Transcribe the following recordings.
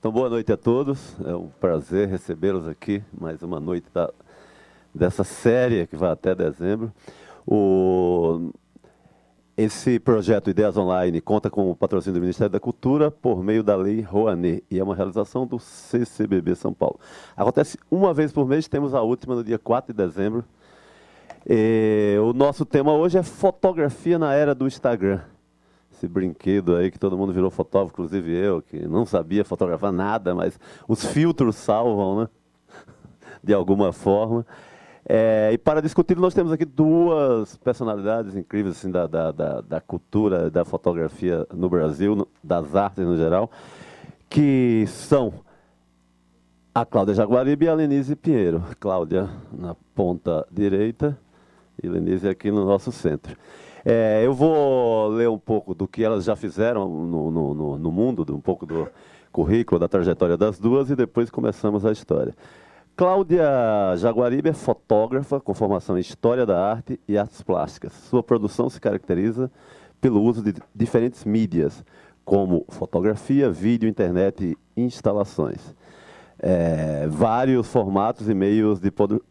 Então, boa noite a todos. É um prazer recebê-los aqui. Mais uma noite dessa série que vai até dezembro. Esse projeto Ideias Online conta com o patrocínio do Ministério da Cultura por meio da Lei Rouanet e é uma realização do CCBB São Paulo. Acontece uma vez por mês, temos a última no dia 4 de dezembro. O nosso tema hoje é fotografia na era do Instagram. Esse brinquedo aí que todo mundo virou fotógrafo, inclusive eu, que não sabia fotografar nada, mas os filtros salvam, né? De alguma forma. E para discutir, nós temos aqui duas personalidades incríveis assim, da cultura, da fotografia no Brasil, das artes no geral, que são a Cláudia Jaguaribe e a Lenise Pinheiro. Cláudia na ponta direita e Lenise aqui no nosso centro. Eu vou ler um pouco do que elas já fizeram no mundo, um pouco do currículo, da trajetória das duas, e depois começamos a história. Cláudia Jaguaribe é fotógrafa com formação em História da Arte e Artes Plásticas. Sua produção se caracteriza pelo uso de diferentes mídias, como fotografia, vídeo, internet e instalações. Vários formatos e meios de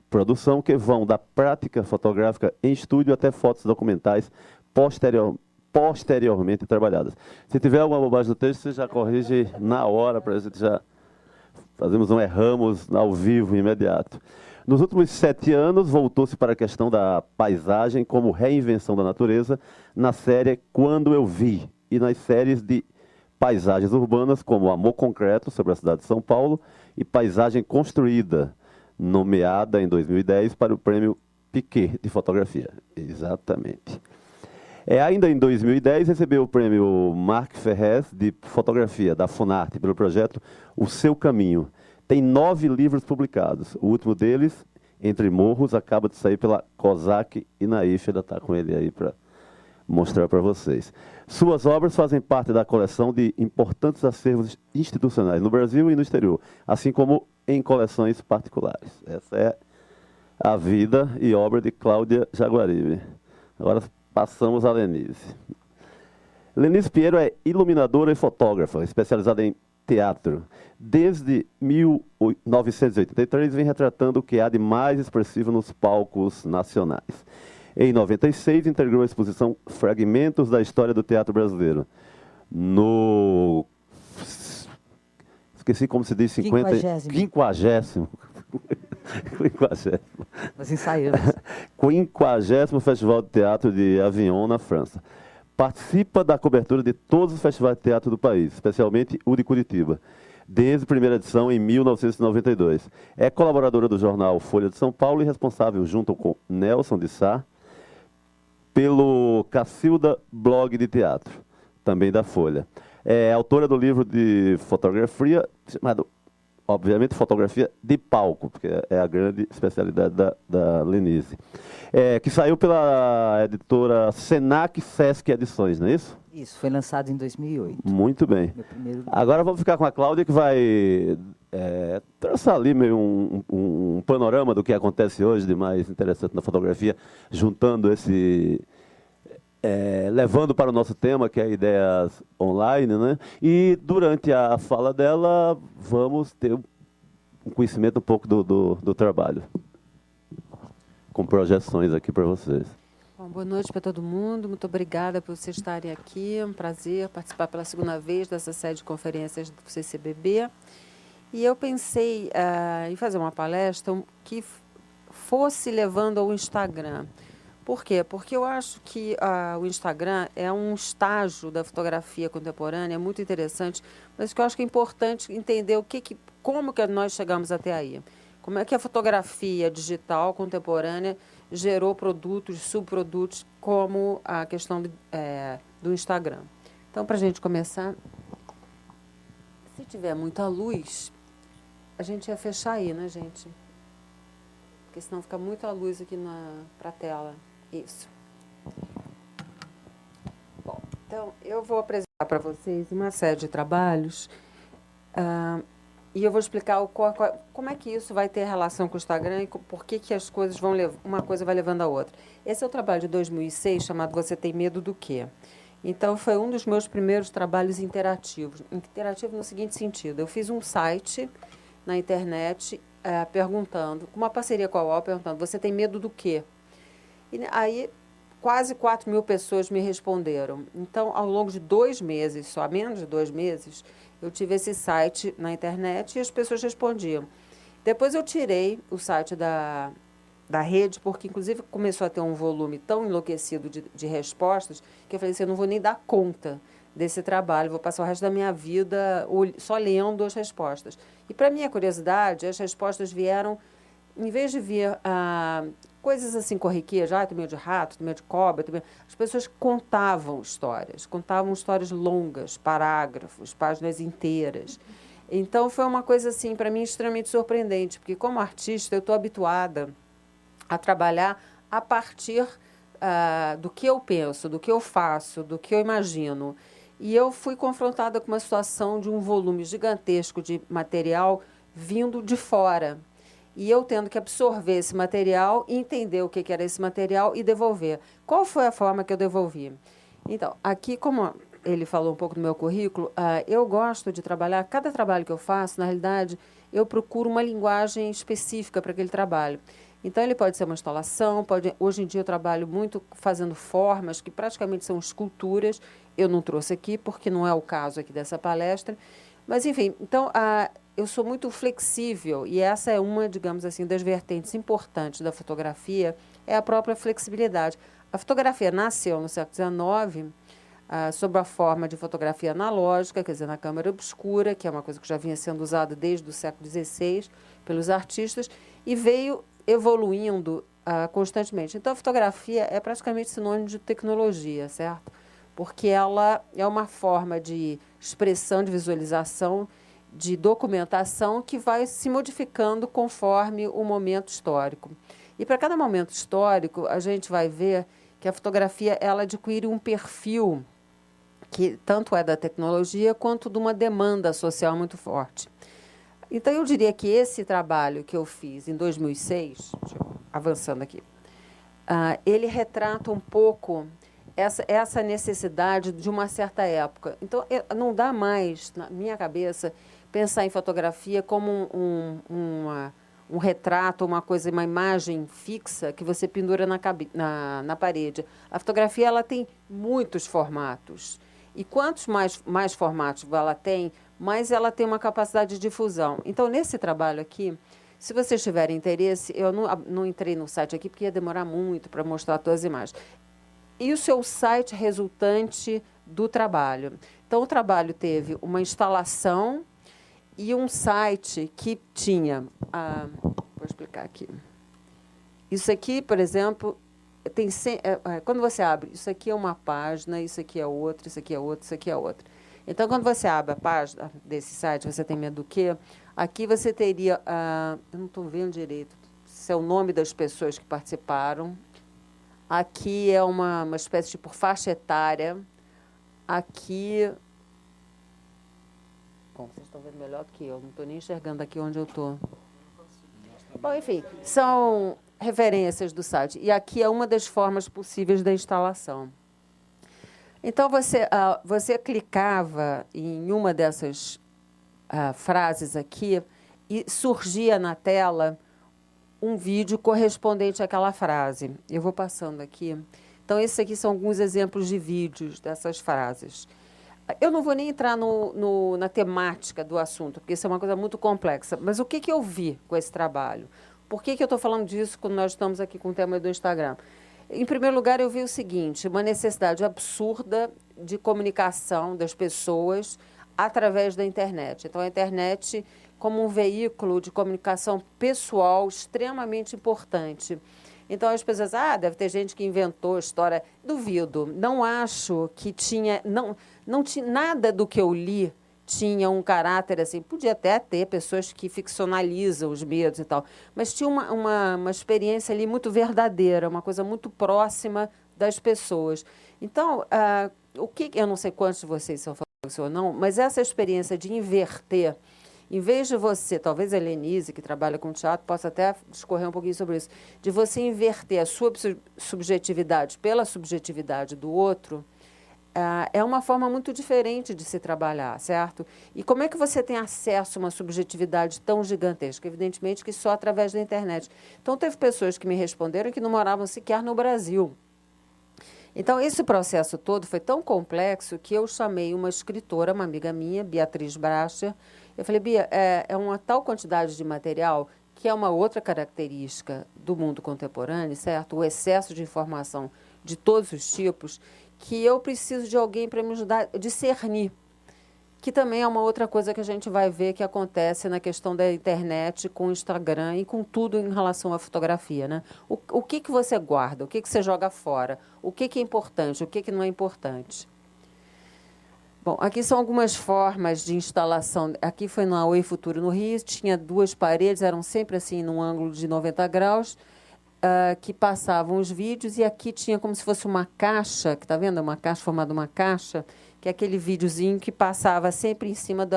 produção que vão da prática fotográfica em estúdio até fotos documentais posteriormente trabalhadas. Se tiver alguma bobagem no texto, você já corrige na hora, para a gente já fazemos erramos ao vivo imediato. Nos últimos 7 anos, voltou-se para a questão da paisagem como reinvenção da natureza na série Quando Eu Vi e nas séries de paisagens urbanas como Amor Concreto, sobre a cidade de São Paulo, e Paisagem Construída, nomeada em 2010 para o Prêmio Piquet de Fotografia. Exatamente. Ainda em 2010, recebeu o Prêmio Marc Ferrez de Fotografia, da Funarte, pelo projeto O Seu Caminho. Tem 9 livros publicados. O último deles, Entre Morros, acaba de sair pela COSAC e Naif, ainda está com ele aí para mostrar para vocês. Suas obras fazem parte da coleção de importantes acervos institucionais no Brasil e no exterior, assim como em coleções particulares. Essa é a vida e obra de Cláudia Jaguaribe. Agora passamos a Lenise. Lenise Pinheiro é iluminadora e fotógrafa, especializada em teatro. Desde 1983, vem retratando o que há de mais expressivo nos palcos nacionais. Em 96, integrou a exposição Fragmentos da História do Teatro Brasileiro. Esqueci como se diz, 50... 50º. Nós ensaiamos. 50º Festival de Teatro de Avignon, na França. Participa da cobertura de todos os festivais de teatro do país, especialmente o de Curitiba, desde a primeira edição em 1992. É colaboradora do jornal Folha de São Paulo e responsável, junto com Nelson de Sá, pelo Cacilda Blog de Teatro, também da Folha. É autora do livro de fotografia, chamado, obviamente, Fotografia de Palco, porque é a grande especialidade da Lenise, que saiu pela editora Senac Sesc Edições, não é isso? Isso, foi lançado em 2008. Muito bem. Agora vamos ficar com a Cláudia, que vai traçar ali meio um panorama do que acontece hoje de mais interessante na fotografia, juntando levando para o nosso tema, que é ideias online, né? E durante a fala dela, vamos ter um conhecimento um pouco do trabalho, com projeções aqui para vocês. Bom, boa noite para todo mundo, muito obrigada por vocês estarem aqui, é um prazer participar pela segunda vez dessa série de conferências do CCBB. E eu pensei em fazer uma palestra que fosse levando ao Instagram. Por quê? Porque eu acho que o Instagram é um estágio da fotografia contemporânea, é muito interessante, mas que eu acho que é importante entender como que nós chegamos até aí. Como é que a fotografia digital contemporânea gerou produtos, subprodutos, como a questão do Instagram. Então, para a gente começar, se tiver muita luz, a gente ia fechar aí, né, gente? Porque senão fica muita luz aqui para a tela. Isso. Bom, então, eu vou apresentar para vocês uma série de trabalhos e eu vou explicar como é que isso vai ter relação com o Instagram e por que as coisas uma coisa vai levando a outra. Esse é o trabalho de 2006, chamado Você Tem Medo do Quê? Então, foi um dos meus primeiros trabalhos interativos. Interativo no seguinte sentido: eu fiz um site na internet perguntando, com uma parceria com a UOL, perguntando: você tem medo do quê? E aí, quase 4.000 pessoas me responderam. Então, ao longo de 2 meses, só menos de 2 meses, eu tive esse site na internet e as pessoas respondiam. Depois eu tirei o site da rede, porque inclusive começou a ter um volume tão enlouquecido de respostas, que eu falei assim, eu não vou nem dar conta desse trabalho, vou passar o resto da minha vida só lendo as respostas. E, para minha curiosidade, as respostas vieram, em vez de vir coisas assim corriqueiras, tem medo de rato, tem medo de cobra, as pessoas contavam histórias longas, parágrafos, páginas inteiras. Então, foi uma coisa, assim, para mim, extremamente surpreendente, porque, como artista, eu estou habituada a trabalhar a partir do que eu penso, do que eu faço, do que eu imagino. E eu fui confrontada com uma situação de um volume gigantesco de material vindo de fora. E eu tendo que absorver esse material, entender o que era esse material e devolver. Qual foi a forma que eu devolvi? Então, aqui, como ele falou um pouco do meu currículo, eu gosto de trabalhar, cada trabalho que eu faço, na realidade, eu procuro uma linguagem específica para aquele trabalho. Então, ele pode ser uma instalação, hoje em dia eu trabalho muito fazendo formas, que praticamente são esculturas. Eu não trouxe aqui, porque não é o caso aqui dessa palestra. Mas, enfim, então, eu sou muito flexível, e essa é uma, digamos assim, das vertentes importantes da fotografia, é a própria flexibilidade. A fotografia nasceu no século XIX, sob a forma de fotografia analógica, quer dizer, na câmera obscura, que é uma coisa que já vinha sendo usada desde o século XVI pelos artistas, e veio evoluindo constantemente. Então, a fotografia é praticamente sinônimo de tecnologia, certo? Porque ela é uma forma de expressão, de visualização, de documentação que vai se modificando conforme o momento histórico. E para cada momento histórico, a gente vai ver que a fotografia ela adquire um perfil que tanto é da tecnologia quanto de uma demanda social muito forte. Então, eu diria que esse trabalho que eu fiz em 2006, avançando aqui, ele retrata um pouco essa necessidade de uma certa época. Então, não dá mais, na minha cabeça, pensar em fotografia como um retrato, uma imagem fixa que você pendura na parede. A fotografia ela tem muitos formatos. E quantos mais formatos ela tem, mais ela tem uma capacidade de difusão. Então, nesse trabalho aqui, se vocês tiverem interesse, eu não entrei no site aqui porque ia demorar muito para mostrar todas as imagens. Isso é o site resultante do trabalho. Então, o trabalho teve uma instalação e um site que tinha... vou explicar aqui. Isso aqui, por exemplo, quando você abre, isso aqui é uma página, isso aqui é outra, isso aqui é outra, isso aqui é outra. Então, quando você abre a página desse site, você tem medo do quê? Aqui você teria... eu não estou vendo direito. Esse é o nome das pessoas que participaram. Aqui é uma espécie de faixa etária. Aqui... Bom, vocês estão vendo melhor do que eu. Não estou nem enxergando aqui onde eu estou. Bom, enfim, são referências do site. E aqui é uma das formas possíveis da instalação. Então, você clicava em uma dessas frases aqui e surgia na tela um vídeo correspondente àquela frase. Eu vou passando aqui. Então, esses aqui são alguns exemplos de vídeos dessas frases. Eu não vou nem entrar na temática do assunto, porque isso é uma coisa muito complexa. Mas o que eu vi com esse trabalho? Por que eu estou falando disso quando nós estamos aqui com o tema do Instagram? Em primeiro lugar, eu vi o seguinte, uma necessidade absurda de comunicação das pessoas através da internet. Então, a internet como um veículo de comunicação pessoal extremamente importante. Então, as pessoas, deve ter gente que inventou história. Duvido. Não acho que tinha... Não tinha nada do que eu li tinha um caráter assim. Podia até ter pessoas que ficcionalizam os medos e tal, mas tinha uma experiência ali muito verdadeira, uma coisa muito próxima das pessoas. Então, eu não sei quantos de vocês são fotógrafos ou não, mas essa experiência de inverter, em vez de você, talvez a Helenise, que trabalha com teatro, possa até discorrer um pouquinho sobre isso, de você inverter a sua subjetividade pela subjetividade do outro, é uma forma muito diferente de se trabalhar, certo? E como é que você tem acesso a uma subjetividade tão gigantesca? Evidentemente que só através da internet. Então, teve pessoas que me responderam que não moravam sequer no Brasil. Então, esse processo todo foi tão complexo que eu chamei uma escritora, uma amiga minha, Beatriz Bracher. Eu falei, Bia, é uma tal quantidade de material que é uma outra característica do mundo contemporâneo, certo? O excesso de informação de todos os tipos, que eu preciso de alguém para me ajudar a discernir, que também é uma outra coisa que a gente vai ver que acontece na questão da internet, com o Instagram e com tudo em relação à fotografia, né? O que que você guarda, o que que você joga fora, o que que é importante, o que que não é importante. Bom, aqui são algumas formas de instalação. Aqui foi na Oi Futuro, no Rio, tinha 2 paredes, eram sempre assim, num ângulo de 90 graus, que passavam os vídeos, e aqui tinha como se fosse uma caixa, que está vendo? Uma caixa formada uma caixa, que é aquele videozinho que passava sempre em cima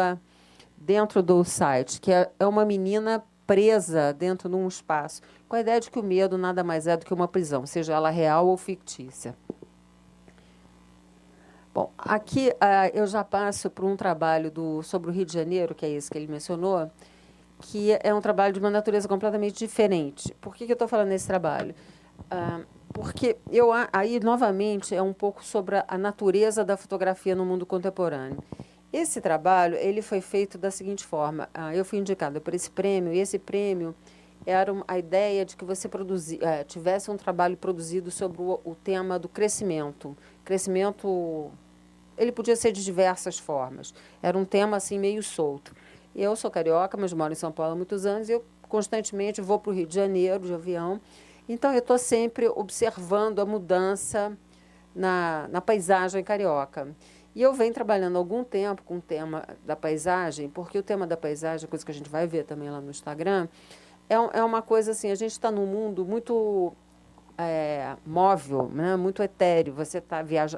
dentro do site, que é uma menina presa dentro de um espaço, com a ideia de que o medo nada mais é do que uma prisão, seja ela real ou fictícia. Bom, aqui eu já passo por um trabalho sobre o Rio de Janeiro, que é esse que ele mencionou, que é um trabalho de uma natureza completamente diferente. Por que eu estou falando nesse trabalho? Porque aí, novamente, é um pouco sobre a natureza da fotografia no mundo contemporâneo. Esse trabalho ele foi feito da seguinte forma. Eu fui indicada por esse prêmio, e esse prêmio era a ideia de que você tivesse um trabalho produzido sobre o tema do crescimento. Crescimento, ele podia ser de diversas formas. Era um tema assim meio solto. Eu sou carioca, mas moro em São Paulo há muitos anos, e eu constantemente vou para o Rio de Janeiro de avião. Então, eu estou sempre observando a mudança na paisagem carioca. E eu venho trabalhando há algum tempo com o tema da paisagem, porque o tema da paisagem, coisa que a gente vai ver também lá no Instagram, é uma coisa assim, a gente está num mundo muito móvel, né? Muito etéreo.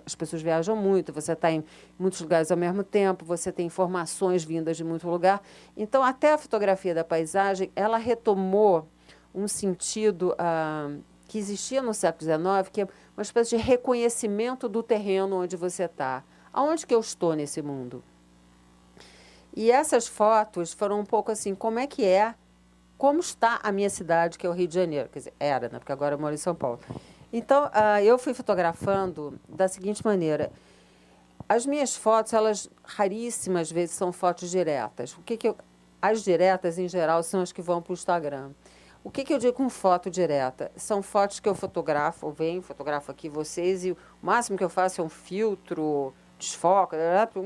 As pessoas viajam muito, você está em muitos lugares ao mesmo tempo, você tem informações vindas de muito lugar. Então, até a fotografia da paisagem, ela retomou um sentido que existia no século XIX, que é uma espécie de reconhecimento do terreno onde você está. Aonde que eu estou nesse mundo? E essas fotos foram um pouco assim, como está a minha cidade, que é o Rio de Janeiro. Quer dizer, era, né? Porque agora eu moro em São Paulo. Então, eu fui fotografando da seguinte maneira. As minhas fotos, elas raríssimas vezes são fotos diretas. As diretas, em geral, são as que vão para o Instagram. O que eu digo com foto direta? São fotos que eu fotografo, fotografo aqui vocês, e o máximo que eu faço é um filtro, desfoco,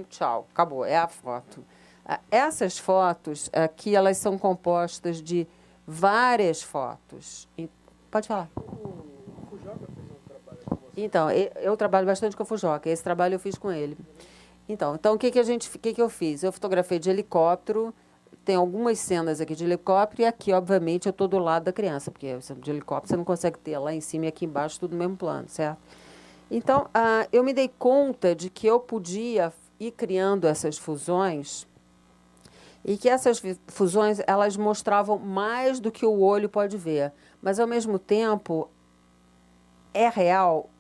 tchau, acabou, é a foto. Essas fotos aqui, elas são compostas de várias fotos. Pode falar. O Fujoca fez um trabalho com você. Então, eu trabalho bastante com o Fujoca. Esse trabalho eu fiz com ele. Então o que eu fiz? Eu fotografei de helicóptero, tem algumas cenas aqui de helicóptero, e aqui, obviamente, eu estou do lado da criança, porque de helicóptero você não consegue ter lá em cima e aqui embaixo tudo no mesmo plano, certo? Então, eu me dei conta de que eu podia ir criando essas fusões, e que essas fusões, elas mostravam mais do que o olho pode ver. Mas, ao mesmo tempo, é real.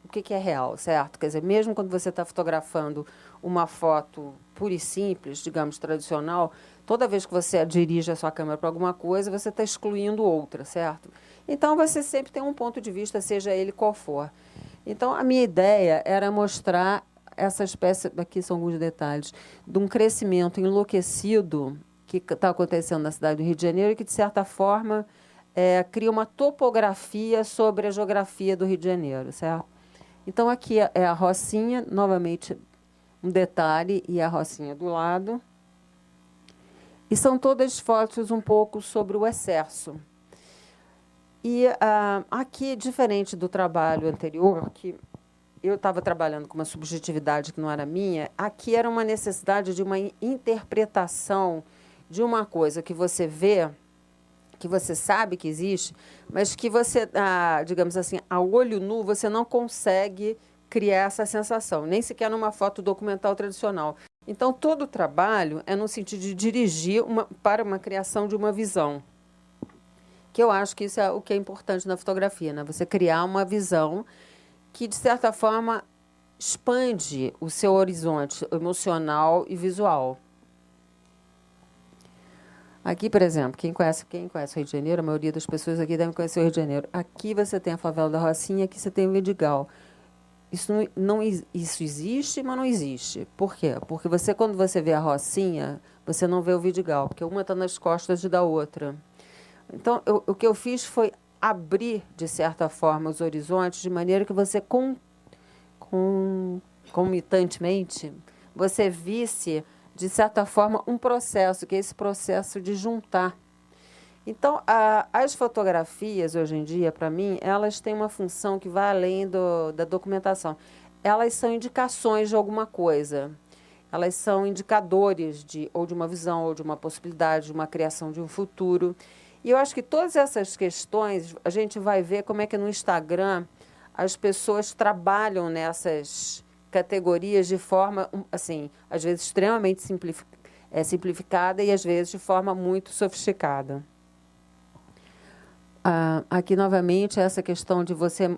O que é real, certo? Quer dizer, mesmo quando você está fotografando uma foto pura e simples, digamos, tradicional, toda vez que você dirige a sua câmera para alguma coisa, você está excluindo outra, certo? Então, você sempre tem um ponto de vista, seja ele qual for. Então, a minha ideia era mostrar essa espécie, aqui são alguns detalhes, de um crescimento enlouquecido que está acontecendo na cidade do Rio de Janeiro e que, de certa forma, cria uma topografia sobre a geografia do Rio de Janeiro, certo? Então, aqui é a Rocinha, novamente, um detalhe, e a Rocinha do lado. E são todas fotos um pouco sobre o excesso. E aqui, diferente do trabalho anterior, que eu estava trabalhando com uma subjetividade que não era minha, aqui era uma necessidade de uma interpretação de uma coisa que você vê, que você sabe que existe, mas que você, digamos assim, a olho nu, você não consegue criar essa sensação, nem sequer numa foto documental tradicional. Então, todo o trabalho é no sentido de dirigir para uma criação de uma visão, que eu acho que isso é o que é importante na fotografia, né? Você criar uma visão que, de certa forma, expande o seu horizonte emocional e visual. Aqui, por exemplo, quem conhece o Rio de Janeiro, a maioria das pessoas aqui devem conhecer o Rio de Janeiro. Aqui você tem a favela da Rocinha, aqui você tem o Vidigal. Isso existe, mas não existe. Por quê? Porque quando você vê a Rocinha, você não vê o Vidigal, porque uma está nas costas da outra. Então, o que eu fiz foi abrir, de certa forma, os horizontes, de maneira que você, concomitantemente, você visse, de certa forma, um processo, que é esse processo de juntar. Então, as fotografias, hoje em dia, para mim, elas têm uma função que vai além da documentação. Elas são indicações de alguma coisa. Elas são indicadores ou de uma visão, ou de uma possibilidade, de uma criação de um futuro. E eu acho que todas essas questões, a gente vai ver como é que no Instagram as pessoas trabalham nessas categorias de forma, assim, às vezes extremamente simplificada e às vezes de forma muito sofisticada. Aqui, novamente, essa questão de você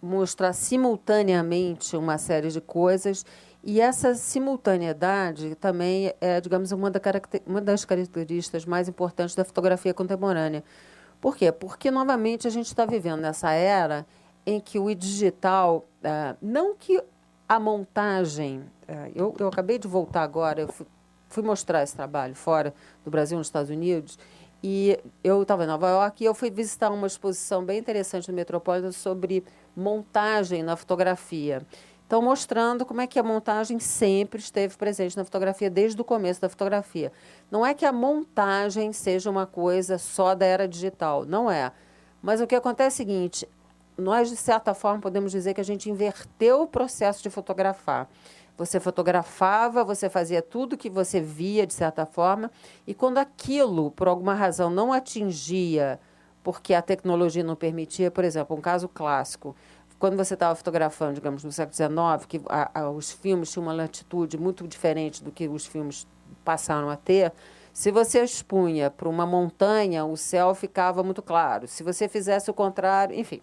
mostrar simultaneamente uma série de coisas, e essa simultaneidade também é, digamos, uma das características mais importantes da fotografia contemporânea. Por quê? Porque, novamente, a gente está vivendo nessa era em que o digital, não que a montagem... Eu acabei de voltar agora, eu fui mostrar esse trabalho fora do Brasil, nos Estados Unidos, e eu estava em Nova York e eu fui visitar uma exposição bem interessante no Metropolitan sobre montagem na fotografia. Então, mostrando como é que a montagem sempre esteve presente na fotografia, desde o começo da fotografia. Não é que a montagem seja uma coisa só da era digital, não é. Mas o que acontece é o seguinte, nós, de certa forma, podemos dizer que a gente inverteu o processo de fotografar. Você fotografava, você fazia tudo que você via, de certa forma, e quando aquilo, por alguma razão, não atingia, porque a tecnologia não permitia, por exemplo, um caso clássico, quando você estava fotografando, digamos, no século XIX, que os filmes tinham uma latitude muito diferente do que os filmes passaram a ter, se você expunha para uma montanha, o céu ficava muito claro. Se você fizesse o contrário, enfim...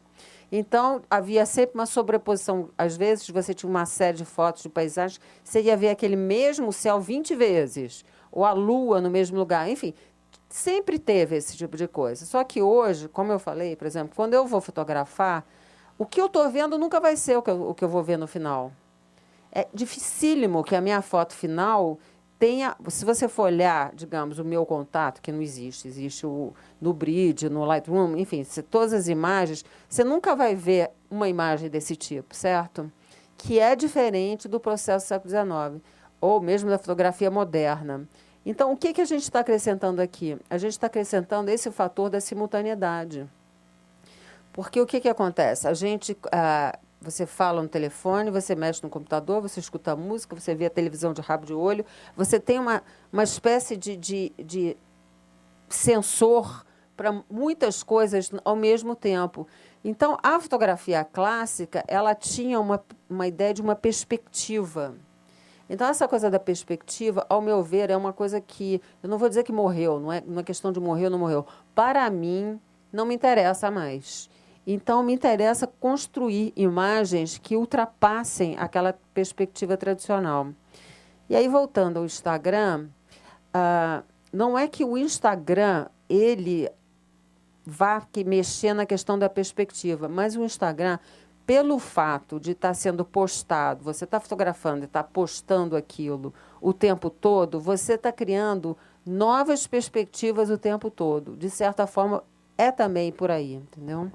Então, havia sempre uma sobreposição. Às vezes, você tinha uma série de fotos de paisagens, você ia ver aquele mesmo céu 20 vezes, ou a lua no mesmo lugar. Enfim, sempre teve esse tipo de coisa. Só que hoje, como eu falei, por exemplo, quando eu vou fotografar, o que eu estou vendo nunca vai ser o que eu vou ver no final. É dificílimo que a minha foto final tenha... Se você for olhar, digamos, o meu contato, que não existe, existe no Bridge, no Lightroom, enfim, todas as imagens, você nunca vai ver uma imagem desse tipo, certo? Que é diferente do processo do século XIX, ou mesmo da fotografia moderna. Então, o que a gente está acrescentando aqui? A gente está acrescentando esse fator da simultaneidade. Porque o que acontece? A gente... Você fala no telefone, você mexe no computador, você escuta a música, você vê a televisão de rabo de olho, você tem uma espécie de sensor para muitas coisas ao mesmo tempo. Então, a fotografia clássica, ela tinha uma ideia de uma perspectiva. Então, essa coisa da perspectiva, ao meu ver, é uma coisa que... Eu não vou dizer que morreu, não é uma questão de morrer ou não morreu. Para mim, não me interessa mais. Então, me interessa construir imagens que ultrapassem aquela perspectiva tradicional. E aí, voltando ao Instagram, não é que o Instagram ele vá mexer na questão da perspectiva, mas o Instagram, pelo fato de estar sendo postado, você está fotografando e está postando aquilo o tempo todo, você está criando novas perspectivas o tempo todo. De certa forma, é também por aí, entendeu?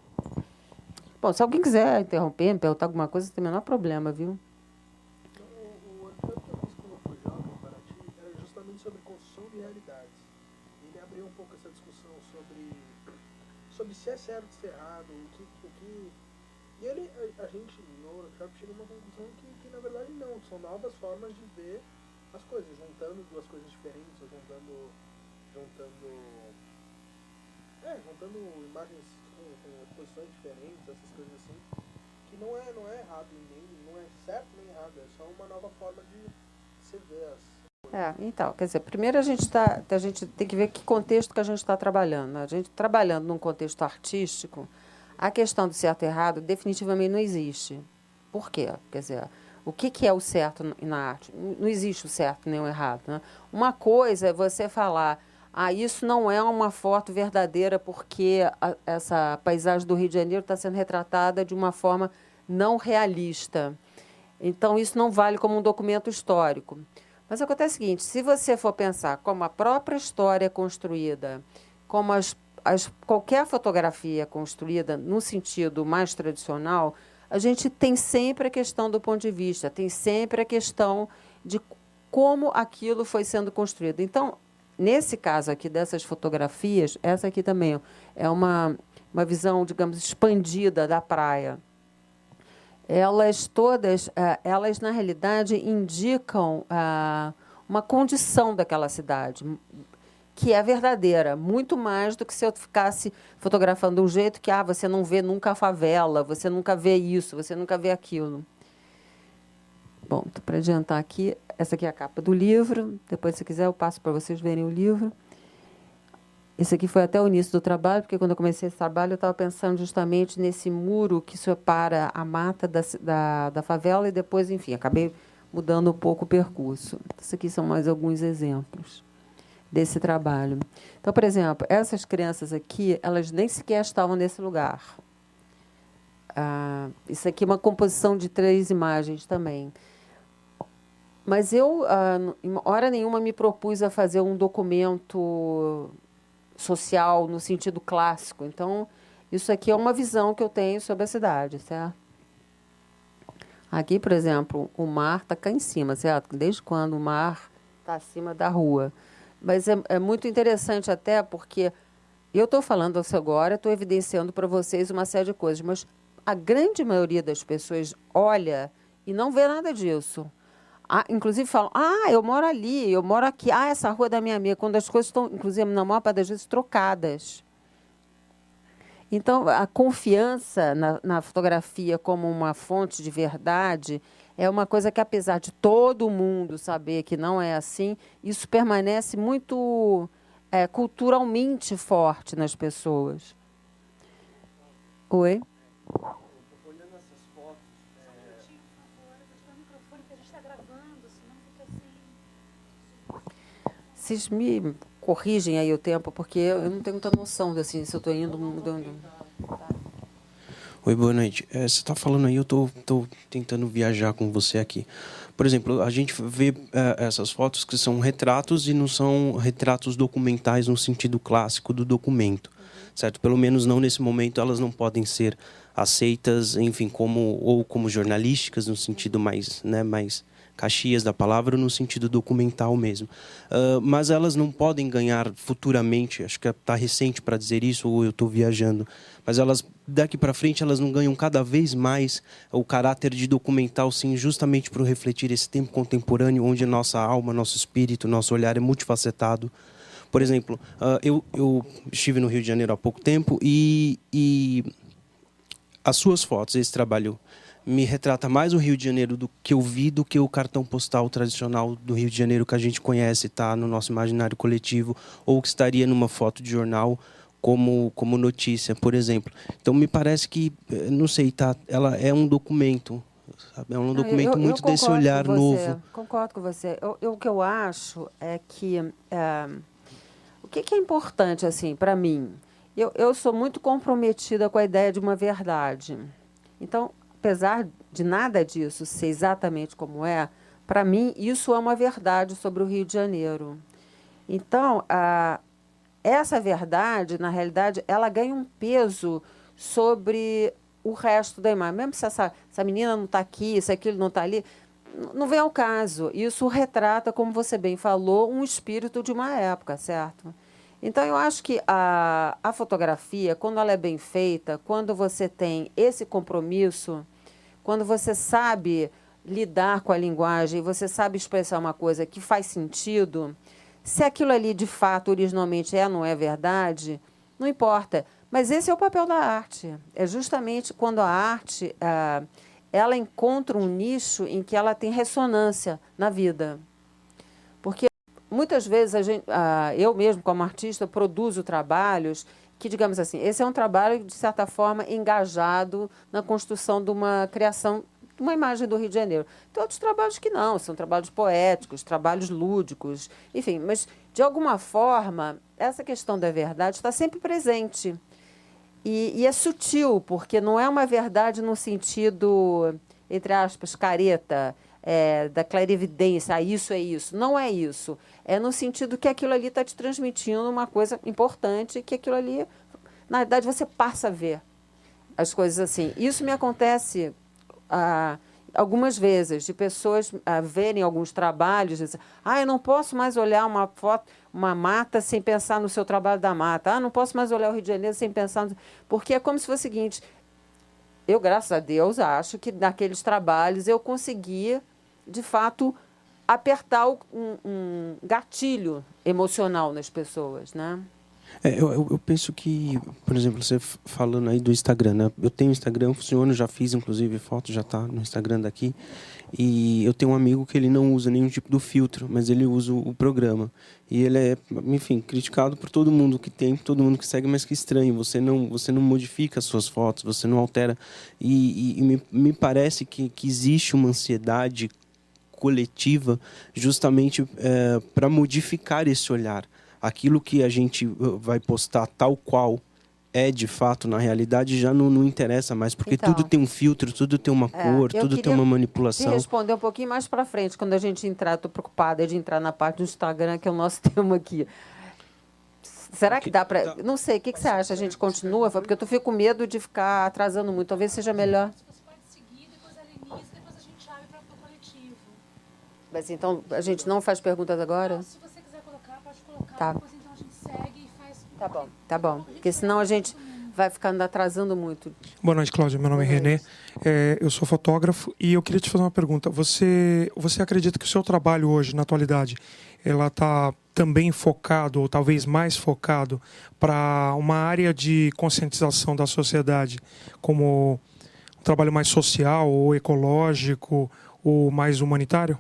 Bom, se alguém quiser interromper, me perguntar alguma coisa, não tem o menor problema, viu? O anterior que eu fiz com o Fujoca em Paraty era justamente sobre construção de realidades. Ele abriu um pouco essa discussão sobre se é certo, se é errado, o que... E a gente, no workshop, chega a uma conclusão que na verdade não, são novas formas de ver as coisas, juntando duas coisas diferentes, ou juntando imagens com exposições diferentes, essas coisas assim, que não é errado, não é certo nem errado, é só uma nova forma de se ver as coisas. Então, quer dizer, primeiro a gente tem que ver que contexto que a gente está trabalhando. A gente trabalhando num contexto artístico, a questão do certo e errado definitivamente não existe. Por quê? Quer dizer, O que é o certo na arte? Não existe o certo nem o errado, né? Uma coisa é você falar, isso não é uma foto verdadeira porque essa paisagem do Rio de Janeiro está sendo retratada de uma forma não realista. Então, isso não vale como um documento histórico. Mas acontece o seguinte, se você for pensar como a própria história é construída, como qualquer fotografia é construída no sentido mais tradicional, a gente tem sempre a questão do ponto de vista, tem sempre a questão de como aquilo foi sendo construído. Então, nesse caso aqui dessas fotografias, essa aqui também é uma visão, digamos, expandida da praia. Elas todas, elas na realidade indicam uma condição daquela cidade, que é verdadeira, muito mais do que se eu ficasse fotografando de um jeito que você não vê nunca a favela, você nunca vê isso, você nunca vê aquilo. Bom, para adiantar aqui, essa aqui é a capa do livro, depois, se quiser, eu passo para vocês verem o livro. Esse aqui foi até o início do trabalho, porque quando eu comecei esse trabalho, eu estava pensando justamente nesse muro que separa a mata da favela e depois, enfim, acabei mudando um pouco o percurso. Esses aqui são mais alguns exemplos desse trabalho. Então, por exemplo, essas crianças aqui, elas nem sequer estavam nesse lugar. Isso aqui é uma composição de 3 imagens também. Mas eu, em hora nenhuma, me propus a fazer um documento social no sentido clássico. Então, isso aqui é uma visão que eu tenho sobre a cidade, certo? Aqui, por exemplo, o mar está cá em cima, certo? Desde quando o mar está acima da rua? Mas é muito interessante até porque eu estou falando isso agora, estou evidenciando para vocês uma série de coisas, mas a grande maioria das pessoas olha e não vê nada disso. Inclusive falam, eu moro ali, eu moro aqui, essa rua é da minha amiga, quando as coisas estão, inclusive, na maior parte das vezes, trocadas. Então, a confiança na fotografia como uma fonte de verdade é uma coisa que, apesar de todo mundo saber que não é assim, isso permanece muito culturalmente forte nas pessoas. Oi? Olhando essas fotos, Vocês me corrigem aí o tempo, porque eu não tenho muita noção assim, se eu estou indo mudando. Oi, boa noite. Você está falando aí, eu estou tentando viajar com você aqui. Por exemplo, a gente vê essas fotos que são retratos e não são retratos documentais no sentido clássico do documento, certo? Pelo menos não nesse momento, elas não podem ser aceitas, enfim, como jornalísticas no sentido mais Caxias da palavra, no sentido documental mesmo. Mas elas não podem ganhar futuramente, acho que está recente para dizer isso, ou eu estou viajando, mas elas, daqui para frente, elas não ganham cada vez mais o caráter de documental, sim, justamente por refletir esse tempo contemporâneo, onde nossa alma, nosso espírito, nosso olhar é multifacetado. Por exemplo, eu estive no Rio de Janeiro há pouco tempo e as suas fotos, esse trabalho me retrata mais o Rio de Janeiro do que eu vi do que o cartão postal tradicional do Rio de Janeiro que a gente conhece, está no nosso imaginário coletivo, ou que estaria numa foto de jornal como notícia, por exemplo. Então, me parece que, não sei, ela é um documento, sabe? É um documento muito desse olhar novo. Concordo com você. O que eu acho é que... o que é importante, assim, para mim? Eu sou muito comprometida com a ideia de uma verdade. Então, apesar de nada disso ser exatamente como é, para mim, isso é uma verdade sobre o Rio de Janeiro. Então, essa verdade, na realidade, ela ganha um peso sobre o resto da imagem. Mesmo se essa menina não está aqui, se aquilo não está ali, não vem ao caso. Isso retrata, como você bem falou, um espírito de uma época, certo? Então, eu acho que a fotografia, quando ela é bem feita, quando você tem esse compromisso, quando você sabe lidar com a linguagem, você sabe expressar uma coisa que faz sentido, se aquilo ali, de fato, originalmente não é verdade, não importa. Mas esse é o papel da arte. É justamente quando a arte ela encontra um nicho em que ela tem ressonância na vida. Porque muitas vezes eu mesmo, como artista, produzo trabalhos que, digamos assim, esse é um trabalho, de certa forma, engajado na construção de uma criação uma imagem do Rio de Janeiro. Tem outros trabalhos que não, são trabalhos poéticos, trabalhos lúdicos, enfim, mas, de alguma forma, essa questão da verdade está sempre presente. E é sutil, porque não é uma verdade no sentido, entre aspas, careta, da clarividência, isso é isso. Não é isso. É no sentido que aquilo ali está te transmitindo uma coisa importante, que aquilo ali, na verdade, você passa a ver as coisas assim. Isso me acontece algumas vezes, de pessoas verem alguns trabalhos e dizer, eu não posso mais olhar uma foto, uma mata sem pensar no seu trabalho da mata. Não posso mais olhar o Rio de Janeiro sem pensar... Porque é como se fosse o seguinte, eu, graças a Deus, acho que naqueles trabalhos eu conseguia, de fato, apertar um gatilho emocional nas pessoas, né? Eu penso que, por exemplo, você falando aí do Instagram, né? Eu tenho Instagram, funciona, já fiz inclusive foto, já está no Instagram daqui. E eu tenho um amigo que ele não usa nenhum tipo de filtro, mas ele usa o programa. E ele é, enfim, criticado por todo mundo que tem, por todo mundo que segue, mas que estranho. Você não modifica as suas fotos, você não altera. E me parece que existe uma ansiedade coletiva justamente para modificar esse olhar. Aquilo que a gente vai postar tal qual é de fato na realidade já não interessa mais, porque então, tudo tem um filtro, tudo tem uma cor, tudo tem uma manipulação. Eu responder um pouquinho mais para frente, quando a gente entrar, estou preocupada de entrar na parte do Instagram, que é o nosso tema aqui. Será que dá para... Não sei, o que você acha? A gente continua? Porque eu fico com medo de ficar atrasando muito, talvez seja melhor. Você pode seguir, depois a Lenise, depois a gente abre para o coletivo. Mas então a gente não faz perguntas agora? Não, se você quiser colocar, pode colocar. Tá. Depois então a gente segue e faz... Tá bom. Porque senão a gente vai ficando atrasando muito. Boa noite, Cláudia. Meu nome é Renê. Eu sou fotógrafo e eu queria te fazer uma pergunta. Você acredita que o seu trabalho hoje, na atualidade, ela está também focado, ou talvez mais focado, para uma área de conscientização da sociedade, como um trabalho mais social, ou ecológico, ou mais humanitário?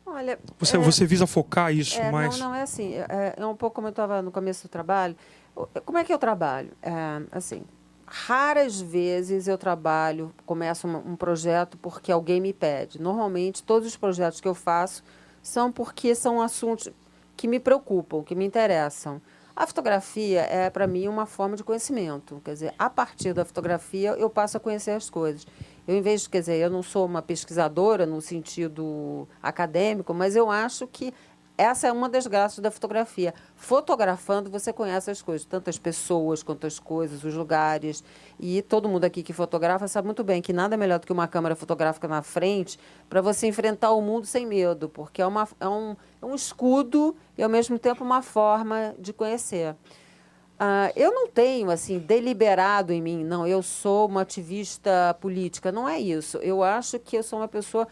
Olha, você visa focar isso mais? Não é assim. É um pouco como eu estava no começo do trabalho. Como é que eu trabalho? Assim, raras vezes eu começo um projeto porque alguém me pede. Normalmente, todos os projetos que eu faço são porque são assuntos que me preocupam, que me interessam. A fotografia é, para mim, uma forma de conhecimento. Quer dizer, a partir da fotografia, eu passo a conhecer as coisas. Eu não sou uma pesquisadora no sentido acadêmico, mas eu acho que essa é uma das graças da fotografia. Fotografando, você conhece as coisas, tanto as pessoas quanto as coisas, os lugares. E todo mundo aqui que fotografa sabe muito bem que nada melhor do que uma câmera fotográfica na frente para você enfrentar o mundo sem medo, porque é um escudo e, ao mesmo tempo, uma forma de conhecer. Eu não tenho, assim, deliberado em mim, não, eu sou uma ativista política, não é isso. Eu acho que eu sou uma pessoa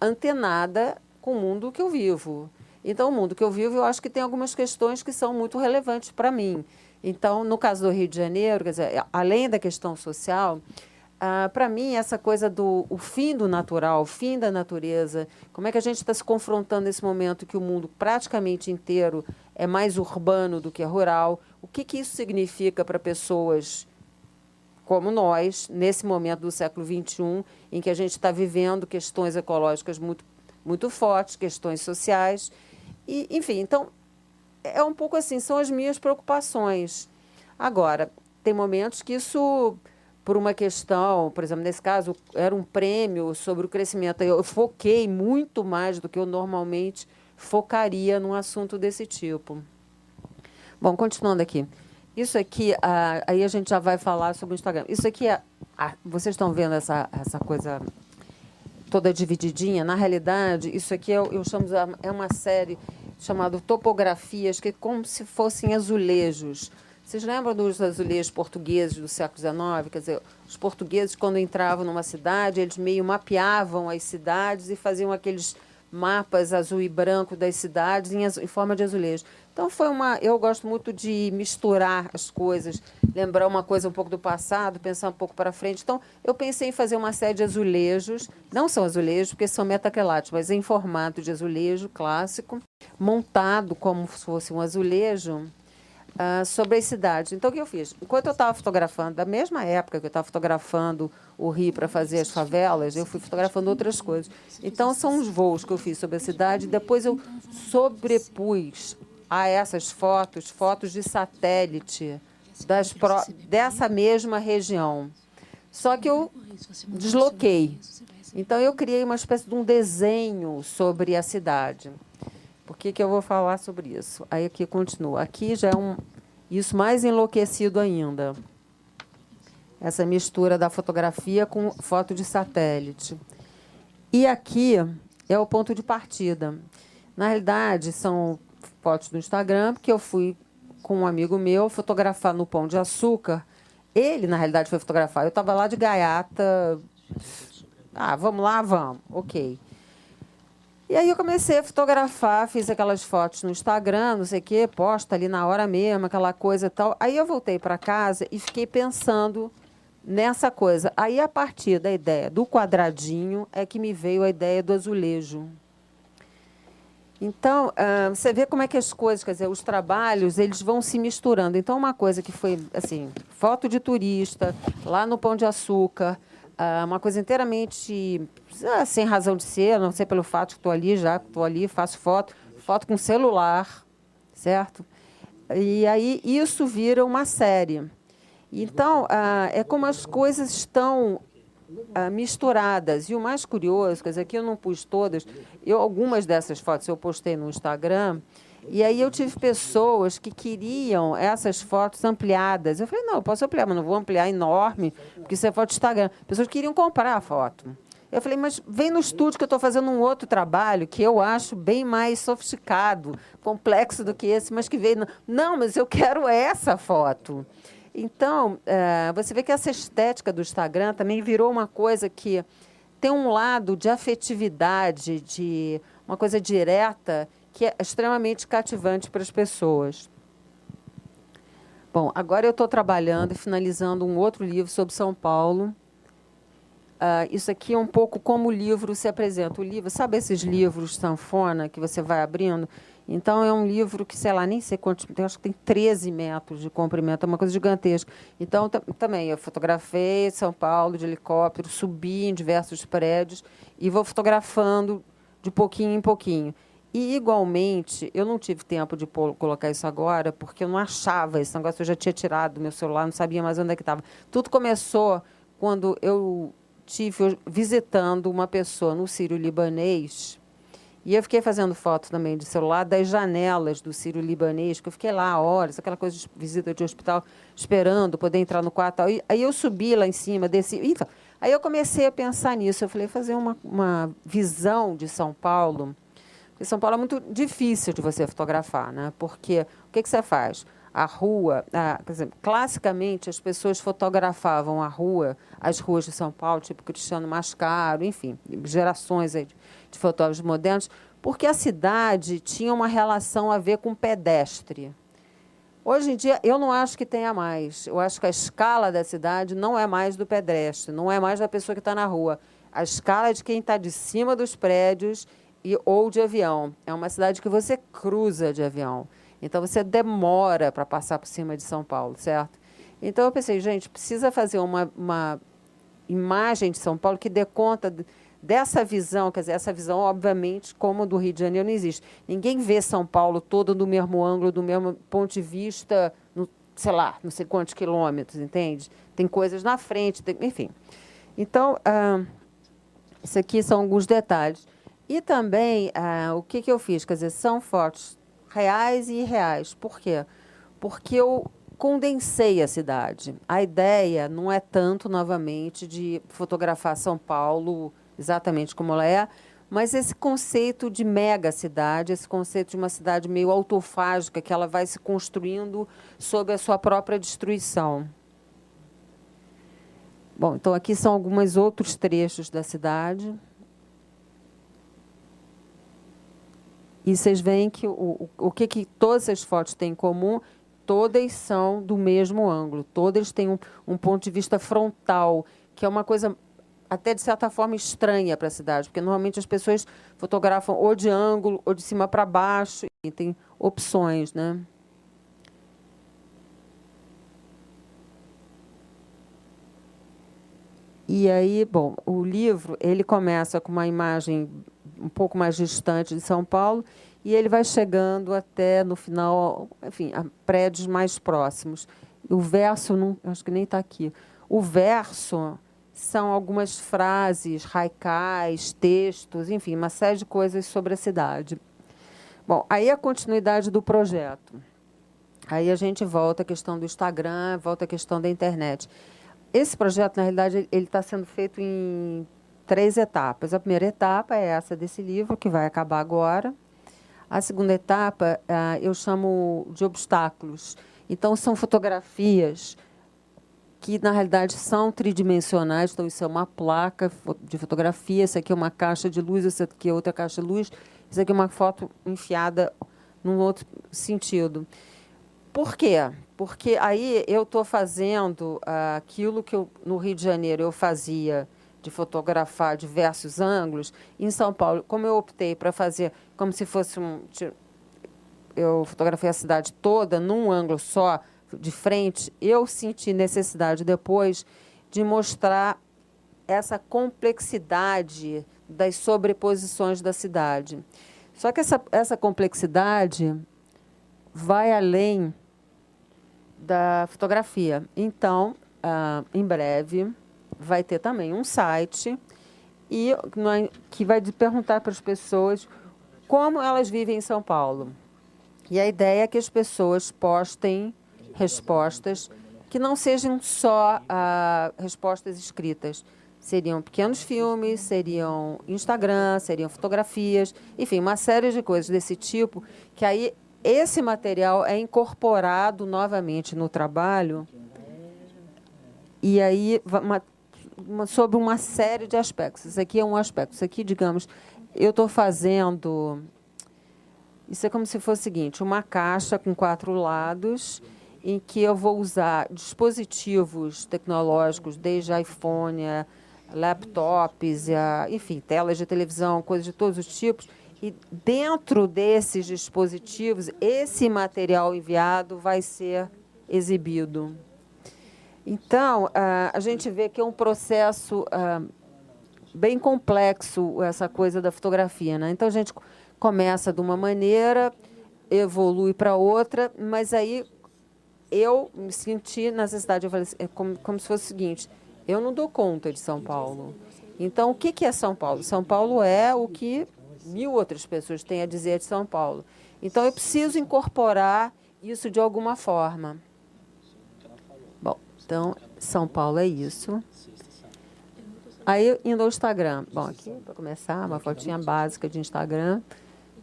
antenada com o mundo que eu vivo. Então, o mundo que eu vivo, eu acho que tem algumas questões que são muito relevantes para mim. Então, no caso do Rio de Janeiro, quer dizer, além da questão social, para mim, essa coisa do fim do natural, o fim da natureza, como é que a gente está se confrontando nesse momento que o mundo praticamente inteiro é mais urbano do que rural, o que isso significa para pessoas como nós, nesse momento do século XXI, em que a gente está vivendo questões ecológicas muito fortes, questões sociais. E, enfim, então, é um pouco assim, são as minhas preocupações. Agora, tem momentos que isso, por uma questão, por exemplo, nesse caso, era um prêmio sobre o crescimento. Eu foquei muito mais do que eu normalmente focaria num assunto desse tipo. Bom, continuando aqui. Isso aqui, aí a gente já vai falar sobre o Instagram. Isso aqui vocês estão vendo essa coisa toda divididinha? Na realidade, isso aqui eu chamo é uma série chamada Topografias, que é como se fossem azulejos. Vocês lembram dos azulejos portugueses do século XIX? Quer dizer, os portugueses, quando entravam numa cidade, eles meio mapeavam as cidades e faziam aqueles mapas azul e branco das cidades em forma de azulejo. Então, eu gosto muito de misturar as coisas, lembrar uma coisa um pouco do passado, pensar um pouco para frente. Então, eu pensei em fazer uma série de azulejos, não são azulejos, porque são metacriláticos, mas em formato de azulejo clássico, montado como se fosse um azulejo, sobre as cidades. Então, o que eu fiz? Enquanto eu estava fotografando, da mesma época que eu estava fotografando o Rio para fazer as favelas, eu fui fotografando outras coisas. Então, são os voos que eu fiz sobre a cidade, depois eu sobrepus a essas fotos, fotos de satélite dessa mesma região. Só que eu desloquei. Então, eu criei uma espécie de um desenho sobre a cidade. Por que eu vou falar sobre isso? Aí aqui continua. Aqui já é isso mais enlouquecido ainda. Essa mistura da fotografia com foto de satélite. E aqui é o ponto de partida. Na realidade, são fotos do Instagram, porque eu fui com um amigo meu fotografar no Pão de Açúcar. Ele, na realidade, foi fotografar. Eu estava lá de gaiata. Vamos lá, vamos. Ok. E aí eu comecei a fotografar, fiz aquelas fotos no Instagram, não sei o quê, posta ali na hora mesmo, aquela coisa e tal. Aí eu voltei para casa e fiquei pensando nessa coisa. Aí, a partir da ideia do quadradinho, é que me veio a ideia do azulejo. Então, você vê como é que as coisas, quer dizer, os trabalhos, eles vão se misturando. Então, uma coisa que foi, assim, foto de turista, lá no Pão de Açúcar, uma coisa inteiramente sem razão de ser, não sei pelo fato que estou ali, faço foto com celular, certo? E aí isso vira uma série. Então, é como as coisas estão misturadas. E o mais curioso, quer dizer, aqui eu não pus todas, algumas dessas fotos eu postei no Instagram, e aí eu tive pessoas que queriam essas fotos ampliadas. Eu falei, não, eu posso ampliar, mas não vou ampliar enorme, porque isso é foto do Instagram. Pessoas queriam comprar a foto. Eu falei, mas vem no estúdio que eu estou fazendo um outro trabalho que eu acho bem mais sofisticado, complexo do que esse, mas que veio... Não, mas eu quero essa foto. Então, você vê que essa estética do Instagram também virou uma coisa que tem um lado de afetividade, de uma coisa direta, que é extremamente cativante para as pessoas. Bom, agora eu estou trabalhando e finalizando um outro livro sobre São Paulo. Isso aqui é um pouco como o livro se apresenta. O livro, sabe esses livros sanfona que você vai abrindo? Então, é um livro que, sei lá, nem sei quantos, acho que tem 13 metros de comprimento, é uma coisa gigantesca. Então, também, eu fotografei São Paulo de helicóptero, subi em diversos prédios e vou fotografando de pouquinho em pouquinho. E, igualmente, eu não tive tempo de colocar isso agora, porque eu não achava esse negócio, eu já tinha tirado do meu celular, não sabia mais onde é que estava. Tudo começou quando eu estive visitando uma pessoa no Sírio-Libanês, e eu fiquei fazendo foto também de celular das janelas do Sírio-Libanês, que eu fiquei lá horas, aquela coisa de visita de hospital, esperando poder entrar no quarto. Aí eu subi lá em cima, desci. Então, aí eu comecei a pensar nisso. Eu falei, fazer uma visão de São Paulo. Porque São Paulo é muito difícil de você fotografar, né? Porque o que você faz? A rua, por exemplo, classicamente as pessoas fotografavam as ruas de São Paulo, tipo Cristiano Mascaro, enfim, gerações aí de fotógrafos modernos, porque a cidade tinha uma relação a ver com pedestre. Hoje em dia, eu não acho que tenha mais. Eu acho que a escala da cidade não é mais do pedestre, não é mais da pessoa que está na rua. A escala é de quem está de cima dos prédios ou de avião. É uma cidade que você cruza de avião. Então, você demora para passar por cima de São Paulo, certo? Então, eu pensei, gente, precisa fazer uma imagem de São Paulo que dê conta dessa visão, quer dizer, essa visão, obviamente, como do Rio de Janeiro, não existe. Ninguém vê São Paulo todo do mesmo ângulo, do mesmo ponto de vista, sei lá, não sei quantos quilômetros, entende? Tem coisas na frente, enfim. Então, isso aqui são alguns detalhes. E também, o que eu fiz? Quer dizer, são fotos reais e irreais. Por quê? Porque eu condensei a cidade. A ideia não é tanto, novamente, de fotografar São Paulo exatamente como ela é, mas esse conceito de mega cidade, esse conceito de uma cidade meio autofágica, que ela vai se construindo sob a sua própria destruição. Bom, então aqui são alguns outros trechos da cidade. E vocês veem que o que todas as fotos têm em comum, todas são do mesmo ângulo, todas têm um ponto de vista frontal, que é uma coisa até, de certa forma, estranha para a cidade, porque normalmente as pessoas fotografam ou de ângulo ou de cima para baixo, e tem opções, né? E aí, bom, o livro ele começa com uma imagem um pouco mais distante de São Paulo e ele vai chegando até, no final, enfim, a prédios mais próximos. O verso, não, acho que nem está aqui. O verso são algumas frases, haikais, textos, enfim, uma série de coisas sobre a cidade. Bom, aí a continuidade do projeto. Aí a gente volta à questão do Instagram, volta à questão da internet. Esse projeto, na realidade, ele está sendo feito em 3 etapas. A primeira etapa é essa desse livro, que vai acabar agora. A segunda etapa, eu chamo de obstáculos. Então, são fotografias que, na realidade, são tridimensionais. Então, isso é uma placa de fotografia, isso aqui é uma caixa de luz, isso aqui é outra caixa de luz, isso aqui é uma foto enfiada num outro sentido. Por quê? Porque aí eu estou fazendo aquilo que no Rio de Janeiro eu fazia de fotografar diversos ângulos. Em São Paulo, como eu optei para fazer como se fosse eu fotografei a cidade toda num ângulo só, de frente, eu senti necessidade depois de mostrar essa complexidade das sobreposições da cidade. Só que essa complexidade vai além da fotografia. Então, em breve, vai ter também um site que vai perguntar para as pessoas como elas vivem em São Paulo. E a ideia é que as pessoas postem respostas que não sejam só respostas escritas. Seriam pequenos filmes, seriam Instagram, seriam fotografias, enfim, uma série de coisas desse tipo, que aí esse material é incorporado novamente no trabalho e aí sobre uma série de aspectos. Isso aqui é um aspecto. Isso aqui, digamos, eu estou fazendo... Isso é como se fosse o seguinte, uma caixa com 4 lados em que eu vou usar dispositivos tecnológicos, desde iPhone, laptops, enfim, telas de televisão, coisas de todos os tipos. E dentro desses dispositivos, esse material enviado vai ser exibido. Então, a gente vê que é um processo bem complexo, essa coisa da fotografia, né? Então, a gente começa de uma maneira, evolui para outra, mas aí eu me senti necessidade, eu falei assim, como se fosse o seguinte, eu não dou conta de São Paulo. Então, o que é São Paulo? São Paulo é o que 1000 outras pessoas têm a dizer de São Paulo. Então, eu preciso incorporar isso de alguma forma. Bom, então, São Paulo é isso. Aí, indo ao Instagram. Bom, aqui, para começar, uma fotinha básica de Instagram.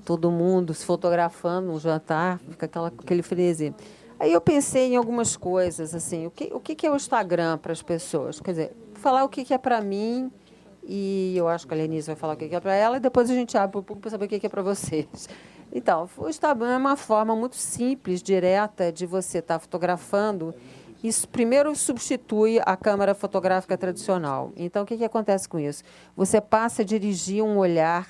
Todo mundo se fotografando no jantar, fica aquele frenesi. Aí eu pensei em algumas coisas, assim, o que é o Instagram para as pessoas? Quer dizer, falar o que é para mim, e eu acho que a Lenise vai falar o que é para ela, e depois a gente abre para o público para saber o que é para vocês. Então, o Instagram é uma forma muito simples, direta, de você estar fotografando. Isso, primeiro, substitui a câmera fotográfica tradicional. Então, o que acontece com isso? Você passa a dirigir um olhar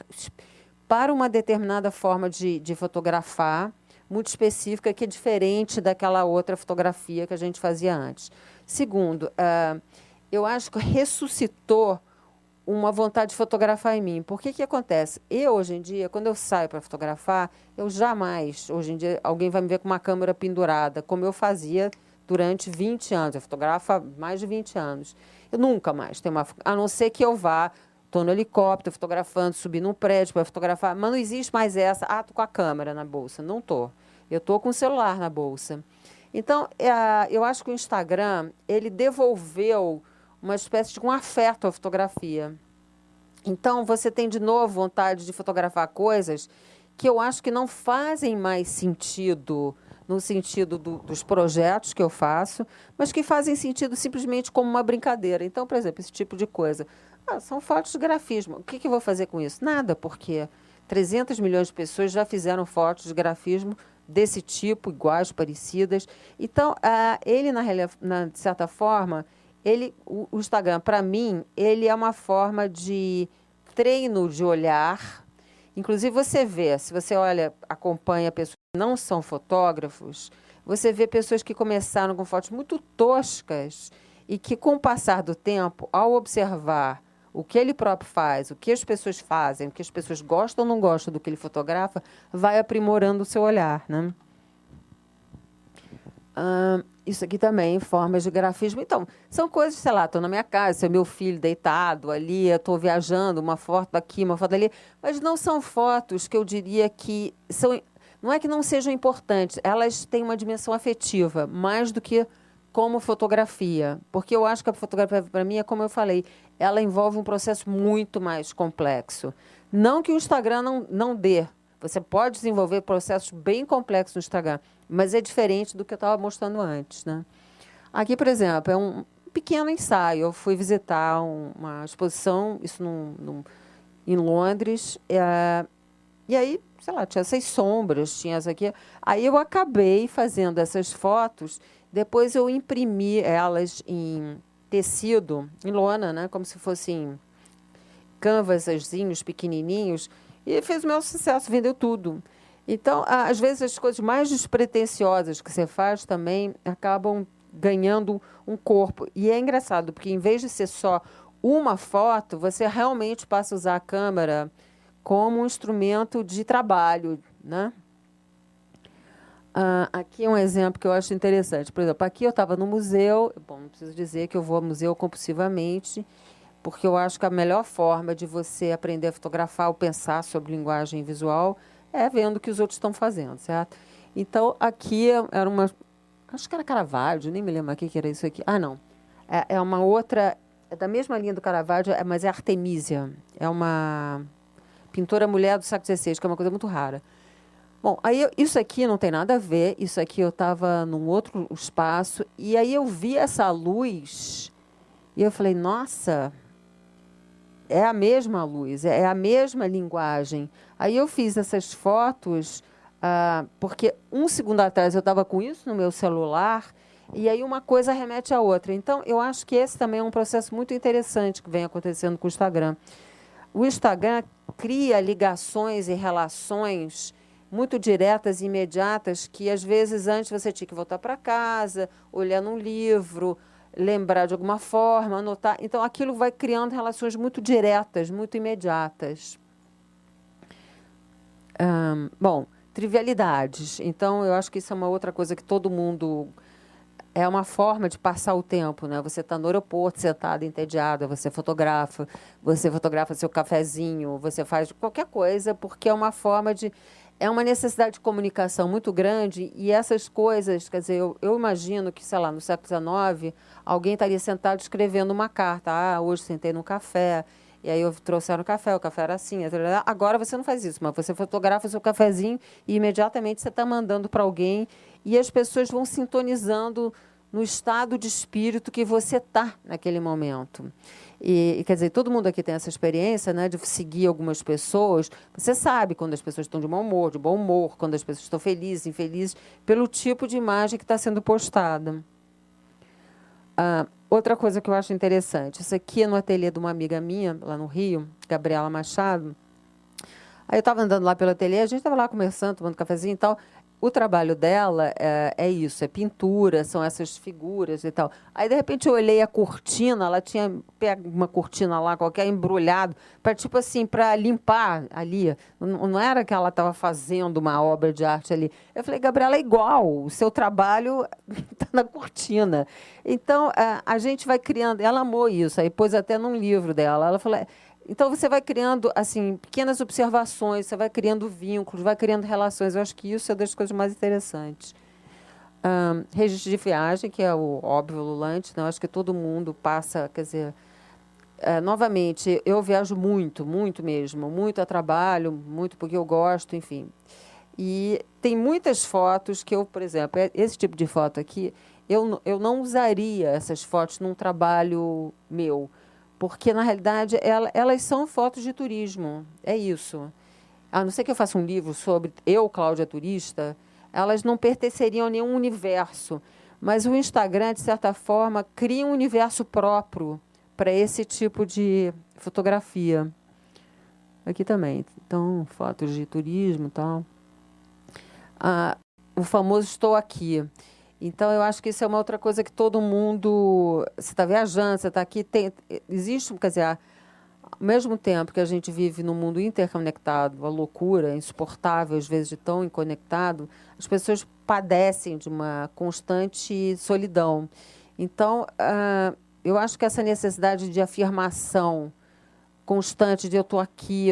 para uma determinada forma de fotografar, muito específica, que é diferente daquela outra fotografia que a gente fazia antes. Segundo, eu acho que ressuscitou uma vontade de fotografar em mim. Por que acontece? Eu, hoje em dia, quando eu saio para fotografar, eu jamais, hoje em dia, alguém vai me ver com uma câmera pendurada, como eu fazia durante 20 anos. Eu fotografo há mais de 20 anos. Eu nunca mais tenho uma... A não ser que eu vá... Estou no helicóptero, fotografando, subi num prédio para fotografar, mas não existe mais essa, estou com a câmera na bolsa. Não estou. Eu estou com o celular na bolsa. Então, eu acho que o Instagram, ele devolveu uma espécie de um afeto à fotografia. Então, você tem, de novo, vontade de fotografar coisas que eu acho que não fazem mais sentido no sentido dos projetos que eu faço, mas que fazem sentido simplesmente como uma brincadeira. Então, por exemplo, esse tipo de coisa... são fotos de grafismo. O que eu vou fazer com isso? Nada, porque 300 milhões de pessoas já fizeram fotos de grafismo desse tipo, iguais, parecidas. Então, ele, de certa forma, o Instagram, para mim, ele é uma forma de treino de olhar. Inclusive, você vê, se você acompanha pessoas que não são fotógrafos, você vê pessoas que começaram com fotos muito toscas e que, com o passar do tempo, ao observar o que ele próprio faz, o que as pessoas fazem, o que as pessoas gostam ou não gostam do que ele fotografa, vai aprimorando o seu olhar, né? Isso aqui também, formas de grafismo. Então, são coisas, sei lá, estou na minha casa, é meu filho deitado ali, estou viajando, uma foto aqui, uma foto ali, mas não são fotos que eu diria que são... Não é que não sejam importantes, elas têm uma dimensão afetiva, mais do que como fotografia. Porque eu acho que a fotografia, para mim, é como eu falei, ela envolve um processo muito mais complexo. Não que o Instagram não dê. Você pode desenvolver processos bem complexos no Instagram, mas é diferente do que eu estava mostrando antes, né? Aqui, por exemplo, é um pequeno ensaio. Eu fui visitar uma exposição, isso em Londres, e aí, sei lá, tinha essas sombras, tinha essa aqui. Aí eu acabei fazendo essas fotos, depois eu imprimi elas em tecido, em lona, né? Como se fossem canvasazinhos pequenininhos, e fez o meu sucesso, vendeu tudo. Então, às vezes, as coisas mais despretensiosas que você faz também acabam ganhando um corpo. E é engraçado, porque em vez de ser só uma foto, você realmente passa a usar a câmera como um instrumento de trabalho, né? Aqui é um exemplo que eu acho interessante. Por exemplo, aqui eu estava no museu. Bom, não preciso dizer que eu vou ao museu compulsivamente, porque eu acho que a melhor forma de você aprender a fotografar ou pensar sobre linguagem visual é vendo o que os outros estão fazendo, certo? Então, aqui era uma... Acho que era Caravaggio, nem me lembro aqui que era isso aqui. Ah, não. É uma outra... É da mesma linha do Caravaggio, mas é Artemisia. É uma pintora mulher do século XVI, que é uma coisa muito rara. Bom, aí isso aqui não tem nada a ver. Isso aqui eu estava num outro espaço. E aí eu vi essa luz e eu falei, nossa... É a mesma luz, é a mesma linguagem. Aí eu fiz essas fotos, porque um segundo atrás eu estava com isso no meu celular, e aí uma coisa remete à outra. Então, eu acho que esse também é um processo muito interessante que vem acontecendo com o Instagram. O Instagram cria ligações e relações muito diretas e imediatas que, às vezes, antes você tinha que voltar para casa, olhar num livro, lembrar de alguma forma, anotar. Então, aquilo vai criando relações muito diretas, muito imediatas. Bom, trivialidades. Então, eu acho que isso é uma outra coisa que todo mundo... É uma forma de passar o tempo, né? Você está no aeroporto, sentado, entediado, você fotografa seu cafezinho, você faz qualquer coisa, porque é uma forma de... É uma necessidade de comunicação muito grande e essas coisas, quer dizer, eu imagino que, sei lá, no século XIX, alguém estaria sentado escrevendo uma carta. Hoje sentei no café, e aí eu trouxeram o café era assim. Agora você não faz isso, mas você fotografa o seu cafezinho e imediatamente você está mandando para alguém e as pessoas vão sintonizando no estado de espírito que você está naquele momento. E, quer dizer, todo mundo aqui tem essa experiência, né, de seguir algumas pessoas. Você sabe quando as pessoas estão de mau humor, de bom humor, quando as pessoas estão felizes, infelizes, pelo tipo de imagem que está sendo postada. Outra coisa que eu acho interessante, isso aqui é no ateliê de uma amiga minha, lá no Rio, Gabriela Machado. Aí eu estava andando lá pelo ateliê, a gente estava lá conversando, tomando cafezinho e tal. O trabalho dela é isso, é pintura, são essas figuras e tal. Aí, de repente, eu olhei a cortina, ela tinha pego uma cortina lá, qualquer, embrulhado, para, tipo assim, para limpar ali. Não era que ela estava fazendo uma obra de arte ali. Eu falei, Gabriela, é igual, o seu trabalho está na cortina. Então, a gente vai criando... Ela amou isso, aí pôs até num livro dela. Ela falou... Então, você vai criando assim, pequenas observações, você vai criando vínculos, vai criando relações. Eu acho que isso é das coisas mais interessantes. Registro de viagem, que é o óbvio ululante, né? Eu acho que todo mundo passa, quer dizer... novamente, eu viajo muito, muito mesmo, muito a trabalho, muito porque eu gosto, enfim. E tem muitas fotos que eu, por exemplo, esse tipo de foto aqui, eu não usaria essas fotos num trabalho meu, porque, na realidade, elas são fotos de turismo. É isso. A não ser que eu faça um livro sobre eu, Cláudia Turista, elas não pertenceriam a nenhum universo. Mas o Instagram, de certa forma, cria um universo próprio para esse tipo de fotografia. Aqui também. Então, fotos de turismo e tal. O famoso estou aqui. Então, eu acho que isso é uma outra coisa que todo mundo... Você está viajando, você está aqui... existe, quer dizer, ao mesmo tempo que a gente vive num mundo interconectado, a loucura, insuportável, às vezes, de tão inconectado, as pessoas padecem de uma constante solidão. Então, eu acho que essa necessidade de afirmação constante de eu estou aqui,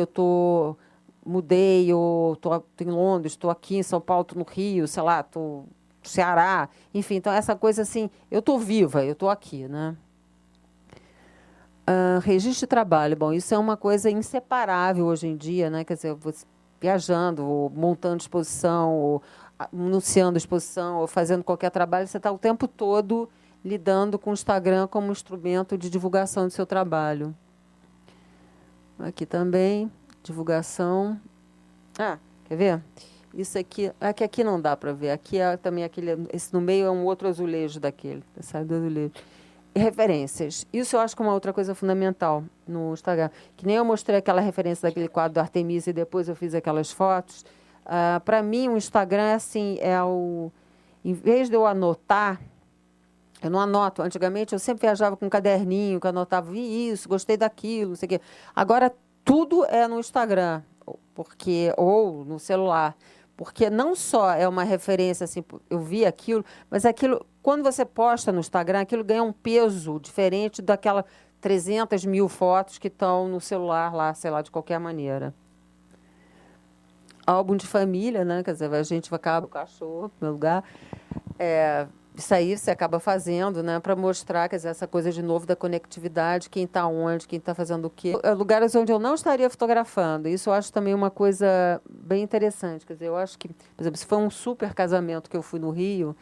mudei, eu estou em Londres, estou aqui em São Paulo, estou no Rio, sei lá, estou no Ceará, enfim, então essa coisa assim, eu estou viva, eu estou aqui, né? Registro de trabalho, bom, isso é uma coisa inseparável hoje em dia, né? Quer dizer, você viajando, ou montando exposição, ou anunciando exposição, ou fazendo qualquer trabalho, você está o tempo todo lidando com o Instagram como instrumento de divulgação do seu trabalho. Aqui também, divulgação. Quer ver? Isso aqui, aqui não dá para ver. Aqui é também aquele, esse no meio é um outro azulejo daquele, sai do azulejo. Referências. Isso eu acho que é uma outra coisa fundamental no Instagram. Que nem eu mostrei aquela referência daquele quadro do Artemisia e depois eu fiz aquelas fotos. Para mim, o Instagram é assim, em vez de eu anotar, eu não anoto. Antigamente, eu sempre viajava com um caderninho, que eu anotava, vi isso, gostei daquilo, não sei o quê. Agora, tudo é no Instagram, ou no celular. Porque não só é uma referência, assim, eu vi aquilo, mas aquilo, quando você posta no Instagram, aquilo ganha um peso diferente daquela 300 mil fotos que estão no celular lá, sei lá, de qualquer maneira. Álbum de família, né? Quer dizer, a gente acaba o cachorro, no meu lugar. Isso aí você acaba fazendo, né, para mostrar, quer dizer, essa coisa de novo da conectividade, quem está onde, quem está fazendo o quê. Lugares onde eu não estaria fotografando. Isso eu acho também uma coisa bem interessante. Quer dizer, eu acho que, por exemplo, se foi um super casamento que eu fui no Rio,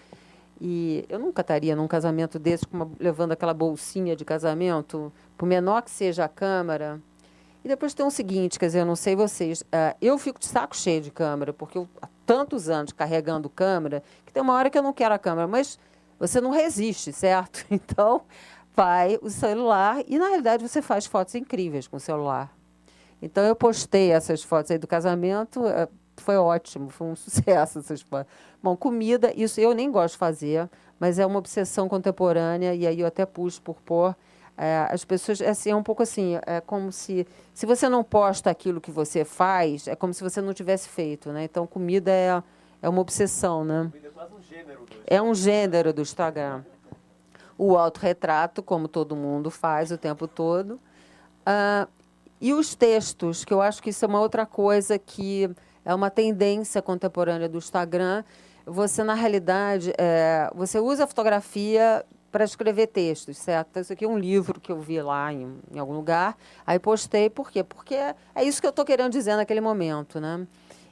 e eu nunca estaria num casamento desse levando aquela bolsinha de casamento, por menor que seja a câmera. E depois tem o seguinte, quer dizer, eu não sei vocês, eu fico de saco cheio de câmera, porque eu há tantos anos carregando câmera, que tem uma hora que eu não quero a câmera, mas você não resiste, certo? Então, vai o celular e, na realidade, você faz fotos incríveis com o celular. Então, eu postei essas fotos aí do casamento, foi ótimo, foi um sucesso essas fotos. Bom, comida, isso eu nem gosto de fazer, mas é uma obsessão contemporânea, e aí eu até pus por pôr. As pessoas, assim, é um pouco assim, é como se você não posta aquilo que você faz, é como se você não tivesse feito, né? Então, comida é uma obsessão, né? Comida é quase um gênero do Instagram. É um gênero do Instagram. O autorretrato, como todo mundo faz o tempo todo. E os textos, que eu acho que isso é uma outra coisa que é uma tendência contemporânea do Instagram. Você, na realidade, você usa a fotografia para escrever textos, certo? Então, isso aqui é um livro que eu vi lá em algum lugar, aí postei, por quê? Porque é isso que eu estou querendo dizer naquele momento, né?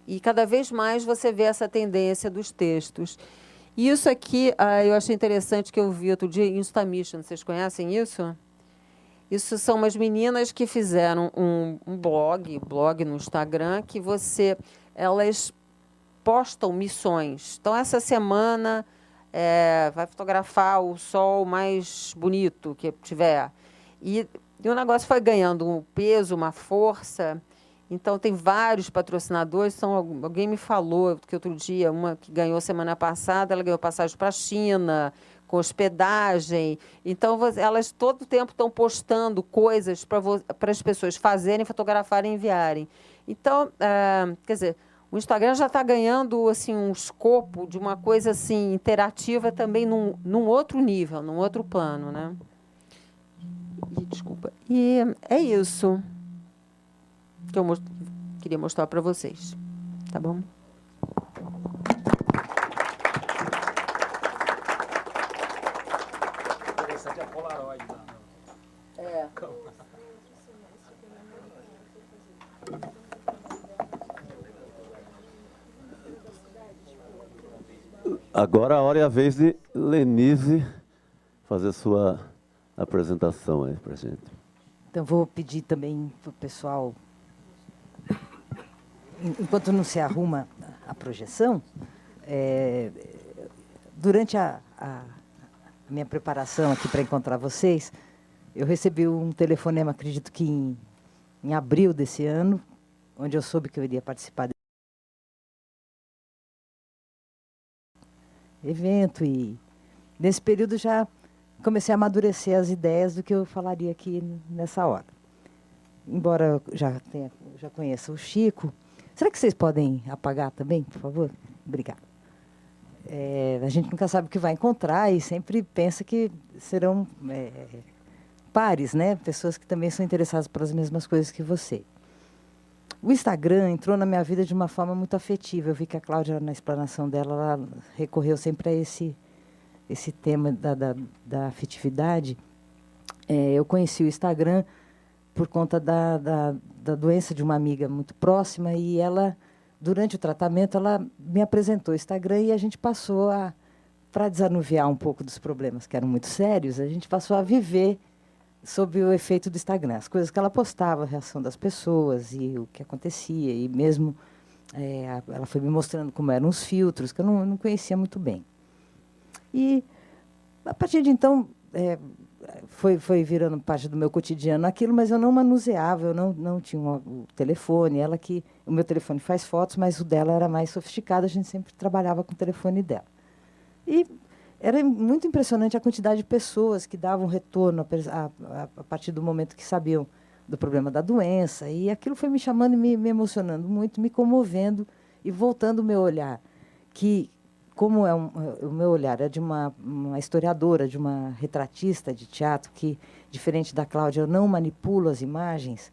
E cada vez mais você vê essa tendência dos textos. E isso aqui, eu achei interessante que eu vi outro dia, Instamission, vocês conhecem isso? Isso são umas meninas que fizeram um blog no Instagram, que elas postam missões. Então, essa semana... vai fotografar o sol mais bonito que tiver. E o negócio foi ganhando um peso, uma força. Então, tem vários patrocinadores. Alguém me falou que outro dia, uma que ganhou semana passada, ela ganhou passagem para a China, com hospedagem. Então, elas todo o tempo estão postando coisas para as pessoas fazerem, fotografarem e enviarem. Então, quer dizer... O Instagram já está ganhando assim, um escopo de uma coisa assim, interativa também num outro nível, num outro plano, né? Desculpa. E é isso que eu queria mostrar para vocês. Tá bom? Interessante a Polaroid. Agora a hora é a vez de Lenise fazer sua apresentação aí para a gente. Então, vou pedir também para o pessoal, enquanto não se arruma a projeção, durante a minha preparação aqui para encontrar vocês, eu recebi um telefonema, acredito que em abril desse ano, onde eu soube que eu iria participar evento e nesse período já comecei a amadurecer as ideias do que eu falaria aqui nessa hora. Embora eu já conheça o Chico, será que vocês podem apagar também, por favor? Obrigada. A gente nunca sabe o que vai encontrar e sempre pensa que serão pares, né? Pessoas que também são interessadas pelas mesmas coisas que você. O Instagram entrou na minha vida de uma forma muito afetiva. Eu vi que a Cláudia, na explanação dela, ela recorreu sempre a esse tema da afetividade. Eu conheci o Instagram por conta da doença de uma amiga muito próxima e ela, durante o tratamento, ela me apresentou o Instagram e a gente passou para desanuviar um pouco dos problemas que eram muito sérios, a gente passou a viver sob o efeito do Instagram. As coisas que ela postava, a reação das pessoas e o que acontecia. E mesmo ela foi me mostrando como eram os filtros, que eu não conhecia muito bem. E, a partir de então, foi virando parte do meu cotidiano aquilo, mas eu não manuseava, eu não tinha o telefone. O meu telefone faz fotos, mas o dela era mais sofisticado, a gente sempre trabalhava com o telefone dela. E era muito impressionante a quantidade de pessoas que davam retorno a partir do momento que sabiam do problema da doença. E aquilo foi me chamando e me emocionando muito, me comovendo e voltando o meu olhar, que, como o meu olhar é de uma historiadora, de uma retratista de teatro, que, diferente da Cláudia, eu não manipulo as imagens,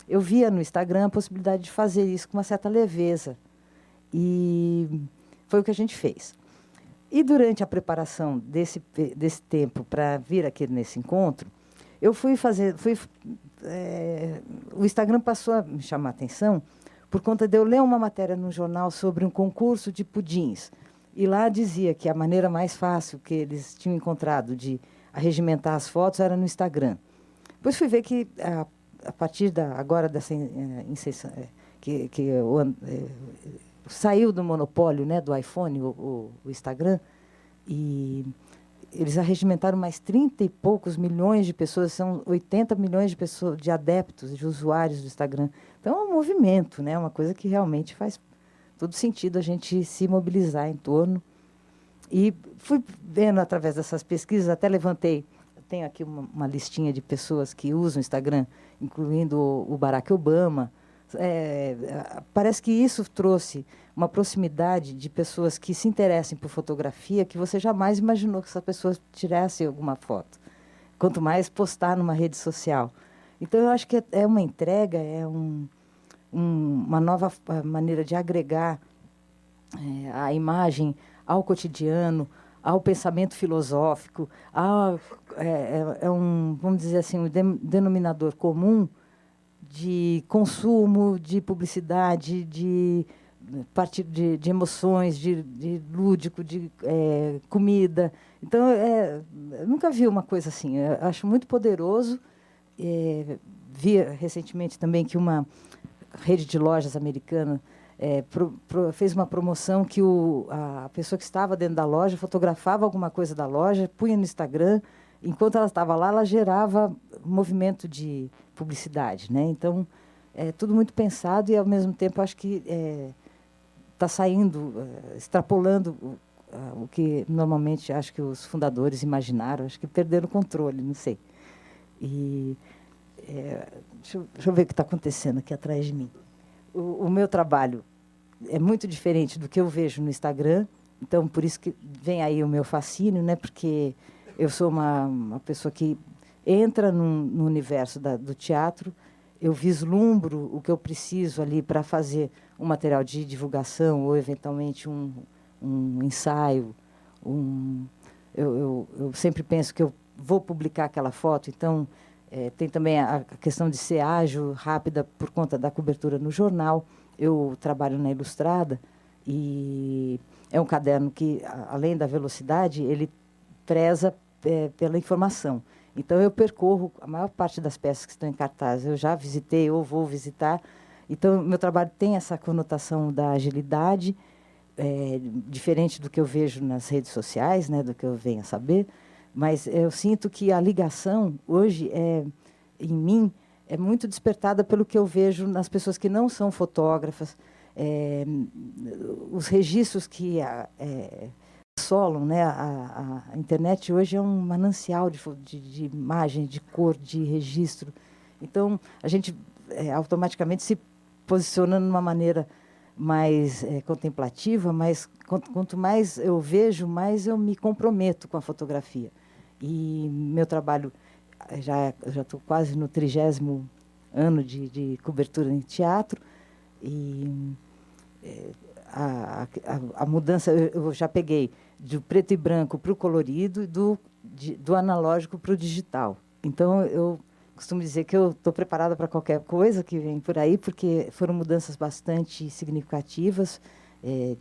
eu via no Instagram a possibilidade de fazer isso com uma certa leveza. E foi o que a gente fez. E durante a preparação desse tempo para vir aqui nesse encontro, eu o Instagram passou a me chamar a atenção por conta de eu ler uma matéria no jornal sobre um concurso de pudins. E lá dizia que a maneira mais fácil que eles tinham encontrado de arregimentar as fotos era no Instagram. Depois fui ver que, a partir agora dessa inserção, saiu do monopólio, né, do iPhone, o Instagram, e eles arregimentaram mais 30 e poucos milhões de pessoas, são 80 milhões de pessoas, de adeptos, de usuários do Instagram. Então, é um movimento, né, uma coisa que realmente faz todo sentido a gente se mobilizar em torno. E fui vendo através dessas pesquisas, até levantei, tenho aqui uma listinha de pessoas que usam o Instagram, incluindo o Barack Obama. Parece que isso trouxe uma proximidade de pessoas que se interessem por fotografia que você jamais imaginou que essa pessoa tirasse alguma foto, quanto mais postar numa rede social. Então, eu acho que é uma entrega, uma nova maneira de agregar a imagem ao cotidiano, ao pensamento filosófico, vamos dizer assim, um denominador comum de consumo, de publicidade, de emoções, de lúdico, de comida. Então, eu nunca vi uma coisa assim. Eu acho muito poderoso. Vi recentemente também que uma rede de lojas americana fez uma promoção que a pessoa que estava dentro da loja fotografava alguma coisa da loja, punha no Instagram. Enquanto ela estava lá, ela gerava movimento de publicidade, né? Então, é tudo muito pensado e, ao mesmo tempo, acho que está saindo, extrapolando o que normalmente acho que os fundadores imaginaram. Acho que perderam o controle, não sei. E deixa eu ver o que está acontecendo aqui atrás de mim. O meu trabalho é muito diferente do que eu vejo no Instagram, então, por isso que vem aí o meu fascínio, né? Porque eu sou uma pessoa que entra no universo do teatro, eu vislumbro o que eu preciso ali para fazer um material de divulgação ou, eventualmente, um ensaio. Eu sempre penso que eu vou publicar aquela foto, então tem também a questão de ser ágil, rápida, por conta da cobertura no jornal. Eu trabalho na Ilustrada e é um caderno que, além da velocidade, ele preza pela informação. Então, eu percorro a maior parte das peças que estão em cartaz. Eu já visitei ou vou visitar. Então, meu trabalho tem essa conotação da agilidade, diferente do que eu vejo nas redes sociais, né, do que eu venho a saber. Mas eu sinto que a ligação, hoje, em mim, é muito despertada pelo que eu vejo nas pessoas que não são fotógrafas, os registros que assolam, né? A internet hoje é um manancial de imagem, de cor, de registro. Então, a gente automaticamente se posiciona de uma maneira mais contemplativa, mas quanto mais eu vejo, mais eu me comprometo com a fotografia. E meu trabalho, já estou quase no 30º ano de cobertura em teatro, e a mudança, eu já peguei do preto e branco para o colorido e do analógico para o digital. Então, eu costumo dizer que eu estou preparada para qualquer coisa que vem por aí, porque foram mudanças bastante significativas,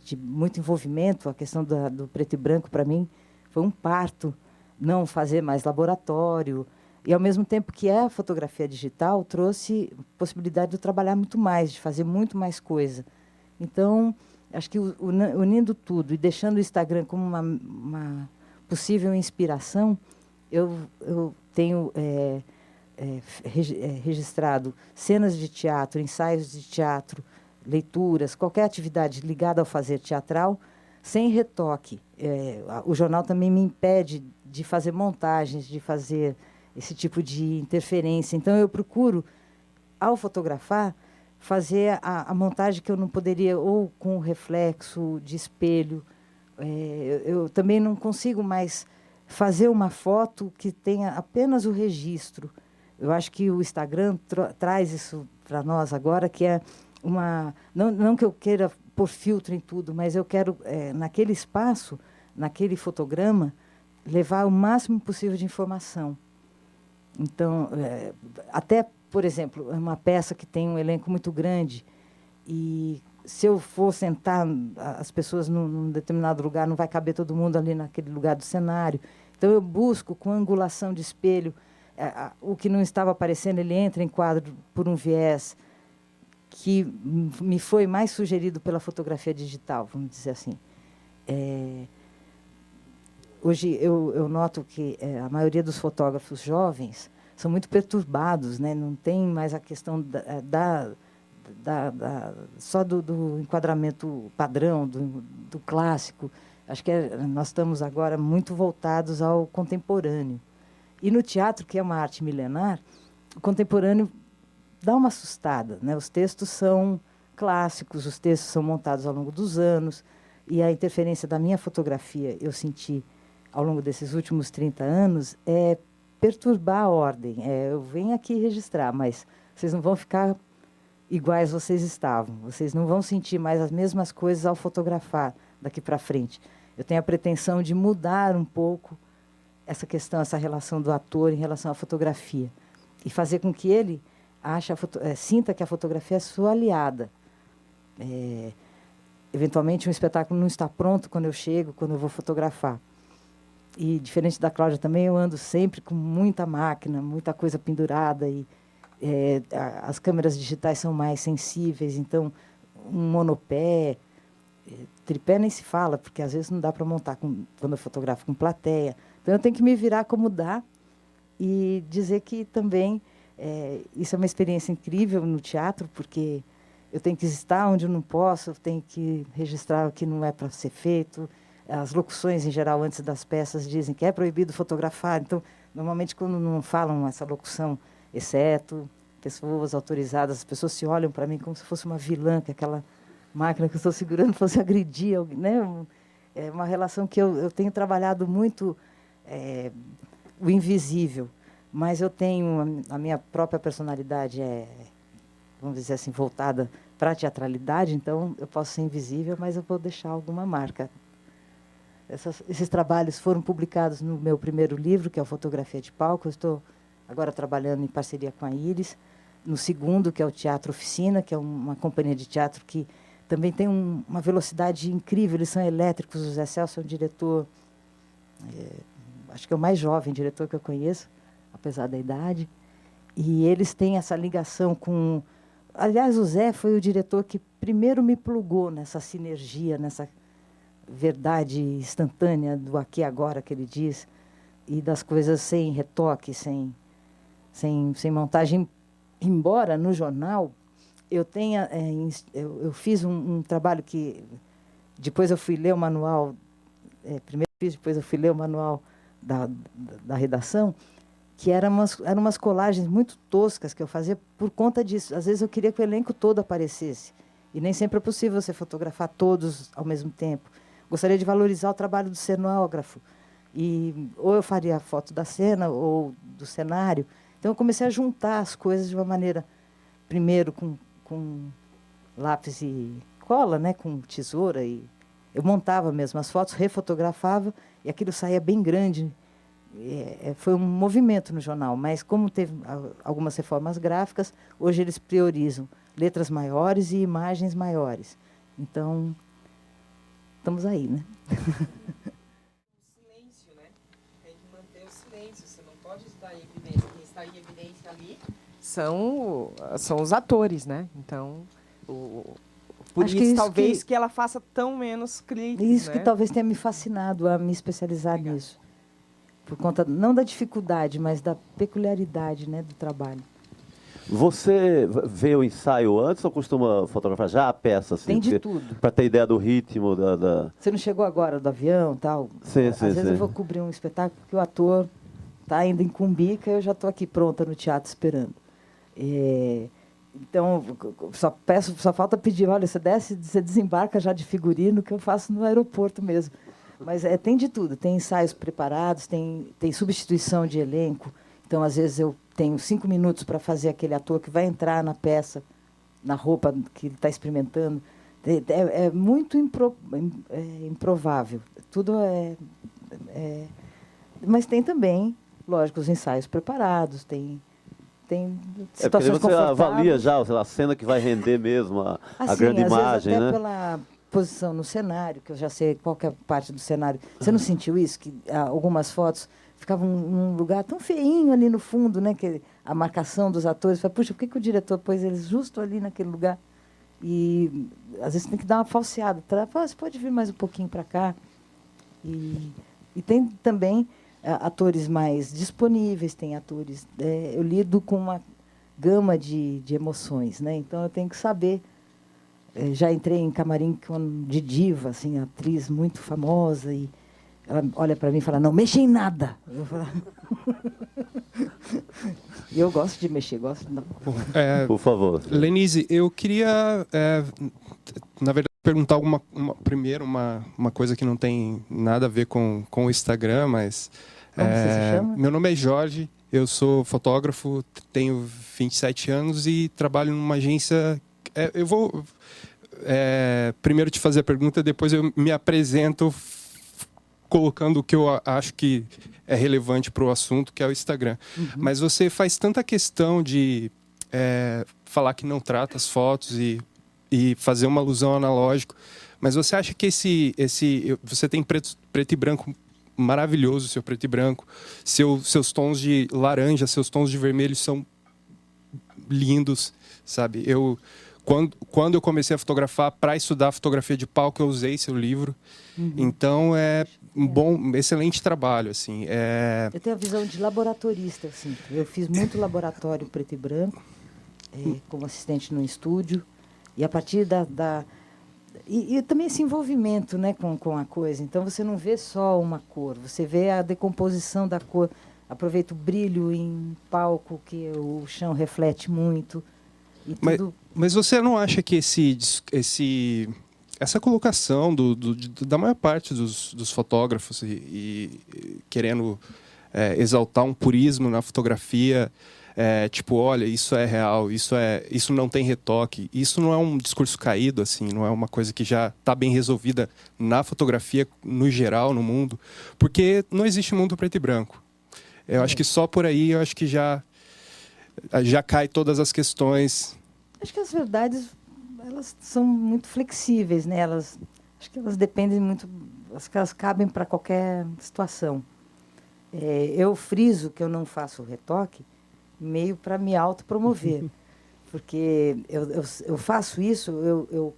de muito envolvimento. A questão do preto e branco, para mim, foi um parto, não fazer mais laboratório. E, ao mesmo tempo que a fotografia digital trouxe possibilidade de eu trabalhar muito mais, de fazer muito mais coisa. Então, acho que unindo tudo e deixando o Instagram como uma possível inspiração, eu tenho registrado cenas de teatro, ensaios de teatro, leituras, qualquer atividade ligada ao fazer teatral, sem retoque. O jornal também me impede de fazer montagens, de fazer esse tipo de interferência. Então, eu procuro, ao fotografar, fazer a montagem que eu não poderia, ou com reflexo de espelho. Eu também não consigo mais fazer uma foto que tenha apenas o registro. Eu acho que o Instagram traz isso para nós agora, que é uma... Não que eu queira pôr filtro em tudo, mas eu quero, naquele espaço, naquele fotograma, levar o máximo possível de informação. Então, até, por exemplo, uma peça que tem um elenco muito grande, e se eu for sentar as pessoas num determinado lugar, não vai caber todo mundo ali naquele lugar do cenário. Então, eu busco, com angulação de espelho, o que não estava aparecendo, ele entra em quadro por um viés que me foi mais sugerido pela fotografia digital, vamos dizer assim. Hoje, eu noto que a maioria dos fotógrafos jovens são muito perturbados, né? Não tem mais a questão só do enquadramento padrão, do clássico. Acho que nós estamos agora muito voltados ao contemporâneo. E no teatro, que é uma arte milenar, o contemporâneo dá uma assustada, né? Os textos são clássicos, os textos são montados ao longo dos anos, e a interferência da minha fotografia, eu senti ao longo desses últimos 30 anos, é perturbar a ordem. Eu venho aqui registrar, mas vocês não vão ficar iguais vocês estavam. Vocês não vão sentir mais as mesmas coisas ao fotografar daqui para frente. Eu tenho a pretensão de mudar um pouco essa questão, essa relação do ator em relação à fotografia, e fazer com que ele sinta que a fotografia é sua aliada. Eventualmente, um espetáculo não está pronto quando eu chego, quando eu vou fotografar. E, diferente da Cláudia também, eu ando sempre com muita máquina, muita coisa pendurada, e as câmeras digitais são mais sensíveis, então um monopé, tripé nem se fala, porque às vezes não dá para montar quando eu fotografo com plateia. Então, eu tenho que me virar como dá e dizer que também isso é uma experiência incrível no teatro, porque eu tenho que estar onde eu não posso, eu tenho que registrar o que não é para ser feito. As locuções, em geral, antes das peças, dizem que é proibido fotografar. Então, normalmente, quando não falam essa locução, exceto pessoas autorizadas, as pessoas se olham para mim como se fosse uma vilã, que aquela máquina que eu estou segurando fosse agredir alguém, né? É uma relação que eu tenho trabalhado muito, o invisível, mas eu tenho a minha própria personalidade, vamos dizer assim, voltada para a teatralidade, então eu posso ser invisível, mas eu vou deixar alguma marca. Esses trabalhos foram publicados no meu primeiro livro, que é o Fotografia de Palco. Eu estou agora trabalhando em parceria com a Iris. No segundo, que é o Teatro Oficina, que é uma companhia de teatro que também tem uma velocidade incrível. Eles são elétricos. O Zé Celso é um diretor, acho que é o mais jovem diretor que eu conheço, apesar da idade. E eles têm essa ligação com... Aliás, o Zé foi o diretor que primeiro me plugou nessa sinergia, nessa verdade instantânea do aqui e agora, que ele diz, e das coisas sem retoque, sem montagem. Embora no jornal eu tenha... eu fiz um trabalho que... Depois eu fui ler o manual primeiro fiz, depois eu fui ler o manual da redação, que eram umas colagens muito toscas que eu fazia por conta disso. Às vezes eu queria que o elenco todo aparecesse, e nem sempre é possível você fotografar todos ao mesmo tempo. Gostaria de valorizar o trabalho do cenógrafo, e ou eu faria a foto da cena ou do cenário. Então eu comecei a juntar as coisas de uma maneira, primeiro com lápis e cola, né, com tesoura, e eu montava mesmo as fotos, refotografava, e aquilo saía bem grande. Foi um movimento no jornal, mas como teve algumas reformas gráficas, hoje eles priorizam letras maiores e imagens maiores. Então, estamos aí, né? Silêncio, né? Tem que manter o silêncio, você não pode estar em evidência. Quem está em evidência ali são os atores, né? Então, por Acho isso, que talvez que ela faça tão menos cliques, Isso né? que talvez tenha me fascinado a me especializar nisso. Por conta, não da dificuldade, mas da peculiaridade, né, do trabalho. Você vê o ensaio antes ou costuma fotografar já a peça? Assim, Tem de tudo. Para ter ideia do ritmo, da... Você não chegou agora do avião, tal? Sim, Às sim, vezes sim. eu vou cobrir um espetáculo que o ator está ainda em Cumbica, eu já estou aqui pronta no teatro esperando. Então, só falta pedir, olha, você desce, você desembarca já de figurino, que eu faço no aeroporto mesmo. Mas tem de tudo, tem ensaios preparados, tem substituição de elenco. Então, às vezes, eu tenho 5 minutos para fazer aquele ator que vai entrar na peça, na roupa que ele está experimentando. É muito improvável. Tudo mas tem também, lógico, os ensaios preparados, tem situações você confortáveis. avalia já, sei lá, a cena que vai render mesmo a grande às imagem, vezes até né? pela posição no cenário, que eu já sei qual que é a parte do cenário. Você não sentiu isso? Que algumas fotos ficavam num lugar tão feinho ali no fundo, né? Que a marcação dos atores, fala, puxa, por que o diretor pôs eles justo ali naquele lugar? E às vezes tem que dar uma falseada. Você pode vir mais um pouquinho para cá. E tem também atores mais disponíveis, tem atores... eu lido com uma gama de emoções, né? Então eu tenho que saber... já entrei em camarim de diva, assim, atriz muito famosa, e ela olha para mim e fala, não mexe em nada. Eu falo... E eu gosto de mexer, gosto de... Por favor. Lenise, eu queria, na verdade, perguntar primeiro uma coisa que não tem nada a ver com o Instagram, mas... Como você se chama? Meu nome é Jorge, eu sou fotógrafo, tenho 27 anos e trabalho numa agência... eu vou primeiro te fazer a pergunta, depois eu me apresento colocando o que eu acho que é relevante para o assunto, que é o Instagram. Uhum. Mas você faz tanta questão de falar que não trata as fotos e fazer uma alusão analógica, mas você acha que você tem preto e branco maravilhoso, seu preto e branco, seus tons de laranja, seus tons de vermelho são lindos, sabe? Quando eu comecei a fotografar, para estudar fotografia de palco, eu usei seu livro. Uhum. Então, é um excelente trabalho, assim. Eu tenho a visão de laboratorista, assim. Eu fiz muito laboratório preto e branco, como assistente no estúdio. E a partir e também esse envolvimento, né, com a coisa. Então, você não vê só uma cor, você vê a decomposição da cor. Aproveita o brilho em palco, que o chão reflete muito. E tudo... Mas você não acha que essa colocação da maior parte dos fotógrafos e querendo exaltar um purismo na fotografia, tipo, olha, isso é real, isso não tem retoque, isso não é um discurso caído, assim, não é uma coisa que já está bem resolvida na fotografia no geral, no mundo, porque não existe mundo preto e branco. Eu acho que só por aí, eu acho que já cai todas as questões. Acho que as verdades, elas são muito flexíveis, né? Acho que elas dependem muito, acho que elas cabem para qualquer situação. Eu friso que eu não faço retoque, meio para me autopromover. Porque eu faço isso, eu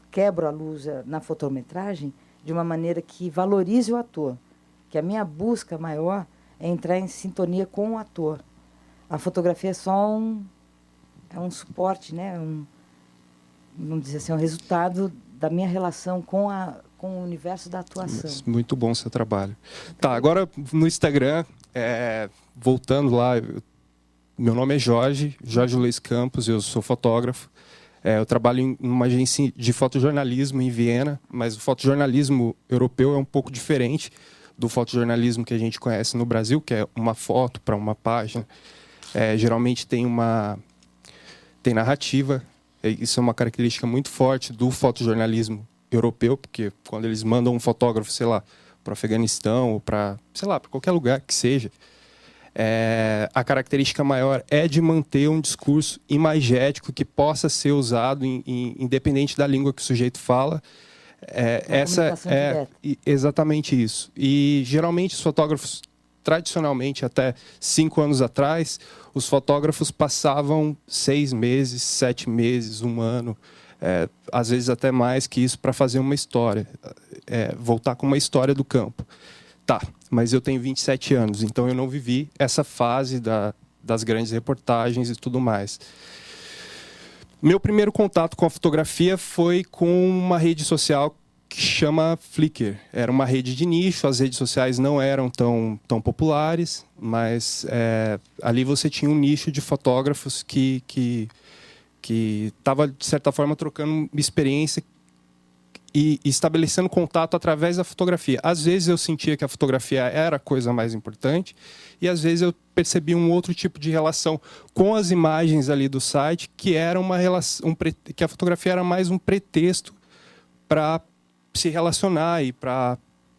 quebro a luz na fotometragem de uma maneira que valorize o ator. Que a minha busca maior é entrar em sintonia com o ator. A fotografia é só um suporte, né? Vamos dizer assim, um resultado da minha relação com com o universo da atuação. Muito bom o seu trabalho. Tá, agora no Instagram, voltando lá, meu nome é Jorge Luiz Campos, eu sou fotógrafo. Eu trabalho em uma agência de fotojornalismo em Viena, mas o fotojornalismo europeu é um pouco diferente do fotojornalismo que a gente conhece no Brasil, que é uma foto para uma página. Geralmente tem narrativa. Isso é uma característica muito forte do fotojornalismo europeu, porque quando eles mandam um fotógrafo, sei lá, para o Afeganistão ou para, sei lá, para qualquer lugar que seja, a característica maior é de manter um discurso imagético que possa ser usado independente da língua que o sujeito fala. Exatamente isso. E geralmente os fotógrafos, tradicionalmente até 5 anos atrás, os fotógrafos passavam 6 meses, 7 meses, 1 ano, às vezes até mais que isso, para fazer uma história, voltar com uma história do campo. Tá, mas eu tenho 27 anos, então eu não vivi essa fase das grandes reportagens e tudo mais. Meu primeiro contato com a fotografia foi com uma rede social que chama Flickr. Era uma rede de nicho, as redes sociais não eram tão populares, mas ali você tinha um nicho de fotógrafos que estava, de certa forma, trocando experiência e estabelecendo contato através da fotografia. Às vezes eu sentia que a fotografia era a coisa mais importante e às vezes eu percebi um outro tipo de relação com as imagens ali do site, que era uma relação, que a fotografia era mais um pretexto para se relacionar e para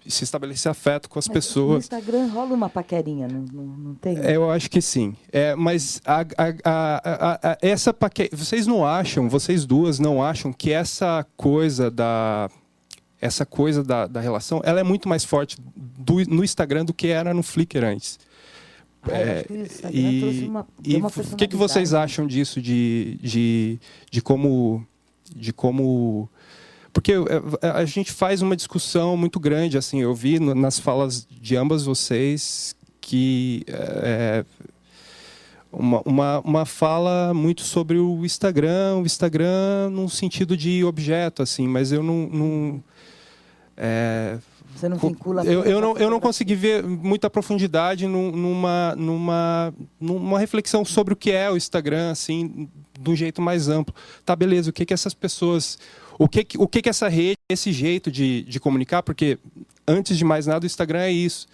se estabelecer afeto com as pessoas. No Instagram rola uma paquerinha, não tem? Eu acho que sim. Mas essa vocês não acham, vocês duas não acham que essa coisa da relação, ela é muito mais forte no Instagram do que era no Flickr antes? O que vocês acham disso, de como porque a gente faz uma discussão muito grande, assim, eu vi nas falas de ambas vocês que uma fala muito sobre o Instagram num sentido de objeto, assim, mas eu não você não vincula. Eu não consegui ver muita profundidade numa reflexão sobre o que é o Instagram, assim, de um jeito mais amplo. Tá, beleza, o que essas pessoas... O que essa rede, esse jeito de comunicar, porque, antes de mais nada, o Instagram é isso.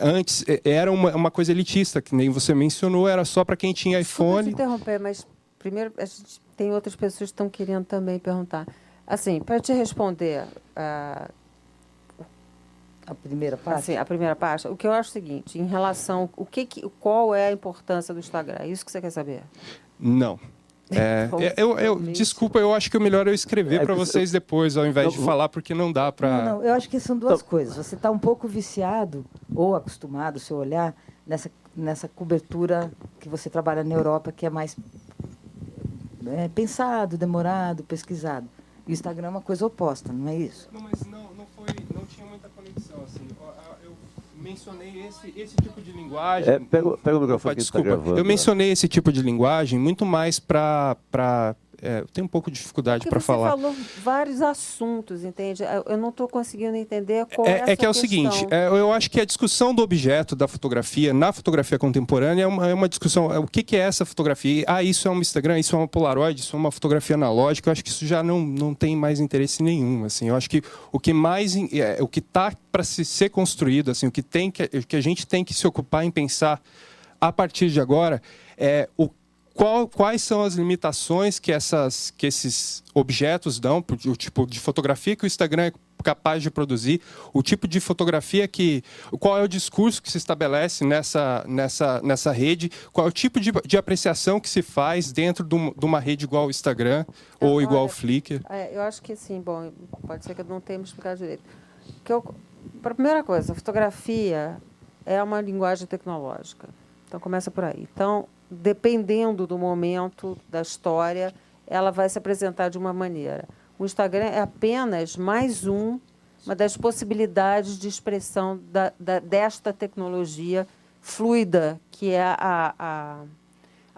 Antes era uma coisa elitista, que nem você mencionou, era só para quem tinha iPhone. Desculpa te interromper, mas primeiro a gente tem outras pessoas que estão querendo também perguntar. Assim, para te responder a primeira parte? Assim, a primeira parte, o que eu acho é o seguinte, em relação... qual é a importância do Instagram? É isso que você quer saber? Não. Desculpa, eu acho que o melhor é eu escrever para vocês depois, ao invés de falar, porque não dá para... Não, eu acho que são duas coisas. Você está um pouco viciado ou acostumado, seu olhar, nessa cobertura que você trabalha na Europa, que é mais pensado, demorado, pesquisado. E o Instagram é uma coisa oposta, não é isso? Não, mas não tinha muita conexão, assim. Eu mencionei esse tipo de linguagem... Pega o microfone que desculpa, está gravando. Eu mencionei esse tipo de linguagem muito mais para... eu tenho um pouco de dificuldade para falar. Você falou vários assuntos, entende? Eu não estou conseguindo entender qual é essa questão. É que é o seguinte, eu acho que a discussão do objeto da fotografia, na fotografia contemporânea, é uma discussão... O que é essa fotografia? Isso é um Instagram, isso é uma Polaroid, isso é uma fotografia analógica. Eu acho que isso já não tem mais interesse nenhum. Assim. Eu acho que o que está para ser construído, assim, o que a gente tem que se ocupar em pensar a partir de agora é quais são as limitações que esses objetos dão, o tipo de fotografia que o Instagram é capaz de produzir, o tipo de fotografia qual é o discurso que se estabelece nessa rede, qual é o tipo de apreciação que se faz dentro de uma rede igual ao Instagram ou igual ao Flickr. Eu acho que sim, bom, pode ser que eu não tenha me explicado direito. Para a primeira coisa, a fotografia é uma linguagem tecnológica. Então, começa por aí. Então, dependendo do momento da história, ela vai se apresentar de uma maneira. O Instagram é apenas mais uma das possibilidades de expressão desta tecnologia fluida, que é a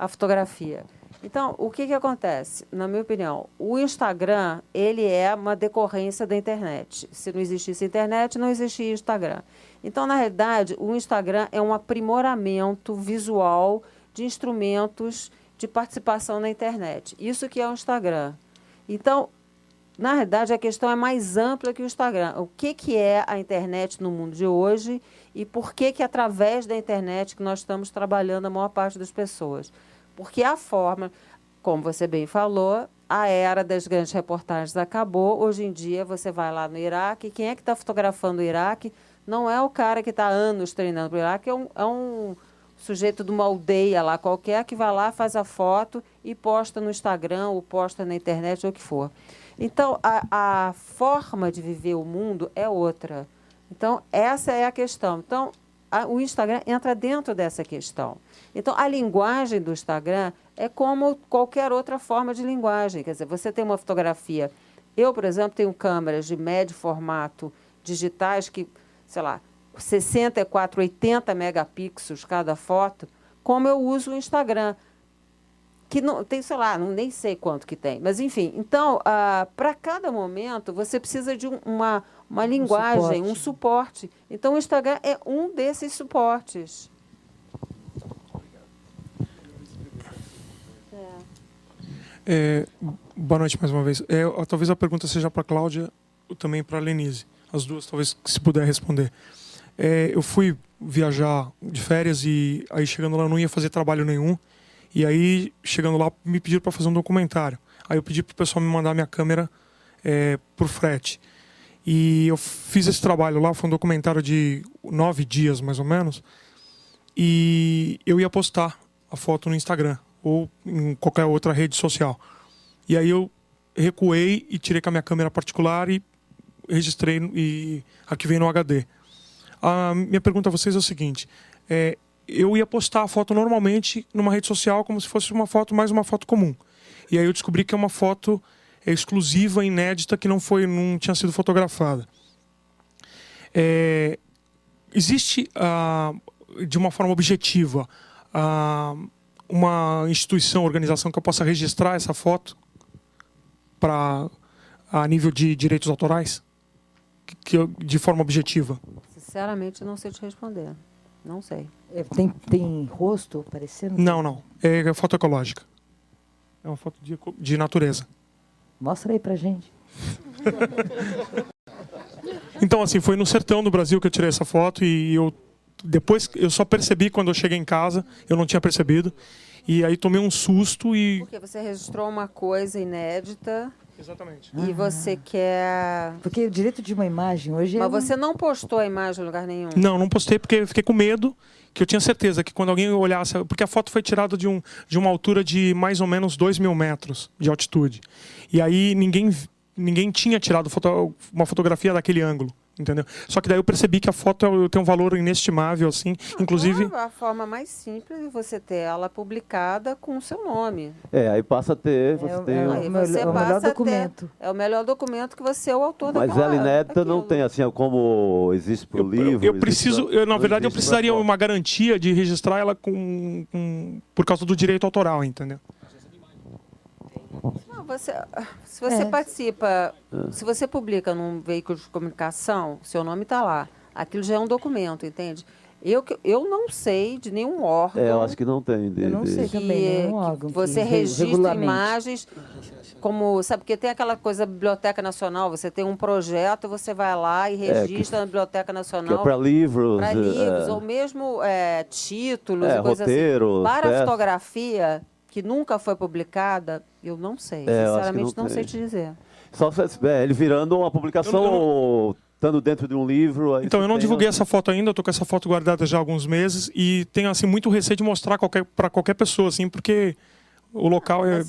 fotografia. Então, o que acontece? Na minha opinião, o Instagram, ele é uma decorrência da internet. Se não existisse internet, não existia Instagram. Então, na realidade, o Instagram é um aprimoramento visual de instrumentos de participação na internet. Isso que é o Instagram. Então, na realidade, a questão é mais ampla que o Instagram. O que é a internet no mundo de hoje e por que através da internet que nós estamos trabalhando a maior parte das pessoas? Porque a forma, como você bem falou, a era das grandes reportagens acabou. Hoje em dia, você vai lá no Iraque, quem é que está fotografando o Iraque? Não é o cara que está há anos treinando para o Iraque, é um sujeito de uma aldeia lá qualquer que vai lá, faz a foto e posta no Instagram ou posta na internet ou o que for. Então, a forma de viver o mundo é outra. Então, essa é a questão. Então, o Instagram entra dentro dessa questão. Então, a linguagem do Instagram é como qualquer outra forma de linguagem. Quer dizer, você tem uma fotografia. Eu, por exemplo, tenho câmeras de médio formato digitais que, sei lá, 64, 80 megapixels cada foto, como eu uso o Instagram, que não tem, sei lá, nem sei quanto que tem. Mas, enfim, então, para cada momento, você precisa de uma linguagem, um suporte. Então, o Instagram é um desses suportes. Boa noite mais uma vez. Talvez a pergunta seja para a Cláudia ou também para a Lenise. As duas, talvez, se puder responder. Eu fui viajar de férias e aí chegando lá eu não ia fazer trabalho nenhum. E aí, chegando lá, me pediram para fazer um documentário. Aí eu pedi para o pessoal me mandar minha câmera por frete. E eu fiz esse trabalho lá, foi um documentário de 9 dias, mais ou menos. E eu ia postar a foto no Instagram ou em qualquer outra rede social. E aí eu recuei e tirei com a minha câmera particular e registrei e arquivei no HD. A minha pergunta a vocês é o seguinte: eu ia postar a foto normalmente numa rede social como se fosse uma foto, mais uma foto comum. E aí eu descobri que é uma foto exclusiva, inédita, que não tinha sido fotografada. Existe, de uma forma objetiva, uma instituição, organização que eu possa registrar essa foto a nível de direitos autorais? De forma objetiva? Sinceramente, não sei te responder. Não sei. Tem rosto aparecendo? Não. É foto ecológica. É uma foto de natureza. Mostra aí pra gente. Então, assim, foi no sertão do Brasil que eu tirei essa foto e depois eu só percebi quando eu cheguei em casa, eu não tinha percebido. E aí tomei um susto e... Porque você registrou uma coisa inédita. Exatamente. E você quer... Porque o direito de uma imagem hoje Mas você não postou a imagem em lugar nenhum? Não postei porque eu fiquei com medo, que eu tinha certeza que quando alguém olhasse... Porque a foto foi tirada de uma altura de mais ou menos 2.000 metros de altitude. E aí ninguém tinha tirado uma fotografia daquele ângulo. Entendeu? Só que daí eu percebi que a foto tem um valor inestimável, assim, inclusive... A forma mais simples é você ter ela publicada com o seu nome. Aí passa a ter... o melhor documento. É o melhor documento que você é o autor Mas ela inédita não tem, assim, como existe para o livro. Na verdade, eu precisaria uma garantia de registrar ela por causa do direito autoral, entendeu? Não, se você participa, se você publica num veículo de comunicação, seu nome está lá. Aquilo já é um documento, entende? Eu não sei de nenhum órgão. Eu acho que não tem. Eu não sei também nenhum órgão. Você registra imagens, como, sabe, porque tem aquela coisa Biblioteca Nacional, você tem um projeto, você vai lá e registra na Biblioteca Nacional. Que é para livros. Para livros, ou mesmo títulos e coisas roteiros, assim. Para a fotografia, que nunca foi publicada, eu não sei. Sinceramente, não sei te dizer. Só ele virando uma publicação... Estando dentro de um livro... Então, eu não divulguei essa foto ainda, eu tô com essa foto guardada já há alguns meses e tenho, assim, muito receio de mostrar para qualquer pessoa, assim, porque o local é...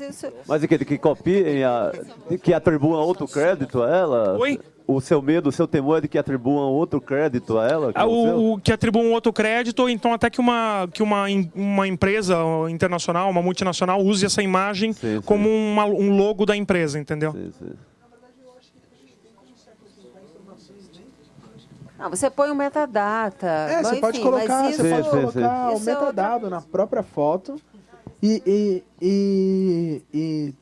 Mas que copiem, que atribuam outro crédito a ela? Oi? O seu medo, o seu temor é de que atribuam outro crédito a ela? Que atribuam outro crédito, ou então até que uma empresa internacional, uma multinacional, use essa imagem como um logo da empresa, entendeu? Sim. Não, você põe um metadata. Você pode colocar, o metadado na própria foto E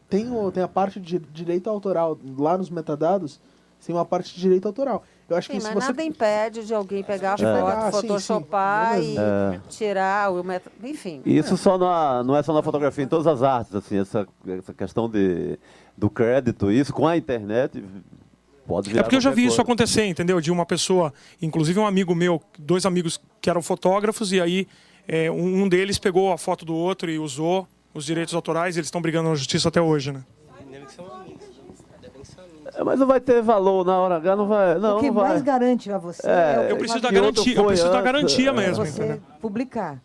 tem a parte de direito autoral. Lá nos metadados, tem uma parte de direito autoral. Eu acho Sim, que se mas você... nada impede de alguém pegar a De foto, pegar, sim, photoshopar sim. e tirar o enfim. E isso não é só na fotografia, em todas as artes, assim, essa questão do crédito, isso com a internet pode virar É porque eu já vi qualquer isso coisa. acontecer, entendeu? De uma pessoa, inclusive um amigo meu, 2 amigos que eram fotógrafos, e aí um deles pegou a foto do outro e usou os direitos autorais, e eles estão brigando na justiça até hoje, né? Mas não vai ter valor na hora H, não vai. Não, O que não vai. mais garante a você Eu preciso da que outro garantia, eu foi preciso da antes, garantia mesmo, você entendeu? publicar.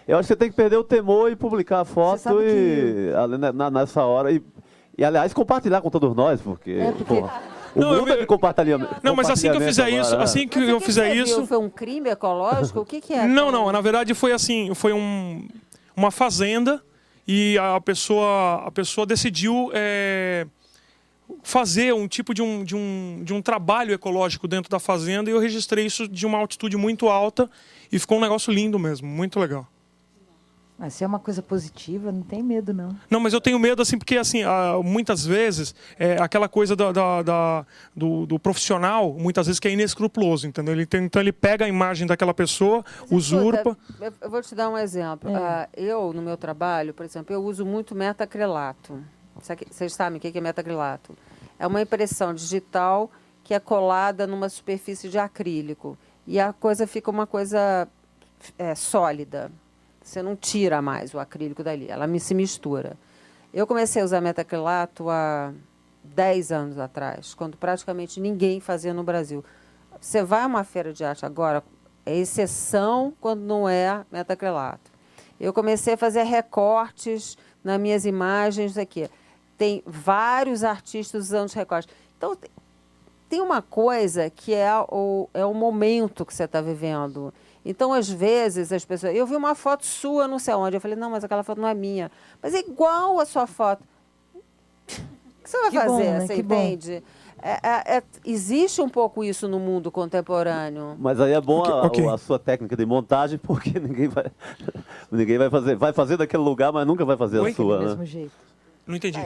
Eu acho que você tem que perder o temor e publicar a foto sabe e ali nessa hora e aliás compartilhar com todos nós, porque, porque- porra, o Não, mundo é de compartilhamento. Não, mas assim que eu fizer agora, isso, assim que eu fizer Você viu, isso... foi um crime ecológico? O que é? Não, na verdade foi assim, foi uma fazenda e a pessoa decidiu fazer um tipo de um trabalho ecológico dentro da fazenda, e eu registrei isso de uma altitude muito alta e ficou um negócio lindo mesmo, muito legal. Mas se é uma coisa positiva, não tem medo, não. Não, mas eu tenho medo, assim, porque assim, muitas vezes aquela coisa do profissional, muitas vezes que é inescrupuloso, entendeu? Então ele pega a imagem daquela pessoa, usurpa. Escuta, eu vou te dar um exemplo. Eu, no meu trabalho, por exemplo, eu uso muito metacrilato. Vocês sabem o que é metacrilato? É uma impressão digital que é colada numa superfície de acrílico. E a coisa fica uma coisa sólida. Você não tira mais o acrílico dali, ela se mistura. Eu comecei a usar metacrilato há 10 anos atrás, quando praticamente ninguém fazia no Brasil. Você vai a uma feira de arte agora, é exceção quando não é metacrilato. Eu comecei a fazer recortes nas minhas imagens aqui. Tem vários artistas usando os recortes. Então, tem uma coisa que é o momento que você está vivendo. Então, às vezes, as pessoas... Eu vi uma foto sua, não sei onde. Eu falei, não, mas aquela foto não é minha. Mas é igual a sua foto. O que você vai Que fazer? bom, né? Você Que bom. entende? Existe um pouco isso no mundo contemporâneo. Mas aí é bom Ok. a sua técnica de montagem, porque ninguém vai fazer daquele lugar, mas nunca vai fazer Oi? a sua, Do né? mesmo jeito. Não entendi.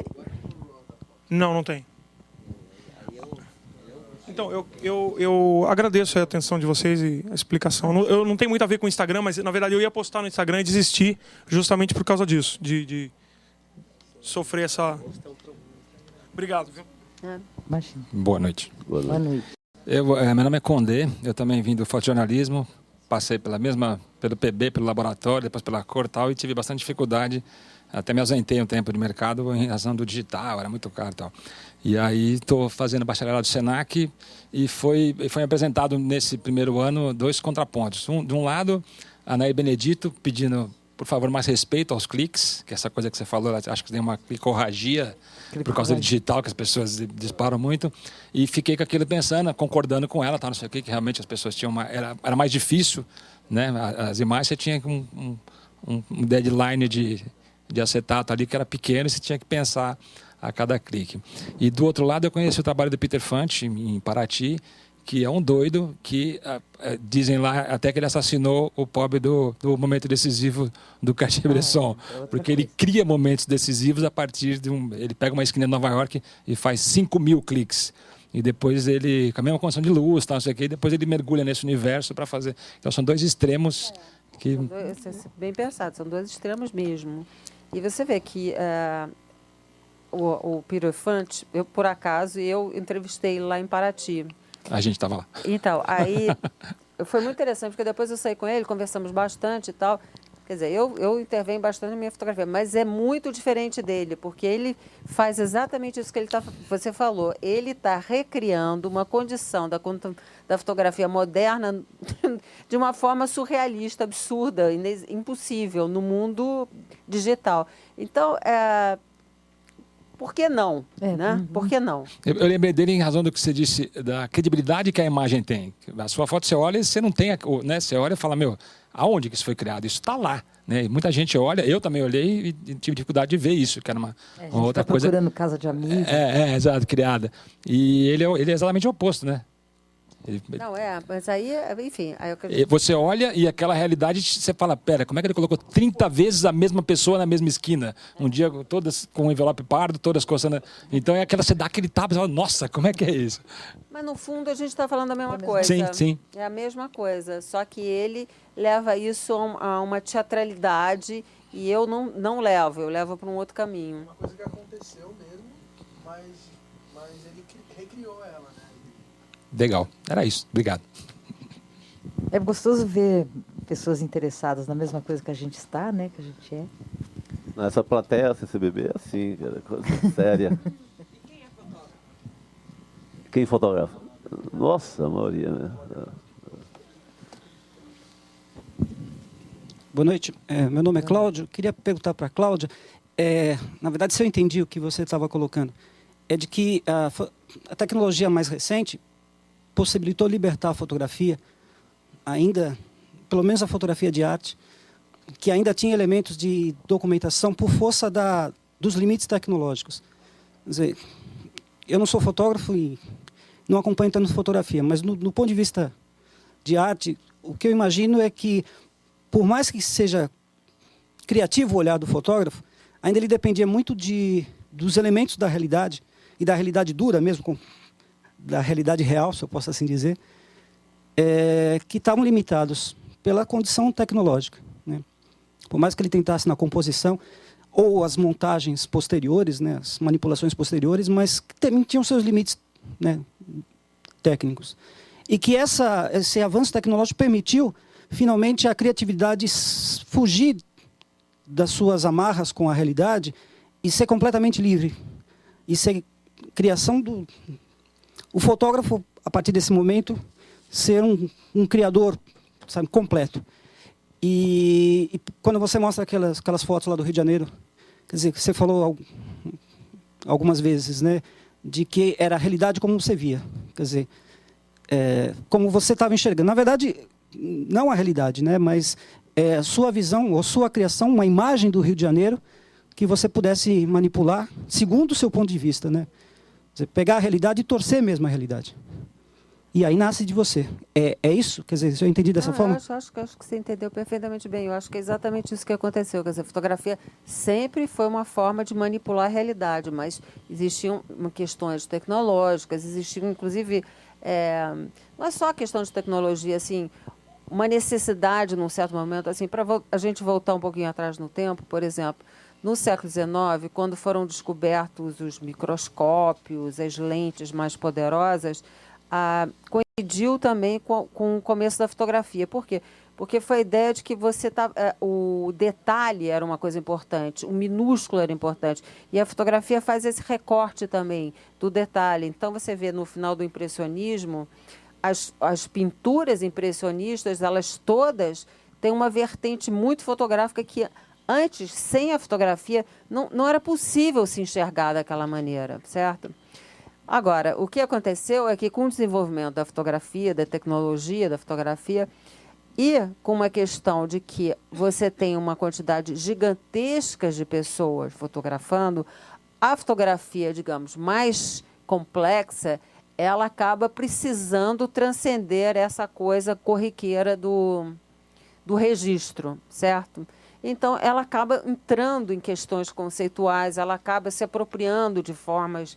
Não tem. Então, eu agradeço a atenção de vocês e a explicação. Eu não tenho muito a ver com o Instagram, mas, na verdade, eu ia postar no Instagram e desisti justamente por causa disso, de sofrer essa... Obrigado, viu? Imagina. Boa noite. Boa Boa noite. noite. Meu nome é Condé, eu também vim do fotojornalismo, passei pelo PB, pelo laboratório, depois pela cor e tal, e tive bastante dificuldade, até me ausentei um tempo de mercado em razão do digital, era muito caro e tal. E aí estou fazendo bacharelado do Senac e foi apresentado nesse primeiro ano 2 contrapontos. De um lado, a Nair Benedito pedindo, por favor, mais respeito aos cliques, que essa coisa que você falou, acho que tem uma clicorragia por causa do digital, que as pessoas disparam muito. E fiquei com aquilo pensando, concordando com ela, não sei o que realmente as pessoas tinham era mais difícil, né? As imagens você tinha um deadline de acetato ali que era pequeno e você tinha que pensar a cada clique. E do outro lado eu conheci o trabalho do Peter Fant em Paraty, que é um doido que dizem lá até que ele assassinou o pobre do momento decisivo do Cartier-Bresson, porque ele cria momentos decisivos a partir de ele pega uma esquina de Nova York e faz 5.000 cliques. E depois ele, com a mesma condição de luz, não sei o quê, depois ele mergulha nesse universo para fazer. Então são 2 extremos que... Bem pensado, são 2 extremos mesmo. E você vê que o Peter Fant, por acaso, eu entrevistei lá em Paraty. A gente estava lá. Então, aí foi muito interessante, porque depois eu saí com ele, conversamos bastante e tal. Quer dizer, eu intervenho bastante na minha fotografia, mas é muito diferente dele, porque ele faz exatamente isso que você falou. Ele está recriando uma condição da fotografia moderna de uma forma surrealista, absurda, impossível no mundo digital. Então, por que não? Né? Por que não? Eu lembrei dele em razão do que você disse, da credibilidade que a imagem tem. A sua foto, você olha e você não tem... Né? Você olha e fala, aonde que isso foi criado? Isso está lá. Né? E muita gente olha, eu também olhei e tive dificuldade de ver isso, que era uma outra tá coisa... procurando casa de amigos. Exato, criada. E ele é exatamente o oposto, né? Não, mas aí, enfim... Aí Você olha e aquela realidade, você fala, pera, como é que ele colocou 30 vezes a mesma pessoa na mesma esquina? Um dia, todas com um envelope pardo, todas coçando... Então, você dá aquele tapa e fala, nossa, como é que é isso? Mas, no fundo, a gente está falando a mesma coisa. Sim, sim. É a mesma coisa, só que ele leva isso a uma teatralidade e eu não levo, eu levo para um outro caminho. Uma coisa que aconteceu mesmo, mas ele recriou ela, né? Legal, era isso. Obrigado. É gostoso ver pessoas interessadas na mesma coisa que a gente está, né? Que a gente é. Nessa plateia, CCBB é assim, cara, coisa séria. E quem é fotógrafo? Quem fotografa? Nossa, a maioria, né? Boa noite, meu nome é Cláudio. Queria perguntar para a Cláudia, na verdade, se eu entendi o que você estava colocando, é de que a tecnologia mais recente possibilitou libertar a fotografia, ainda, pelo menos a fotografia de arte, que ainda tinha elementos de documentação por força dos limites tecnológicos. Quer dizer, eu não sou fotógrafo e não acompanho tanto fotografia, mas no ponto de vista de arte, o que eu imagino é que, por mais que seja criativo o olhar do fotógrafo, ainda ele dependia muito dos elementos da realidade, e da realidade dura mesmo, da realidade real, se eu posso assim dizer, que estavam limitados pela condição tecnológica, né? Por mais que ele tentasse na composição, ou as montagens posteriores, né, as manipulações posteriores, mas também tinham seus limites, né, técnicos. E que esse avanço tecnológico permitiu, finalmente, a criatividade fugir das suas amarras com a realidade e ser completamente livre. E ser criação do... O fotógrafo, a partir desse momento, ser um criador, sabe, completo. E quando você mostra aquelas fotos lá do Rio de Janeiro, quer dizer, você falou algumas vezes, né, de que era a realidade como você via. Quer dizer, como você estava enxergando. Na verdade, não a realidade, né, mas sua visão ou sua criação, uma imagem do Rio de Janeiro que você pudesse manipular segundo o seu ponto de vista, né? Quer dizer, pegar a realidade e torcer mesmo a realidade. E aí nasce de você. É isso? Quer dizer, se eu entendi dessa forma? Eu acho que você entendeu perfeitamente bem. Eu acho que é exatamente isso que aconteceu. Quer dizer, a fotografia sempre foi uma forma de manipular a realidade, mas existiam questões tecnológicas, existiam, inclusive, não é só a questão de tecnologia, assim, uma necessidade, num certo momento, assim, para a gente voltar um pouquinho atrás no tempo, por exemplo, no século XIX, quando foram descobertos os microscópios, as lentes mais poderosas, coincidiu também com o começo da fotografia. Por quê? Porque foi a ideia de que o detalhe era uma coisa importante, o minúsculo era importante. E a fotografia faz esse recorte também do detalhe. Então, você vê no final do impressionismo, as pinturas impressionistas, elas todas têm uma vertente muito fotográfica que antes, sem a fotografia, não era possível se enxergar daquela maneira, certo? Agora, o que aconteceu é que com o desenvolvimento da fotografia, da tecnologia da fotografia, e com uma questão de que você tem uma quantidade gigantesca de pessoas fotografando, a fotografia, digamos, mais complexa, ela acaba precisando transcender essa coisa corriqueira do registro, certo? Então, ela acaba entrando em questões conceituais, ela acaba se apropriando de formas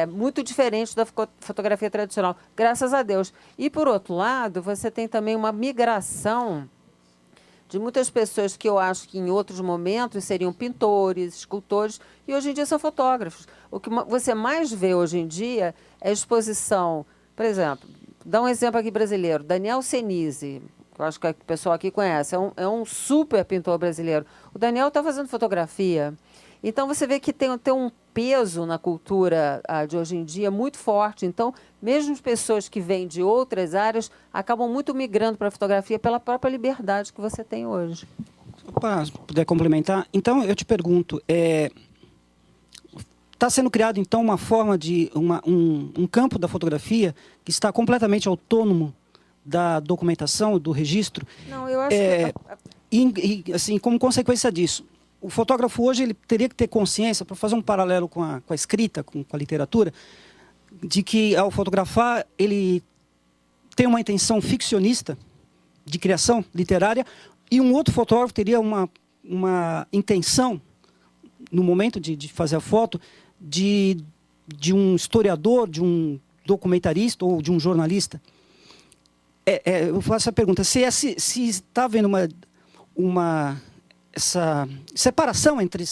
muito diferentes da fotografia tradicional, graças a Deus. E, por outro lado, você tem também uma migração de muitas pessoas que eu acho que em outros momentos seriam pintores, escultores, e hoje em dia são fotógrafos. O que você mais vê hoje em dia é exposição, por exemplo, dá um exemplo aqui brasileiro, Daniel Senise, que eu acho que o pessoal aqui conhece, é um super pintor brasileiro. O Daniel está fazendo fotografia. Então, você vê que tem um peso na cultura de hoje em dia muito forte. Então, mesmo as pessoas que vêm de outras áreas acabam muito migrando para a fotografia pela própria liberdade que você tem hoje. Se puder complementar, então eu te pergunto, está sendo criado então uma forma de um campo da fotografia que está completamente autônomo da documentação, do registro? Não, eu acho que assim, como consequência disso, o fotógrafo hoje ele teria que ter consciência, para fazer um paralelo com a escrita, com a literatura, de que ao fotografar ele tem uma intenção ficcionista de criação literária e um outro fotógrafo teria uma intenção, no momento de fazer a foto, de um historiador, de um documentarista ou de um jornalista. Eu faço essa pergunta, se está havendo essa separação entre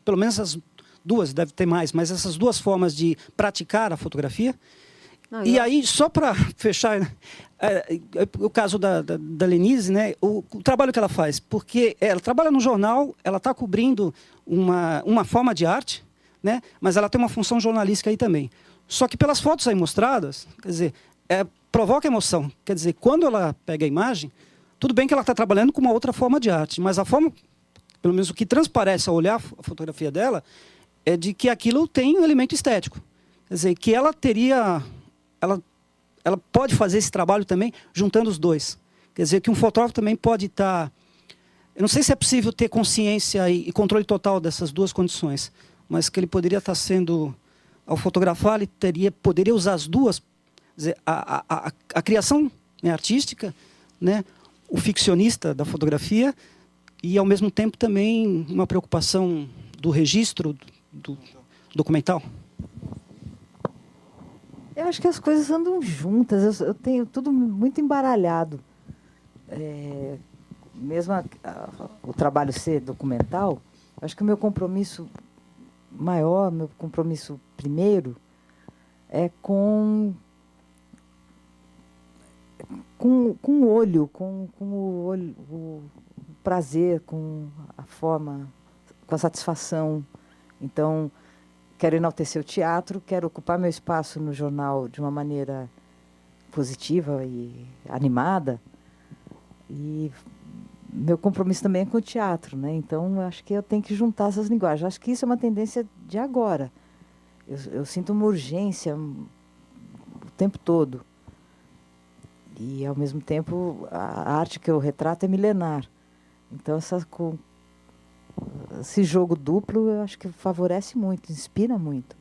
pelo menos as duas, deve ter mais, mas essas duas formas de praticar a fotografia. E aí, só para fechar, o caso da Lenise, né, o trabalho que ela faz, porque ela trabalha no jornal, ela está cobrindo uma forma de arte, né, mas ela tem uma função jornalística aí também. Só que pelas fotos aí mostradas, quer dizer, provoca emoção. Quer dizer, quando ela pega a imagem, tudo bem que ela está trabalhando com uma outra forma de arte, mas a forma, pelo menos o que transparece ao olhar a fotografia dela, é de que aquilo tem um elemento estético. Quer dizer, que ela teria... Ela pode fazer esse trabalho também juntando os dois. Quer dizer, que um fotógrafo também pode estar... Eu não sei se é possível ter consciência e controle total dessas duas condições, mas que ele poderia estar sendo... Ao fotografar, ele poderia usar as duas. Quer dizer, a criação, né, artística, né, o ficcionista da fotografia e, ao mesmo tempo, também uma preocupação do registro do documental. Eu acho que as coisas andam juntas. Eu tenho tudo muito embaralhado. Mesmo o trabalho ser documental, acho que o meu compromisso maior, meu compromisso primeiro, é com o olho, com o olho, o prazer, com a forma, com a satisfação. Então, quero enaltecer o teatro, quero ocupar meu espaço no jornal de uma maneira positiva e animada. E meu compromisso também é com o teatro, né? Então, acho que eu tenho que juntar essas linguagens. Acho que isso é uma tendência de agora. Eu sinto uma urgência o tempo todo. E, ao mesmo tempo, a arte que eu retrato é milenar. Então, esse jogo duplo, eu acho que favorece muito, inspira muito.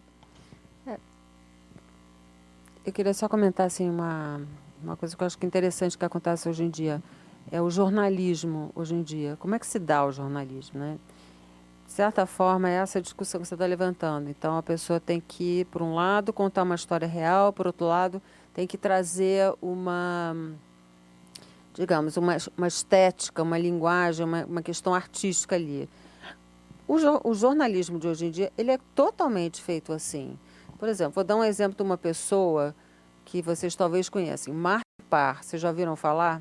Eu queria só comentar assim, uma coisa que eu acho que é interessante que acontece hoje em dia. É o jornalismo hoje em dia. Como é que se dá o jornalismo, né? De certa forma, é essa discussão que você está levantando. Então, a pessoa tem que, por um lado, contar uma história real, por outro lado, tem que trazer digamos, uma estética, uma linguagem, uma questão artística ali. O jornalismo de hoje em dia, ele é totalmente feito assim. Por exemplo, vou dar um exemplo de uma pessoa que vocês talvez conhecem, Martin Parr. Vocês já ouviram falar?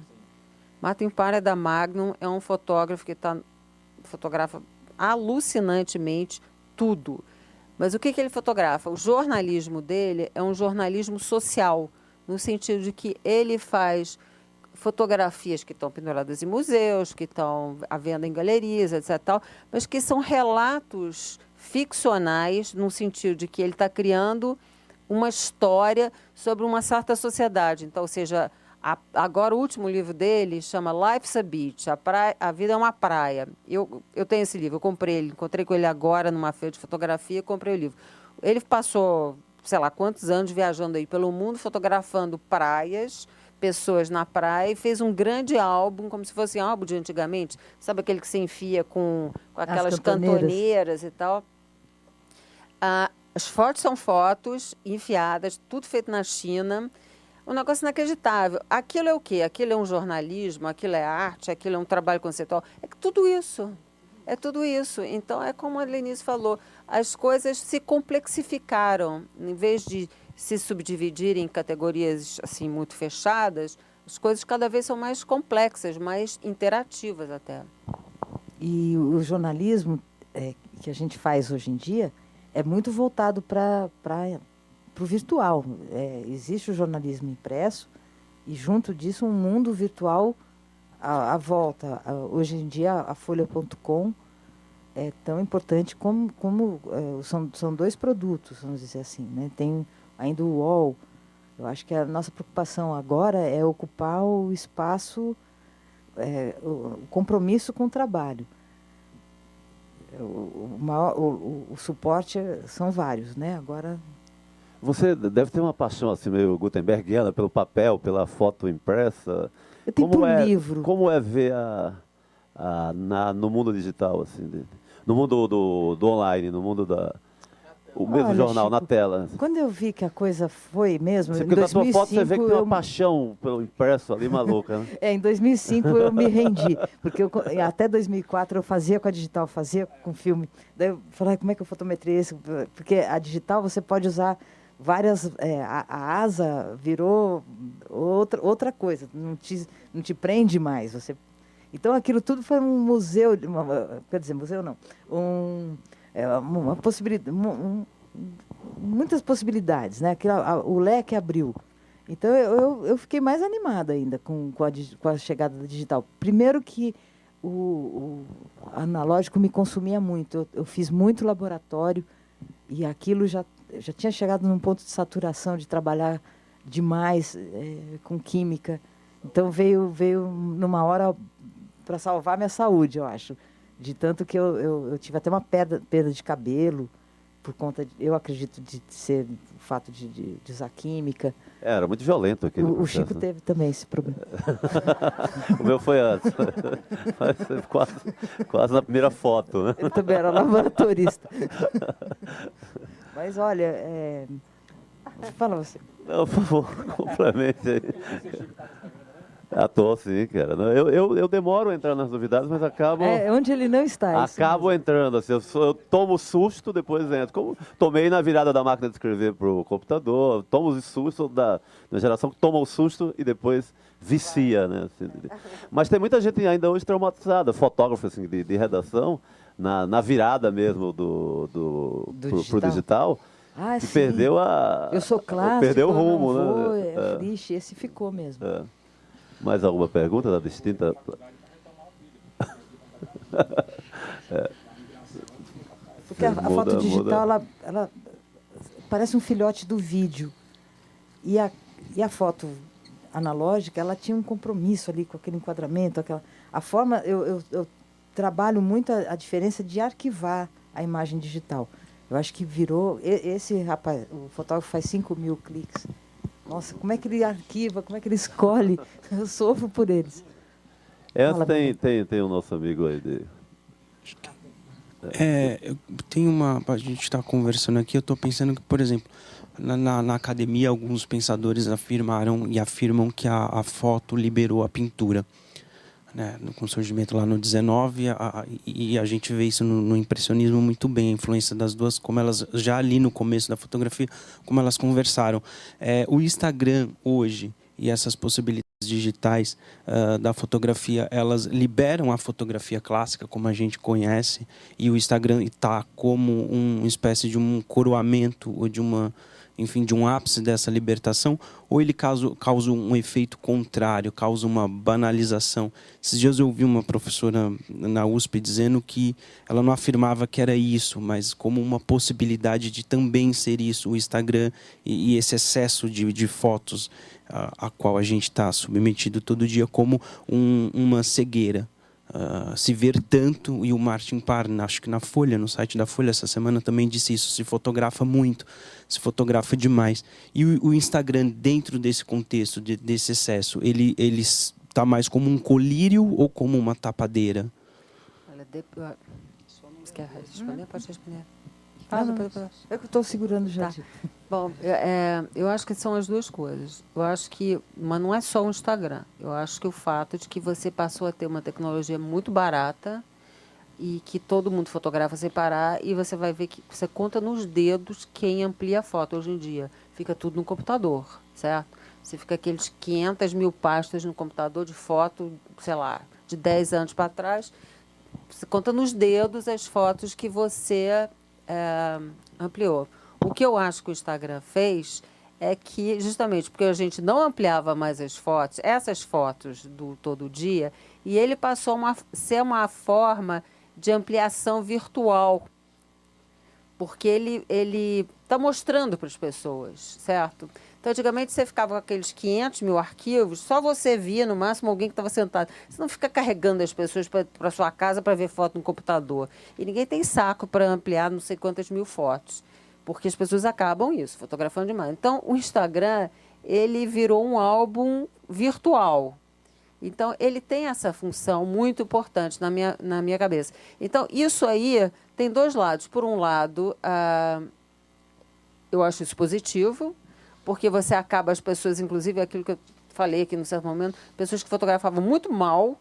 Martin Parr é da Magnum, é um fotógrafo que fotografa alucinantemente tudo. Mas o que ele fotografa? O jornalismo dele é um jornalismo social, no sentido de que ele faz fotografias que estão penduradas em museus, que estão à venda em galerias, etc. Tal, mas que são relatos ficcionais, no sentido de que ele está criando uma história sobre uma certa sociedade. Então, ou seja, agora o último livro dele chama Life's a Beach, a vida é uma praia. Eu tenho esse livro, eu comprei ele, encontrei com ele agora numa feira de fotografia, comprei o livro. Ele passou, sei lá, quantos anos viajando aí pelo mundo, fotografando praias, pessoas na praia, e fez um grande álbum, como se fosse um álbum de antigamente, sabe aquele que se enfia com aquelas cantoneiras e tal. As fotos são fotos enfiadas, tudo feito na China, um negócio inacreditável. Aquilo é o quê? Aquilo é um jornalismo, aquilo é arte, aquilo é um trabalho conceitual. É tudo isso. É tudo isso. Então, é como a Lenise falou, as coisas se complexificaram. Em vez de se subdividir em categorias assim muito fechadas, as coisas cada vez são mais complexas, mais interativas até. E o jornalismo que a gente faz hoje em dia é muito voltado para o virtual. Existe o jornalismo impresso e, junto disso, um mundo virtual à volta. Hoje em dia, a Folha.com é tão importante como são dois produtos, vamos dizer assim, né? Tem ainda o UOL. Eu acho que a nossa preocupação agora é ocupar o espaço, o compromisso com o trabalho. O suporte são vários, né? Agora... Você deve ter uma paixão assim meio gutenbergiana pelo papel, pela foto impressa. Eu tenho por livro. Como é ver no mundo digital, assim, no mundo do online, no mundo o mesmo Olha, jornal, Chico, na tela. Quando eu vi que a coisa foi mesmo, em Porque na sua 2005... foto você vê que tem uma paixão pelo impresso ali, maluca, né? Em 2005 eu me rendi, porque até 2004 eu fazia com a digital, fazia com filme. Daí eu falei, como é que eu fotometrei isso? Porque a digital você pode usar várias... a asa virou outra coisa, não te prende mais. Então aquilo tudo foi um museu, quer dizer, museu não, uma possibilidade, muitas possibilidades, né? O leque abriu. Então eu fiquei mais animada ainda com a chegada da digital. Primeiro que o analógico me consumia muito. Eu fiz muito laboratório e aquilo já tinha chegado num ponto de saturação, de trabalhar demais com química. Então veio numa hora para salvar minha saúde, eu acho. De tanto que eu tive até uma perda de cabelo, por conta, eu acredito, de ser o fato de usar química. Era muito violento aquele O processo, Chico né? teve também esse problema. O meu foi antes. quase na primeira foto, né? Eu também era laboratorista. Mas olha, fala você. Não, por favor, complemente aí. Tô sim, cara. Eu demoro a entrar nas novidades, mas acabo... onde ele não está. Acabo entrando, assim, eu tomo susto, depois entro. Como tomei na virada da máquina de escrever para o computador, tomo o susto da geração que toma o susto e depois vicia, né? Assim, mas tem muita gente ainda hoje traumatizada, fotógrafo assim, de redação, na virada mesmo pro digital. Que sim. perdeu Eu sou clássico, perdeu o rumo, né? Vixe, esse ficou mesmo. Mais alguma pergunta da distinta? Porque a foto digital, ela parece um filhote do vídeo. E a foto analógica, ela tinha um compromisso ali com aquele enquadramento. A forma, eu trabalho muito a diferença de arquivar a imagem digital. Eu acho que virou... Esse rapaz, o fotógrafo faz 5.000 cliques. Nossa, como é que ele arquiva, como é que ele escolhe? Eu sofro por eles. Tem o nosso amigo aí. A gente está conversando aqui, eu estou pensando que, por exemplo, na academia, alguns pensadores afirmam que a foto liberou a pintura. Né, com o surgimento lá no 19, e a gente vê isso no impressionismo muito bem, a influência das duas, como elas, já ali no começo da fotografia, como elas conversaram. O Instagram hoje, e essas possibilidades digitais da fotografia, elas liberam a fotografia clássica, como a gente conhece, e o Instagram está como uma espécie de um coroamento, ou de um ápice dessa libertação, ou ele causa um efeito contrário, causa uma banalização. Esses dias eu ouvi uma professora na USP dizendo que ela não afirmava que era isso, mas como uma possibilidade de também ser isso, o Instagram e esse excesso de fotos a qual a gente está submetido todo dia, como uma cegueira. Se ver tanto, e o Martin Parr, acho que na Folha, no site da Folha essa semana também disse isso, se fotografa muito, se fotografa demais. E o Instagram, dentro desse contexto, desse excesso, ele está mais como um colírio ou como uma tapadeira? Olha, você quer responder? Pode responder. É que eu estou segurando já. Tá. Bom, eu acho que são as duas coisas. Mas não é só o Instagram. Eu acho que o fato de que você passou a ter uma tecnologia muito barata e que todo mundo fotografa sem parar, e você vai ver que você conta nos dedos quem amplia a foto hoje em dia. Fica tudo no computador, certo? Você fica aqueles 500.000 pastas no computador de foto, sei lá, de 10 anos para trás. Você conta nos dedos as fotos que você ampliou. O que eu acho que o Instagram fez é que, justamente porque a gente não ampliava mais as fotos, essas fotos do todo dia, e ele passou a ser uma forma de ampliação virtual, porque ele está mostrando para as pessoas, certo? Então, antigamente, você ficava com aqueles 500.000 arquivos, só você via, no máximo, alguém que estava sentado. Você não fica carregando as pessoas para sua casa para ver foto no computador. E ninguém tem saco para ampliar não sei quantas mil fotos. porque as pessoas acabam isso, fotografando demais. Então, o Instagram, ele virou um álbum virtual. Então, ele tem essa função muito importante na minha cabeça. Então, isso aí tem dois lados. Por um lado, eu acho isso positivo, porque você acaba as pessoas, inclusive aquilo que eu falei aqui no certo momento, pessoas que fotografavam muito mal,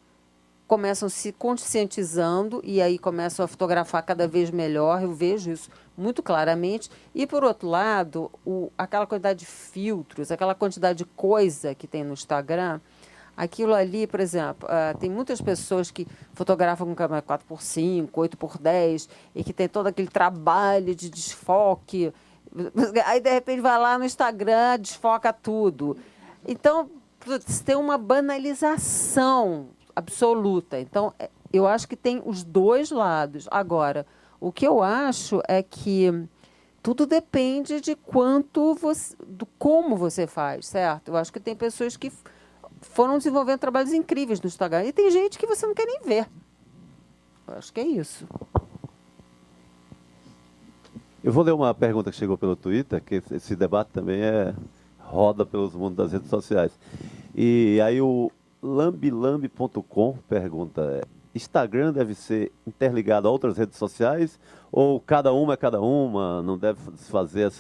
começam se conscientizando e aí começam a fotografar cada vez melhor. Eu vejo isso muito claramente. E, por outro lado, aquela quantidade de filtros, aquela quantidade de coisa que tem no Instagram, aquilo ali, por exemplo, tem muitas pessoas que fotografam com câmera 4x5, 8x10 e que tem todo aquele trabalho de desfoque. Aí, de repente, vai lá no Instagram, desfoca tudo. Então, tem uma banalização absoluta. Então, eu acho que tem os dois lados. Agora, o que eu acho é que tudo depende de como você faz, certo? Eu acho que tem pessoas que foram desenvolvendo trabalhos incríveis no Instagram e tem gente que você não quer nem ver. Eu acho que é isso. Eu vou ler uma pergunta que chegou pelo Twitter, que esse debate também roda pelos mundos das redes sociais. E aí o lambilambi.com pergunta: Instagram deve ser interligado a outras redes sociais ou cada uma é cada uma? Não deve fazer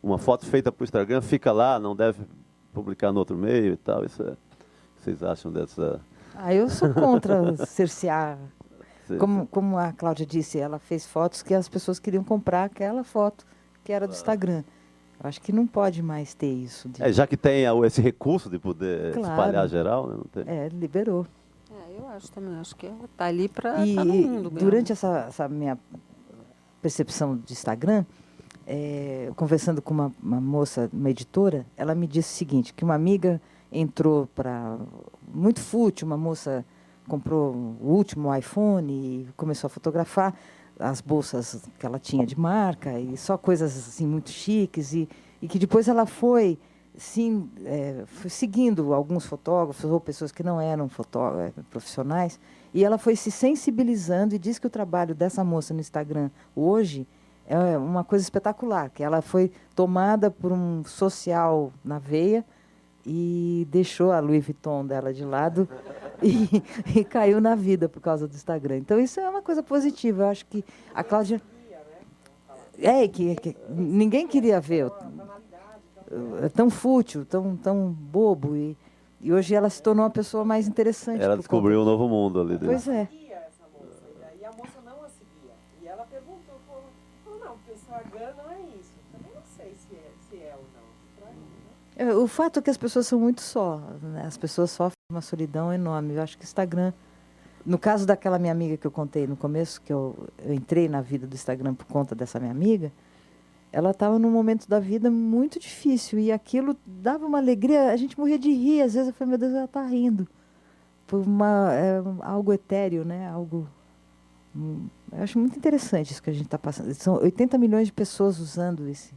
uma foto feita para o Instagram, fica lá, não deve publicar no outro meio e tal? O que vocês acham dessa... Eu sou contra cercear. Como a Cláudia disse, ela fez fotos que as pessoas queriam comprar aquela foto que era do Instagram. Eu acho que não pode mais ter isso. Já que tem esse recurso de poder espalhar geral, né? Não tem. Liberou. Eu acho também. Acho que está ali para todo mundo. Durante essa minha percepção de Instagram, conversando com uma moça, uma editora, ela me disse o seguinte, que uma amiga entrou muito fútil, uma moça comprou o último iPhone e começou a fotografar as bolsas que ela tinha de marca e só coisas assim muito chiques e que depois ela foi seguindo alguns fotógrafos ou pessoas que não eram profissionais e ela foi se sensibilizando e diz que o trabalho dessa moça no Instagram hoje é uma coisa espetacular, que ela foi tomada por um social na veia e deixou a Louis Vuitton dela de lado e caiu na vida por causa do Instagram. Então, isso é uma coisa positiva. Eu acho que a Cláudia... que ninguém queria ver. Tão fútil, tão bobo. E hoje ela se tornou uma pessoa mais interessante. Ela descobriu um novo mundo ali dentro. Pois é. E a moça não a seguia. E ela perguntou, falou, não, porque o Instagram não é isso. Também não sei se é ou não. O fato é que as pessoas são muito só, né? As pessoas sofrem uma solidão enorme. Eu acho que o Instagram... No caso daquela minha amiga que eu contei no começo, que eu entrei na vida do Instagram por conta dessa minha amiga, ela estava num momento da vida muito difícil e aquilo dava uma alegria. A gente morria de rir. Às vezes eu falei, meu Deus, ela está rindo. Por algo etéreo, né? Algo... Eu acho muito interessante isso que a gente está passando. São 80 milhões de pessoas usando esse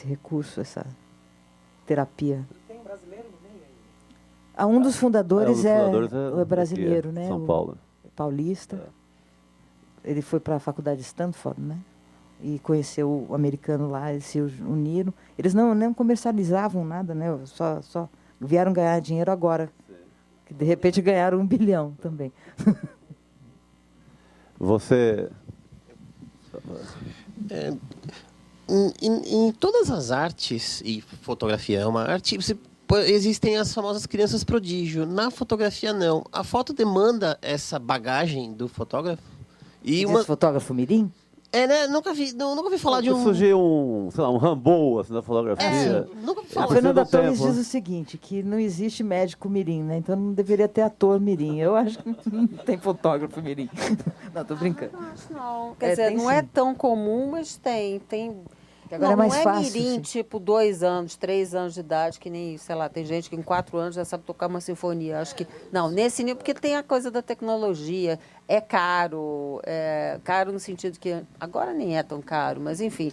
recurso, essa... terapia. Tem um brasileiro no meio aí? Um dos fundadores é brasileiro, aqui, né? São Paulo. Paulista. Ele foi para a faculdade de Stanford, né? E conheceu o americano lá, eles se uniram. Eles não comercializavam nada, né? Só vieram ganhar dinheiro agora. Que de repente ganharam 1 bilhão também. Você... Em todas as artes, e fotografia é uma arte, existem as famosas crianças prodígio. Na fotografia, não. A foto demanda essa bagagem do fotógrafo. Fotógrafo mirim? Né? Nunca vi falar de um... Surgiu um Rambo assim, na fotografia. Nunca vi falar. A Fernanda Torres diz o seguinte, que não existe médico mirim, né? Então não deveria ter ator mirim. Eu acho que não tem fotógrafo mirim. Não, tô brincando. Não acho não. Quer dizer, não é tão comum, mas tem. Que agora é mais não fácil. Mirim, sim. tipo 2 anos, 3 anos de idade, que nem, sei lá, tem gente que em 4 anos já sabe tocar uma sinfonia. Acho que, não, nesse nível, porque tem a coisa da tecnologia, é caro no sentido que, agora nem é tão caro, mas enfim,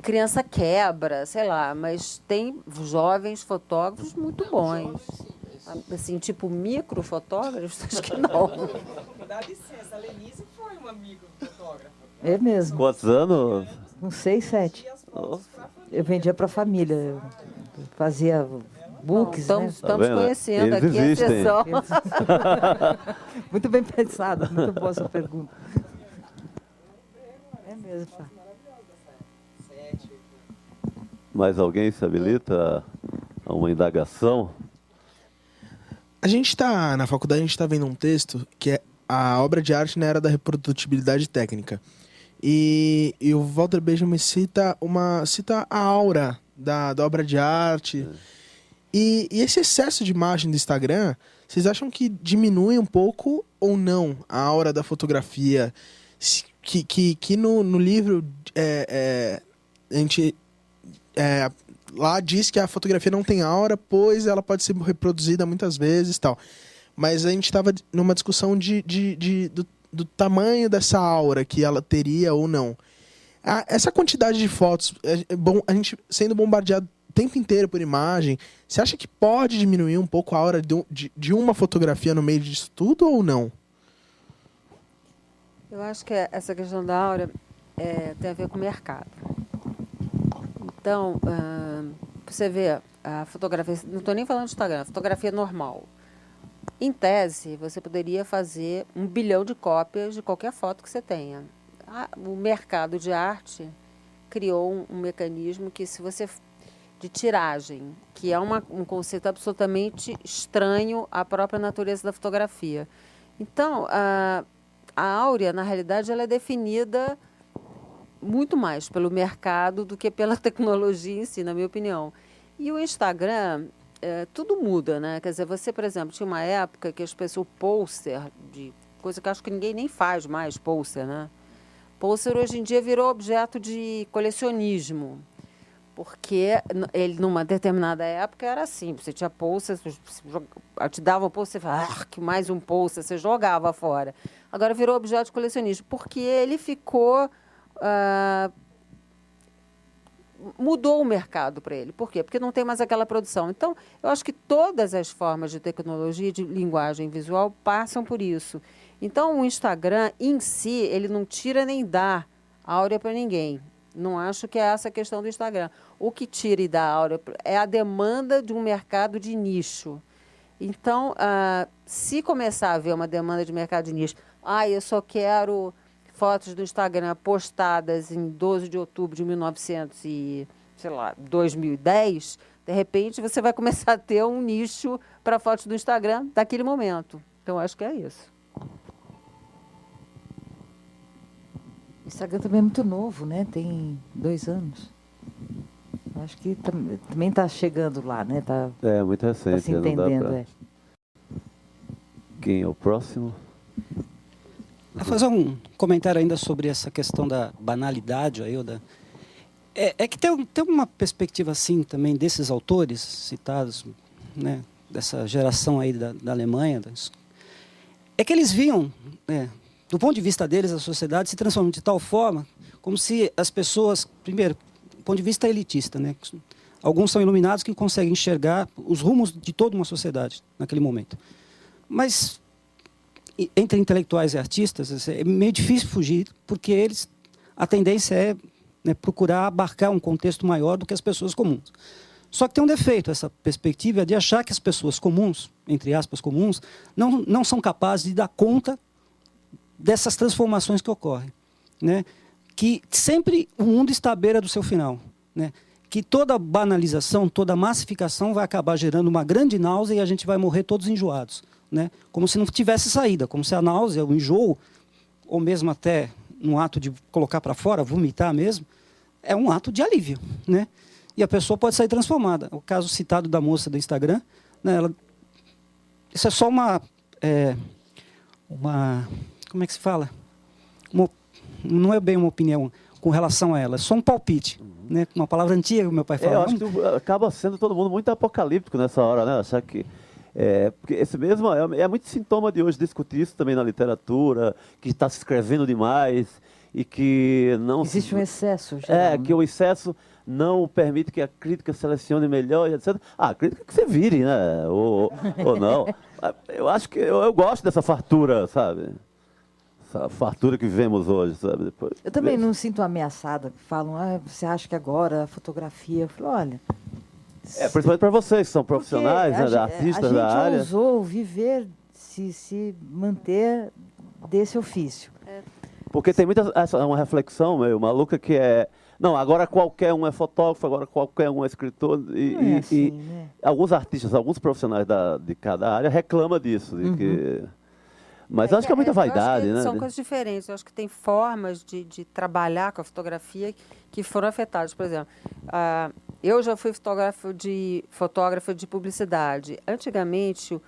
criança quebra, sei lá, mas tem jovens fotógrafos muito bons. Assim, tipo microfotógrafos, acho que não. Dá licença, a Lenise foi uma microfotógrafa. É mesmo. Quantos anos? Uns 6, 7. Eu vendia para a família. Eu fazia books, né? Estamos conhecendo Eles aqui a existem. sessão. Muito bem pensado, muito boa essa pergunta. É mesmo, tá. Mais alguém se habilita a uma indagação? A gente está, na faculdade, a gente está vendo um texto que é a obra de arte na era da reprodutibilidade técnica. E o Walter Benjamin cita a aura da obra de arte. E esse excesso de imagem do Instagram, vocês acham que diminui um pouco ou não a aura da fotografia? Que no livro a gente lá diz que a fotografia não tem aura, pois ela pode ser reproduzida muitas vezes e tal. Mas a gente estava numa discussão do tamanho dessa aura que ela teria ou não. Essa quantidade de fotos, a gente sendo bombardeado o tempo inteiro por imagem, você acha que pode diminuir um pouco a aura de uma fotografia no meio disso tudo ou não? Eu acho que essa questão da aura tem a ver com o mercado. Então, você vê a fotografia, não estou nem falando do Instagram, a fotografia normal. Em tese, você poderia fazer 1 bilhão de cópias de qualquer foto que você tenha. O mercado de arte criou um mecanismo que, se você de tiragem, que é um conceito absolutamente estranho à própria natureza da fotografia. Então, a áurea, na realidade, ela é definida muito mais pelo mercado do que pela tecnologia em si, na minha opinião. E o Instagram, tudo muda, né? Quer dizer, você, por exemplo, tinha uma época que as pessoas, o pôster, de coisa que acho que ninguém nem faz mais, pôster, né? Pôster hoje em dia virou objeto de colecionismo, porque ele, numa determinada época, era assim, você tinha pôster, te dava um pôster, você falava, que mais um pôster, você jogava fora. Agora virou objeto de colecionismo, porque ele ficou... mudou o mercado para ele. Por quê? Porque não tem mais aquela produção. Então, eu acho que todas as formas de tecnologia, de linguagem visual, passam por isso. Então, o Instagram, em si, ele não tira nem dá áurea para ninguém. Não acho que é essa a questão do Instagram. O que tira e dá áurea é a demanda de um mercado de nicho. Então, se começar a haver uma demanda de mercado de nicho, eu só quero fotos do Instagram postadas em 12 de outubro de 2010, de repente você vai começar a ter um nicho para fotos do Instagram daquele momento. Então, acho que é isso. O Instagram também é muito novo, né? Tem 2 anos. Acho que também está chegando lá, né? Muito recente. Tá se entendendo, Quem é o próximo? Vou fazer um comentário ainda sobre essa questão da banalidade, Ailda. É que tem uma perspectiva assim também desses autores citados, né, dessa geração aí da Alemanha, é que eles viam, do ponto de vista deles, a sociedade se transformando de tal forma como se as pessoas, primeiro, do ponto de vista elitista, né, alguns são iluminados que conseguem enxergar os rumos de toda uma sociedade naquele momento. Mas entre intelectuais e artistas, é meio difícil fugir, porque a tendência é, né, procurar abarcar um contexto maior do que as pessoas comuns. Só que tem um defeito, essa perspectiva de achar que as pessoas comuns, entre aspas comuns, não são capazes de dar conta dessas transformações que ocorrem, né? Que sempre o mundo está à beira do seu final, né? Que toda banalização, toda massificação vai acabar gerando uma grande náusea e a gente vai morrer todos enjoados, né? Como se não tivesse saída, como se a náusea, o enjoo, ou mesmo até um ato de colocar para fora, vomitar mesmo, é um ato de alívio, né? E a pessoa pode sair transformada. O caso citado da moça do Instagram, né, isso é só uma como é que se fala? Não é bem uma opinião com relação a ela, é só um palpite, né? Uma palavra antiga que meu pai falava. Eu acho que acaba sendo todo mundo muito apocalíptico nessa hora, né? Achar que porque esse mesmo é muito sintoma de hoje discutir isso também na literatura, que está se escrevendo demais e que não existe um excesso geral, que o excesso não permite que a crítica selecione melhor e etc. A crítica que você vire, né? Ou não. Eu acho que eu gosto dessa fartura, sabe? essa fartura que vivemos hoje, sabe? Depois, Eu também não sinto ameaçada. Falam, você acha que agora a fotografia... Eu falo, olha... Principalmente para vocês, que são profissionais, né, artistas da área. A gente ousou viver, se manter desse ofício. Porque tem uma reflexão meio maluca que é... Não, agora qualquer um é fotógrafo, agora qualquer um é escritor. Né? Alguns artistas, alguns profissionais de cada área reclamam disso. Mas acho que é muita vaidade, né? São coisas diferentes. Eu acho que tem formas de trabalhar com a fotografia que foram afetadas. Por exemplo, eu já fui fotógrafo de publicidade. Antigamente,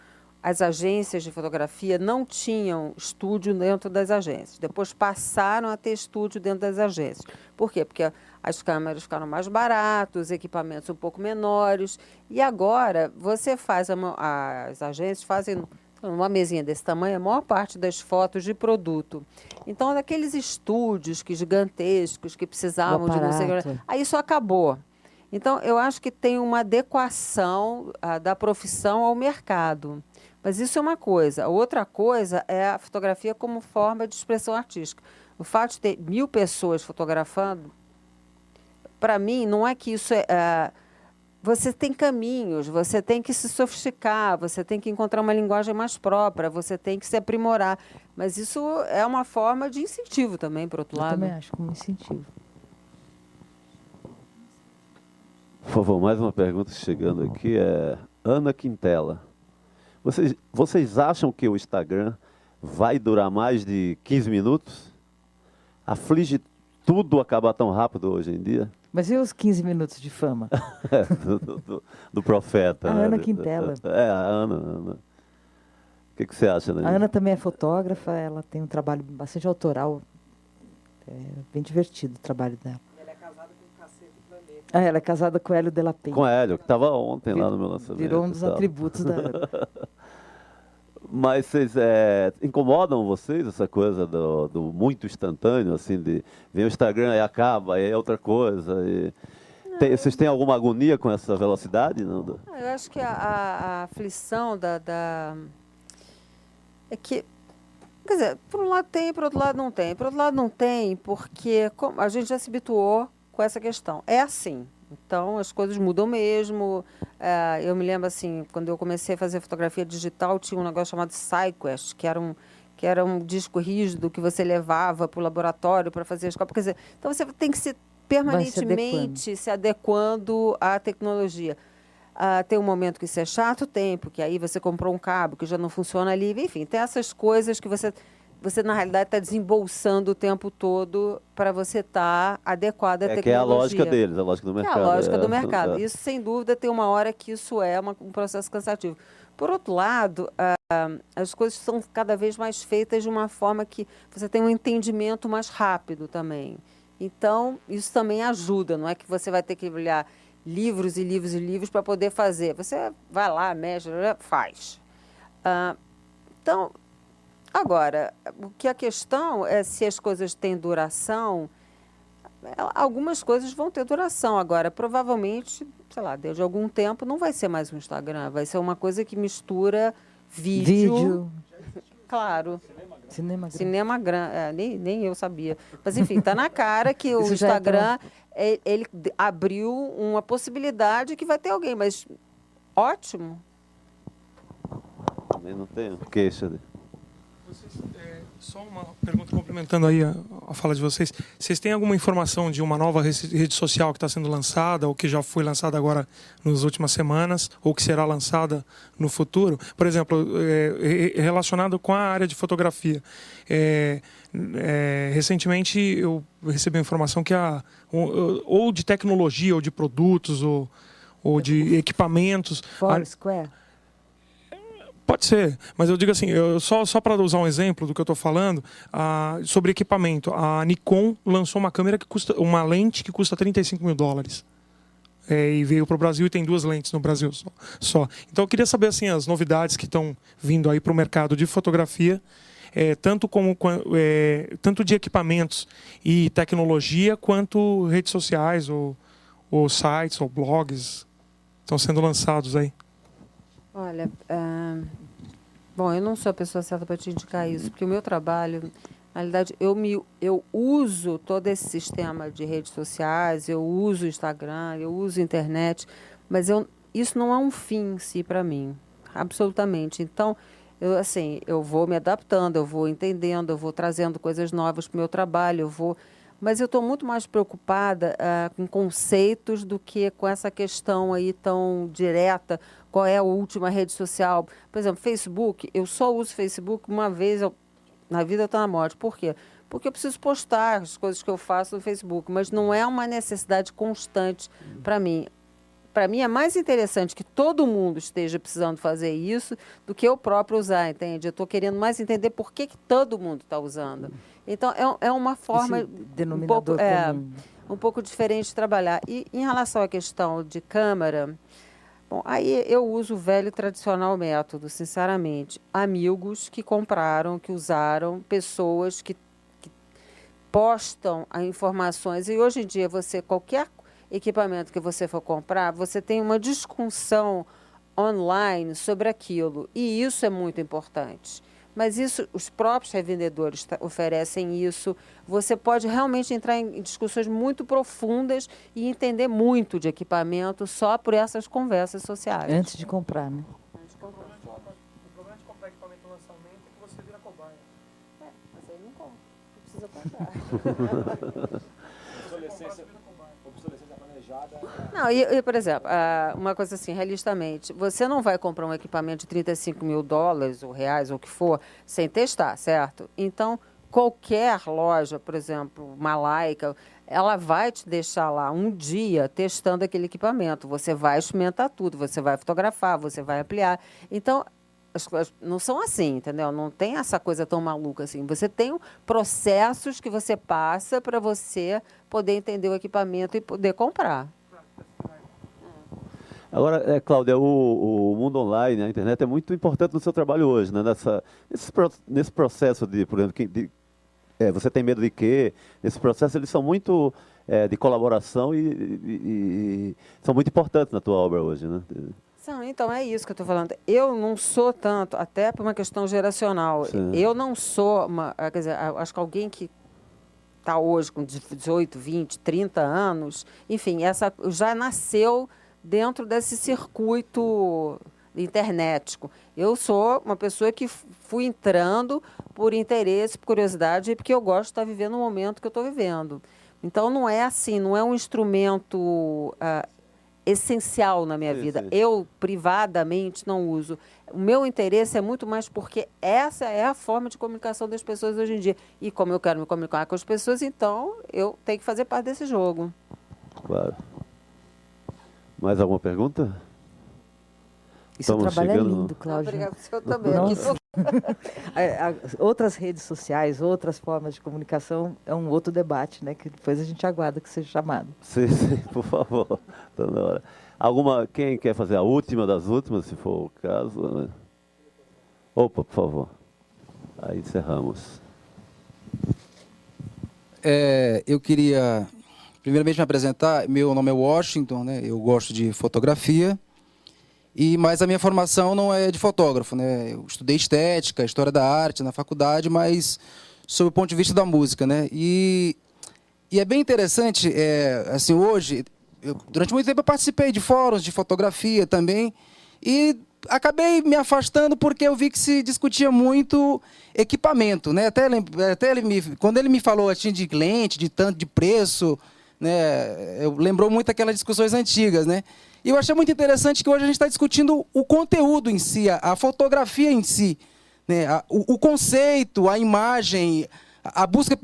as agências de fotografia não tinham estúdio dentro das agências. Depois passaram a ter estúdio dentro das agências. Por quê? Porque as câmeras ficaram mais baratas, os equipamentos um pouco menores. E agora, as agências fazem numa mesinha desse tamanho a maior parte das fotos de produto. Então, daqueles estúdios gigantescos que precisavam de não sei o que, aí isso acabou. Então, eu acho que tem uma adequação da profissão ao mercado. Mas isso é uma coisa. Outra coisa é a fotografia como forma de expressão artística. O fato de ter 1000 pessoas fotografando, para mim, não é que isso você tem caminhos, você tem que se sofisticar, você tem que encontrar uma linguagem mais própria, você tem que se aprimorar. Mas isso é uma forma de incentivo também, por outro lado. Eu também acho como incentivo. Por favor, mais uma pergunta chegando aqui. Ana Quintela. Vocês acham que o Instagram vai durar mais de 15 minutos? Aflige tudo acabar tão rápido hoje em dia? Mas e os 15 minutos de fama? do profeta. A Ana Quintela. A Ana. O que você acha, né? A Ana também é fotógrafa, ela tem um trabalho bastante autoral. É bem divertido o trabalho dela. Ela é casada com o Cacete Planeta. Ela é casada com o Hélio de la Penha. Com o Hélio, que estava ontem lá no meu lançamento. Virou um dos atributos da Ana. Mas vocês incomodam vocês essa coisa do muito instantâneo, assim, de vem o Instagram e acaba, aí é outra coisa. Vocês têm alguma agonia com essa velocidade? Não? Eu acho que a aflição é que, quer dizer, por um lado tem, por outro lado não tem. Por outro lado não tem, porque a gente já se habituou com essa questão. É assim. Então, as coisas mudam mesmo. Eu me lembro, assim, quando eu comecei a fazer fotografia digital, tinha um negócio chamado SideQuest, que era um disco rígido que você levava para o laboratório para fazer as cópias. Quer dizer, então, você tem que permanentemente se adequando à tecnologia. Tem um momento que isso é chato, tem, porque aí você comprou um cabo que já não funciona ali. Enfim, tem essas coisas que você na realidade, está desembolsando o tempo todo para você estar adequado à tecnologia. Que é a lógica deles, a lógica do mercado. É a lógica do mercado. Isso, sem dúvida, tem uma hora que isso é um processo cansativo. Por outro lado, as coisas são cada vez mais feitas de uma forma que você tem um entendimento mais rápido também. Então, isso também ajuda. Não é que você vai ter que olhar livros e livros e livros para poder fazer. Você vai lá, mexe, faz. Então... Agora, o que a questão é se as coisas têm duração, algumas coisas vão ter duração. Agora, provavelmente, sei lá, desde algum tempo, não vai ser mais um Instagram, vai ser uma coisa que mistura vídeo. Claro. Cinemagram. Nem eu sabia. Mas, enfim, está na cara que o Instagram, ele abriu uma possibilidade que vai ter alguém, mas ótimo. Também não tenho queixa dele. Só uma pergunta complementando aí a fala de vocês. Vocês têm alguma informação de uma nova rede social que está sendo lançada, ou que já foi lançada agora nas últimas semanas, ou que será lançada no futuro? Por exemplo, relacionado com a área de fotografia. Recentemente eu recebi a informação que ou de tecnologia, ou de produtos, ou de equipamentos... Foursquare? Pode ser, mas eu digo assim, só para usar um exemplo do que eu estou falando, sobre equipamento. A Nikon lançou uma lente que custa $35 mil. E veio para o Brasil e tem 2 lentes no Brasil só. Então eu queria saber assim, as novidades que estão vindo aí para o mercado de fotografia, tanto de equipamentos e tecnologia, quanto redes sociais, ou sites, ou blogs estão sendo lançados aí. Olha, bom, eu não sou a pessoa certa para te indicar isso, porque o meu trabalho Na realidade, eu uso todo esse sistema de redes sociais, eu uso o Instagram, eu uso a internet, mas isso não é um fim em si para mim, absolutamente. Então, eu vou me adaptando, eu vou entendendo, eu vou trazendo coisas novas para o meu trabalho, mas eu estou muito mais preocupada com conceitos do que com essa questão aí tão direta, qual é a última rede social. Por exemplo, Facebook, eu só uso Facebook uma vez na vida, está na morte. Por quê? Porque eu preciso postar as coisas que eu faço no Facebook, mas não é uma necessidade constante para mim. Para mim é mais interessante que todo mundo esteja precisando fazer isso do que eu próprio usar, entende? Eu estou querendo mais entender por que todo mundo está usando. Então, é uma forma um pouco diferente de trabalhar. E em relação à questão de câmera, bom, aí eu uso o velho e tradicional método, sinceramente. Amigos que compraram, que usaram, pessoas que postam as informações. E hoje em dia, qualquer equipamento que você for comprar, você tem uma discussão online sobre aquilo. E isso é muito importante. Mas isso, os próprios revendedores oferecem isso. Você pode realmente entrar em discussões muito profundas e entender muito de equipamento só por essas conversas sociais. Antes de comprar, né? O problema de comprar equipamento no lançamento é que você vira cobaia. Mas aí não compra. Não precisa comprar. Obsolescência planejada. Não, por exemplo, uma coisa assim, realistamente, você não vai comprar um equipamento de 35 mil dólares ou reais ou o que for, sem testar, certo? Então, qualquer loja, por exemplo, uma Leica, ela vai te deixar lá um dia testando aquele equipamento. Você vai experimentar tudo, você vai fotografar, você vai ampliar. Então, as coisas não são assim, entendeu? Não tem essa coisa tão maluca assim. Você tem processos que você passa para você poder entender o equipamento e poder comprar. Agora, Cláudia, o mundo online, a internet é muito importante no seu trabalho hoje, né? Nesse processo de, por exemplo, você tem medo de quê? Nesse processo eles são muito de colaboração e são muito importantes na tua obra hoje, né? Então, é isso que eu estou falando. Eu não sou tanto, até por uma questão geracional, eu não sou quer dizer, acho que alguém que está hoje com 18, 20, 30 anos, enfim, já nasceu dentro desse circuito internetico. Eu sou uma pessoa que fui entrando por interesse, por curiosidade, porque eu gosto de estar vivendo o momento que eu estou vivendo. Então, não é assim, não é um instrumento essencial na minha vida. Eu, privadamente, não uso. O meu interesse é muito mais porque essa é a forma de comunicação das pessoas hoje em dia. E como eu quero me comunicar com as pessoas, então eu tenho que fazer parte desse jogo. Claro. Mais alguma pergunta? E seu trabalho é lindo, Cláudia. Obrigada, o senhor também. Outras redes sociais, outras formas de comunicação, é um outro debate, né? Que depois a gente aguarda que seja chamado. Sim, por favor. Está na hora. Quem quer fazer a última das últimas, se for o caso? Né? Opa, por favor. Aí encerramos. Eu queria, primeiramente, me apresentar. Meu nome é Washington, né? Eu gosto de fotografia. Mas a minha formação não é de fotógrafo, né? Eu estudei estética, história da arte na faculdade, mas sob o ponto de vista da música, né? E é bem interessante, assim, hoje, durante muito tempo eu participei de fóruns de fotografia também e acabei me afastando porque eu vi que se discutia muito equipamento, né? Quando ele me falou assim, de lente, de tanto de preço, né? Lembrou muito aquelas discussões antigas, né? E eu achei muito interessante que hoje a gente está discutindo o conteúdo em si, a fotografia em si, né? O conceito, a imagem, a busca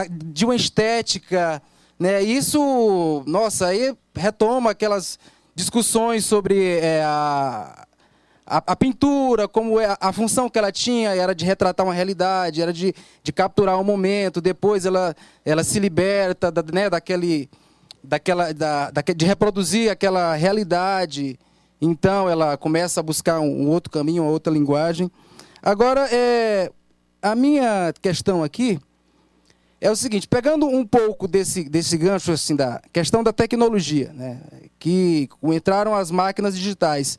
de uma estética, né? Isso, nossa, aí retoma aquelas discussões sobre a pintura, como a função que ela tinha, era de retratar uma realidade, era de capturar um momento, depois ela se liberta, né, de reproduzir aquela realidade. Então, ela começa a buscar um outro caminho, uma outra linguagem. Agora, a minha questão aqui é o seguinte, pegando um pouco desse gancho assim, da questão da tecnologia, né, que entraram as máquinas digitais,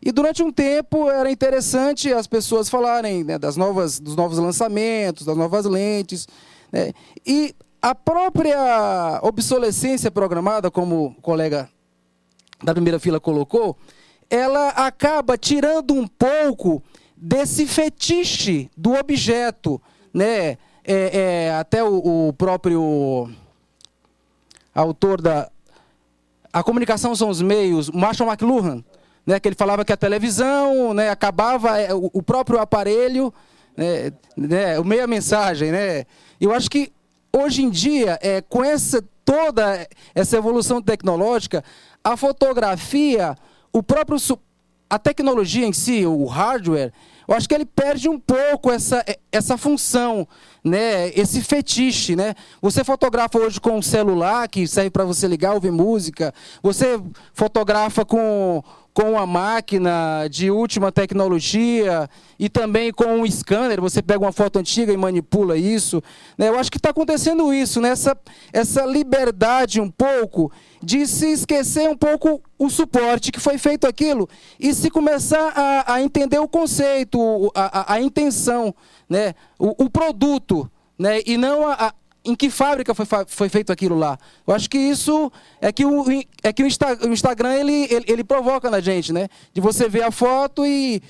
E durante um tempo era interessante as pessoas falarem, né, dos novos lançamentos, das novas lentes, né? E a própria obsolescência programada, como o colega da primeira fila colocou, ela acaba tirando um pouco desse fetiche do objeto, né? Até o próprio autor da A Comunicação São os Meios, Marshall McLuhan, né, que ele falava que a televisão, né, acabava o próprio aparelho, né, o meio a mensagem, né? Eu acho que hoje em dia, com toda essa evolução tecnológica, a fotografia, a tecnologia em si, o hardware, eu acho que ele perde um pouco essa função, né? Esse fetiche, né? Você fotografa hoje com um celular, que serve para você ligar, ouvir música. Você fotografa com uma máquina de última tecnologia e também com um scanner. Você pega uma foto antiga e manipula isso, né? Eu acho que está acontecendo isso, né? Essa liberdade um pouco de se esquecer um pouco o suporte que foi feito aquilo e se começar a entender o conceito, a intenção, né? O produto, né? E não em que fábrica foi feito aquilo lá. Eu acho que isso é que o Instagram ele provoca na gente, né? De você ver a foto e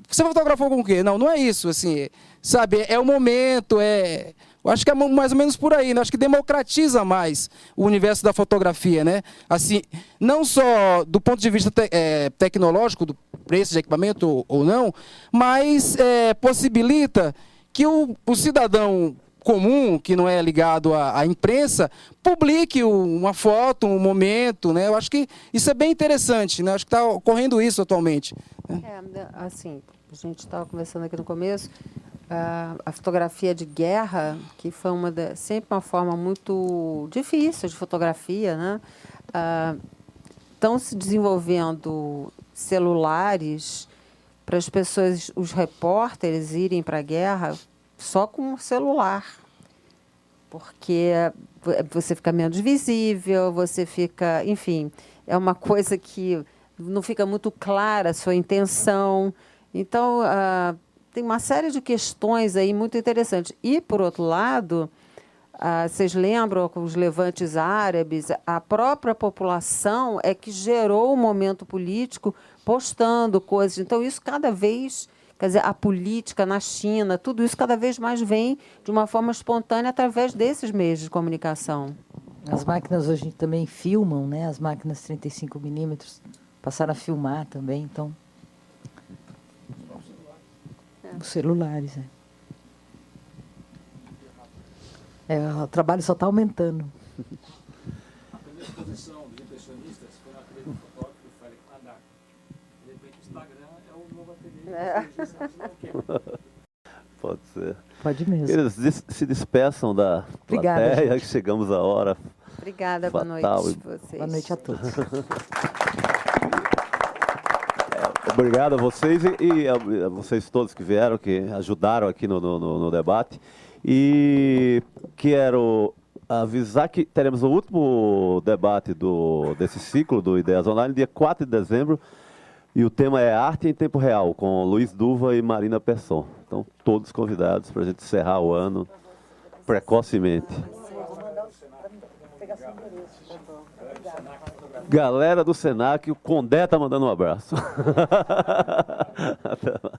você fotografou com o quê? Não é isso, assim, sabe? É o momento, eu acho que é mais ou menos por aí, né? Eu acho que democratiza mais o universo da fotografia, né? Assim, não só do ponto de vista tecnológico, do preço de equipamento ou não, mas possibilita que o cidadão comum, que não é ligado à imprensa, publique uma foto, um momento, né? Eu acho que isso é bem interessante, né? Eu acho que está ocorrendo isso atualmente. Assim, a gente estava conversando aqui no começo, a fotografia de guerra, que foi sempre uma forma muito difícil de fotografia, né? Estão se desenvolvendo celulares para as pessoas, os repórteres, irem para a guerra só com o celular, porque você fica menos visível, você fica, enfim, é uma coisa que não fica muito clara a sua intenção. Então, tem uma série de questões aí muito interessantes. E, por outro lado, vocês lembram com os levantes árabes, a própria população é que gerou o momento político postando coisas. Então, isso cada vez... Quer dizer, a política na China, tudo isso cada vez mais vem de uma forma espontânea através desses meios de comunicação. As máquinas hoje também filmam, né? As máquinas 35mm passaram a filmar também, então... Os celulares, o trabalho só está aumentando. A primeira exposição dos impressionistas foi na ateliê do fotógrafo Félix Nadar. De repente o Instagram é o novo ateliê. Pode ser. Pode mesmo. Eles se despeçam da plateia, que chegamos à hora. Obrigada, boa noite. Vocês. Boa noite a todos. Obrigado a vocês e a vocês todos que vieram, que ajudaram aqui no debate. E quero avisar que teremos o último debate desse ciclo do Ideias Online, dia 4 de dezembro, e o tema é Arte em Tempo Real, com Luiz Duva e Marina Persson. Então, todos convidados para a gente encerrar o ano precocemente. Galera do Senac, o Condé está mandando um abraço. Até lá.